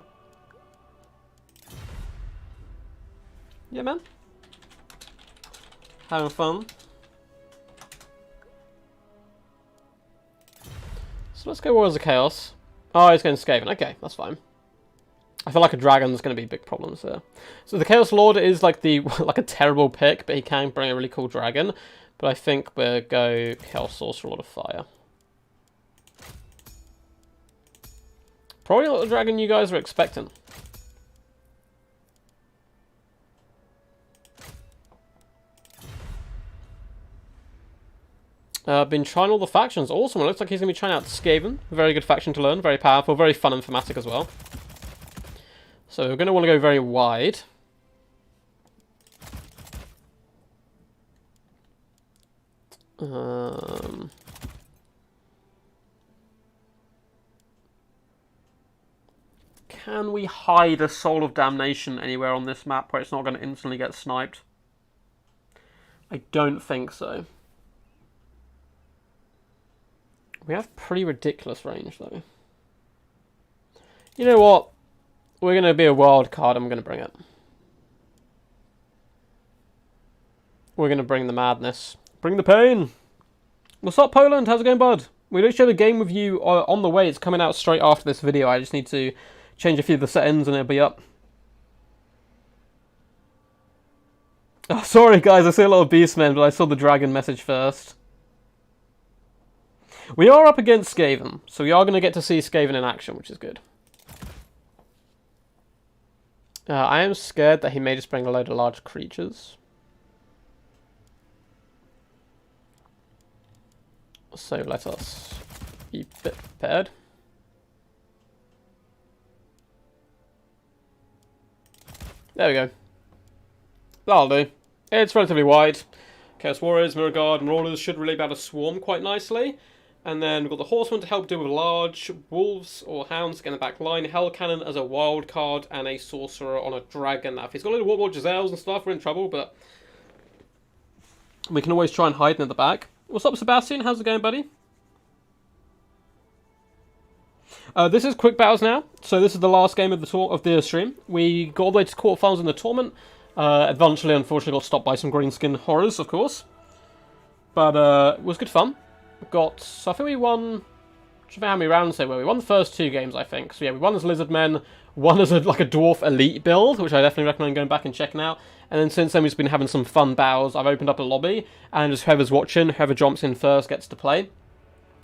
Yeah, man. Having fun. So let's go Warriors of Chaos. Oh, he's going Skaven. Okay, that's fine. I feel like a dragon's going to be big problems there. So the Chaos Lord is like the like a terrible pick, but he can bring a really cool dragon. But I think we'll go Chaos Sorcerer, Lord of Fire. Probably not the dragon you guys are expecting. Been trying all the factions. Awesome. It looks like he's going to be trying out Skaven. Very good faction to learn. Very powerful. Very fun and thematic as well. So we're going to want to go very wide. Can we hide a Soul of Damnation anywhere on this map where it's not going to instantly get sniped? I don't think so. We have pretty ridiculous range, though. You know what? We're going to be a wild card. I'm going to bring it. We're going to bring the madness. Bring the pain. What's up, Poland? How's it going, bud? We literally have a game with you on the way. It's coming out straight after this video. I just need to change a few of the settings and it'll be up. Oh, sorry, guys. I see a lot of Beastmen, but I saw the dragon message first. We are up against Skaven, so we are going to get to see Skaven in action, which is good. I am scared that he may just bring a load of large creatures. So let us be a bit prepared. There we go. That'll do. It's relatively wide. Chaos Warriors, Mirror Guard, and Marauders should really be able to swarm quite nicely. And then we've got the Horsemen to help deal with large Wolves or Hounds to get in the back line. Hell Cannon as a wild card and a Sorcerer on a Dragon. Now, if he's got a little Warlord Giselles and stuff, we're in trouble, but We can always try and hide in the back. What's up, Sebastian? How's it going, buddy? This is quick battles now, so this is the last game of the stream. We got all the way to quarterfinals in the tournament. Eventually, unfortunately, got stopped by some greenskin horrors, of course. But it was good fun. So I think we won. I don't know how many rounds they were. We won the first 2 games, I think. So yeah, we won as lizard men, one as like a dwarf elite build, which I definitely recommend going back and checking out. And then since then, we've been having some fun battles. I've opened up a lobby, and just whoever's watching, whoever jumps in first gets to play.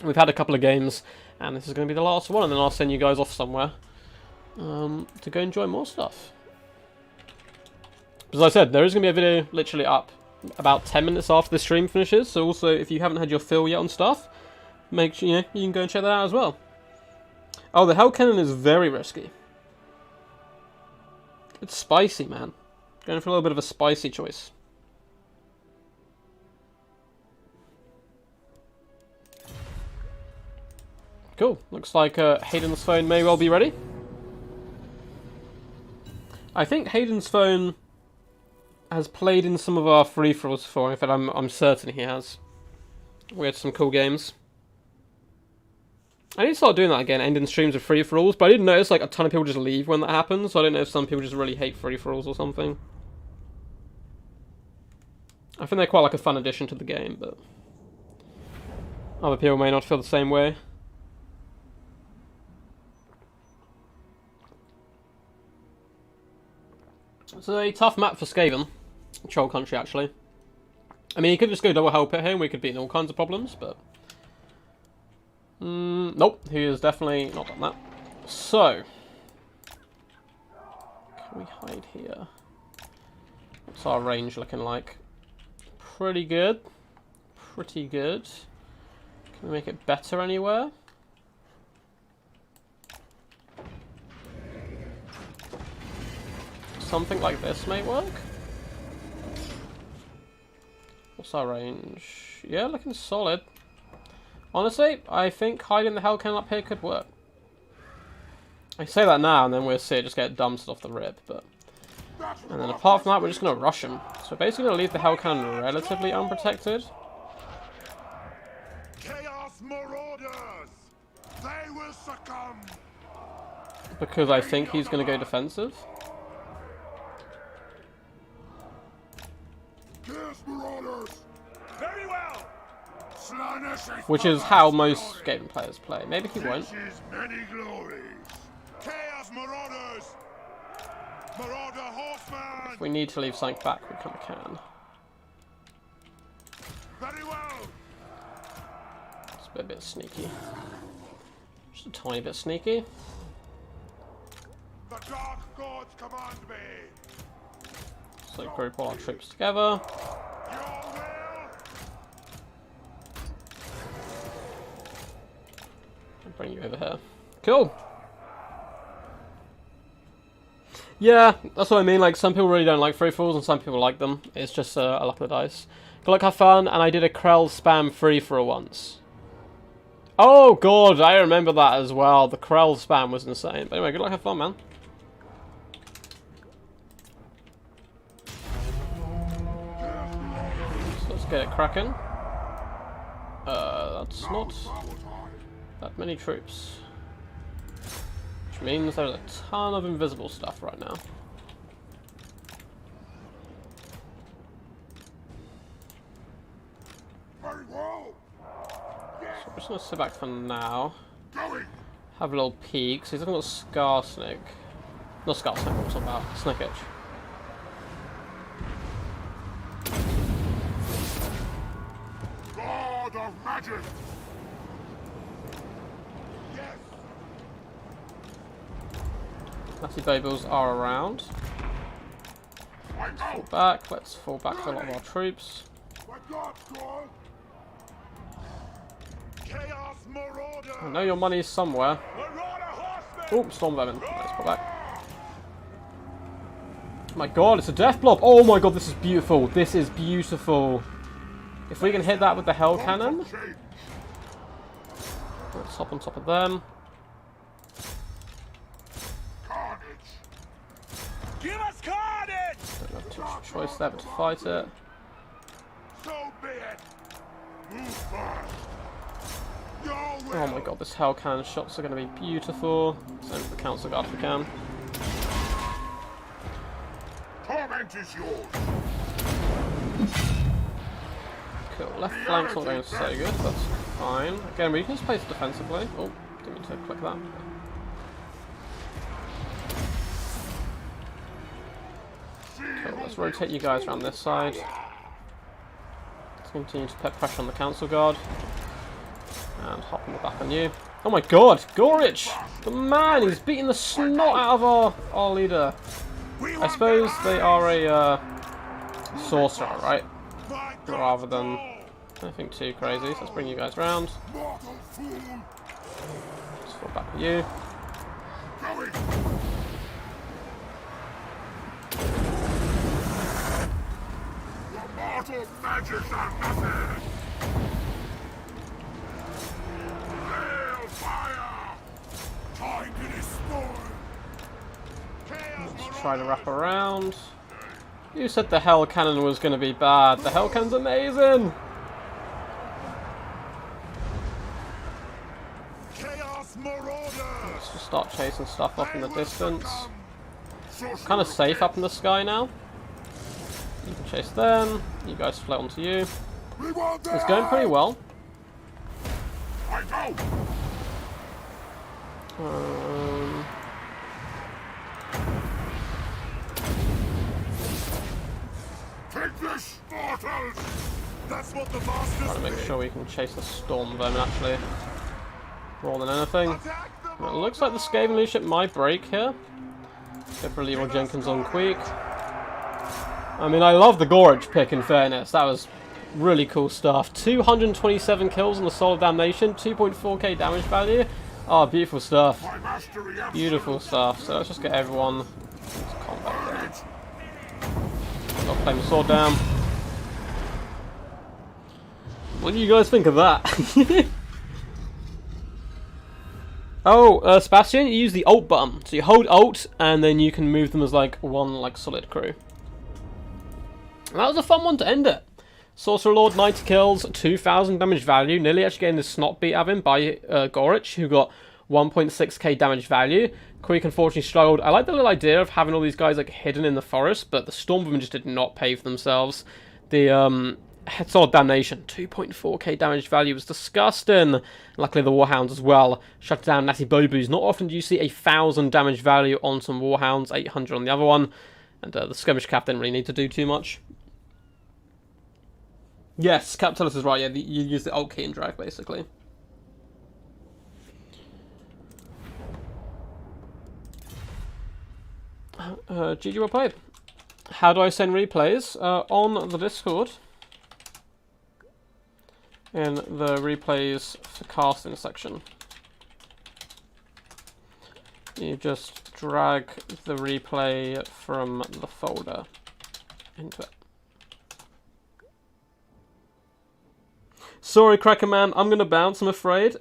We've had a couple of games, and this is going to be the last one, and then I'll send you guys off somewhere to go enjoy more stuff. As I said, there is going to be a video literally up about 10 minutes after the stream finishes, so also if you haven't had your fill yet on stuff, make sure you can go and check that out as well. Oh, the Hell Cannon is very risky. It's spicy, man. Going for a little bit of a spicy choice. Cool. Looks like Hayden's phone may well be ready. I think Hayden's phone has played in some of our free-for-alls before. In fact, I'm certain he has. We had some cool games. I need to start doing that again, ending streams with free-for-alls, but I did notice like a ton of people just leave when that happens, so I don't know if some people just really hate free-for-alls or something. I think they're quite like a fun addition to the game, but other people may not feel the same way. It's a tough map for Skaven. Troll country, actually. I mean, he could just go double help at him, we could be in all kinds of problems, but nope, he has definitely not done that. So, can we hide here? What's our range looking like? Pretty good. Pretty good. Can we make it better anywhere? Something like this may work. What's our range? Yeah, looking solid. Honestly, I think hiding the Hell Cannon up here could work. I say that now, and then we'll see it just get dumped off the rip, but... And then apart from that, we're just going to rush him. So we're basically going to leave the Hell Cannon relatively unprotected. Chaos Marauders! They will succumb! Because I think he's going to go defensive. Chaos Marauders! Very well! Which is how most Skaven players play. Maybe he won't. Many glories. Chaos Marauders! Marauder Horseman! If we need to leave something back, we kind of can. Very well! It's a bit sneaky. Just a tiny bit sneaky. The Dark Gods command me! So group all our troops together. Your will! And bring you over here. Cool! Yeah, that's what I mean, like, some people really don't like free-for-alls and some people like them. It's just a luck of the dice. Good luck, have fun, and I did a Krell spam free-for-all once. Oh god, I remember that as well. The Krell spam was insane. But anyway, good luck, have fun, man. So let's get it cracking. That's not that many troops. Which means there's a ton of invisible stuff right now. Very well! So I'm just going to sit back for now. Going! Have a little peek. So he's looking at Scar Snake. Not Scar Snake, what was I about? Snake Edge. God of magic! Yes! Natty Babels are around. Fall back. Let's fall back to a lot of our troops. Chaos Marauder! I know your money's somewhere. Marauder Horseman! Oh, Storm Vermin. Let's pull back. Oh my god, it's a death blob. Oh my god, this is beautiful. This is beautiful. If we can hit that with the Hell Cannon. Let's hop on top of them. Carnage! Give us carnage! Don't have too much choice there but to fight it. So be it. Move fast. Your will. Oh my god, this hell cannon shots are going to be beautiful. Send the council guard if we can. Torment is yours. Cool. Left flank's not going so good. That's fine. Again, we can just place defensively. Oh, didn't mean to click that. Cool. Let's rotate you guys around this side. Let's continue to put pressure on the council guard. And hop on the back on you. Oh my god! Gorich! The man! He's beating the snot out of our leader. I suppose they are a sorcerer, right? Rather than anything too crazy. So let's bring you guys around. Just fall back with you. Mortal magics are nothing. Fire! Time to destroy. Let's try to wrap around. You said the hell cannon was going to be bad. The hell cannon's amazing. Chaos Marauders. Let's just start chasing stuff off in the distance. Kind of safe up in the sky now. You can chase them. You guys float onto you. It's going pretty well. I go. Take this, mortals! That's what the masters Trying to make sure we can chase the storm vermin actually. More than anything. It looks like the Skaven leadership might break here. Get Leroy Jenkins on quick. I mean, I love the Gorge pick in fairness. That was really cool stuff. 227 kills on the Soul of Damnation. 2.4k damage value. Oh, beautiful stuff. Beautiful stuff. So let's just get everyone into combat ready. Got to play my sword down. What do you guys think of that? Oh, Sebastian, you use the Alt button. So you hold Alt, and then you can move them as like one solid crew. And that was a fun one to end it. Sorcerer Lord, 90 kills, 2,000 damage value. Nearly actually getting the snot beat out of him by Gorich, who got 1.6k damage value. Queek unfortunately struggled. I like the little idea of having all these guys like hidden in the forest, but the Stormwomen just did not pay for themselves. The Sword Damnation, 2.4k damage value was disgusting. Luckily the Warhounds as well shut down Natty Bobus. Not often do you see 1,000 damage value on some Warhounds, 800 on the other one. And the Skirmish Cap didn't really need to do too much. Yes, Capitulus is right, yeah, you use the Alt key and drag, basically. GG well played. How do I send replays? On the Discord. In the replays for casting section. You just drag the replay from the folder into it. Sorry, Cracker Man, I'm gonna bounce, I'm afraid.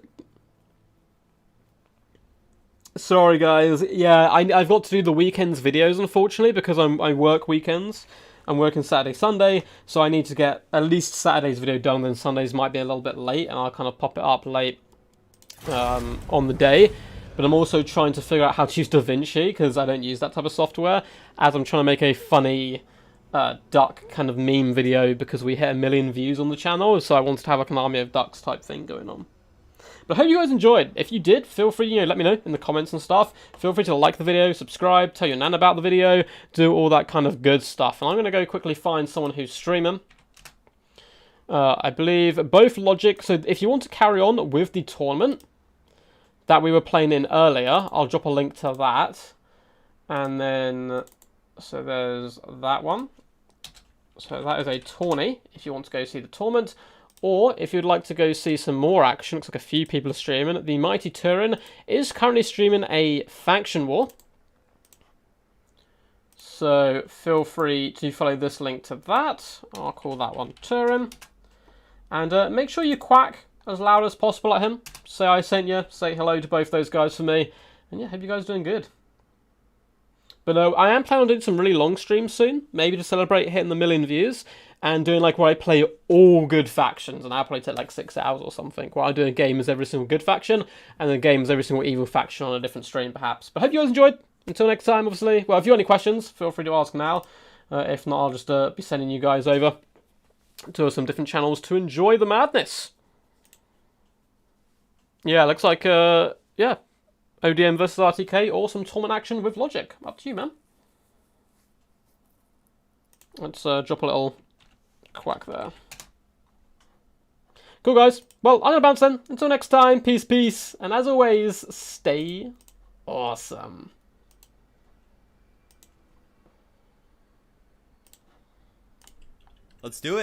Sorry, guys. Yeah, I've got to do the weekends videos, unfortunately, because I work weekends. I'm working Saturday, Sunday, so I need to get at least Saturday's video done, then Sundays might be a little bit late, and I'll kind of pop it up late on the day. But I'm also trying to figure out how to use DaVinci, because I don't use that type of software, as I'm trying to make a funny duck kind of meme video, because we hit 1 million views on the channel, so I wanted to have like an army of ducks type thing going on. But I hope you guys enjoyed. If you did, feel free, let me know in the comments and stuff. Feel free to like the video, subscribe, tell your nan about the video, do all that kind of good stuff. And I'm going to go quickly find someone who's streaming. I believe both Logic, so if you want to carry on with the tournament that we were playing in earlier, I'll drop a link to that. And then, so there's that one. So that is a tourney, if you want to go see the tournament. Or, if you'd like to go see some more action, looks like a few people are streaming, the Mighty Turin is currently streaming a faction war. So, feel free to follow this link to that. I'll call that one Turin. And make sure you quack as loud as possible at him. Say I sent you, say hello to both those guys for me. And yeah, hope you guys are doing good. But I am planning on doing some really long streams soon, maybe to celebrate hitting the 1 million views. and doing like where I play all good factions, and I'll probably take like 6 hours or something, where I'm doing a game as every single good faction, and then a game as every single evil faction on a different stream, perhaps. But hope you guys enjoyed. Until next time, obviously. Well, if you have any questions, feel free to ask now. If not, I'll just be sending you guys over to some different channels to enjoy the madness. Yeah, looks like, yeah, ODM versus RTK, or some tournament action with Logic. Up to you, man. Let's drop a little quack there. Cool, guys. Well, I'm going to bounce then. Until next time, peace, peace. And as always, stay awesome. Let's do it.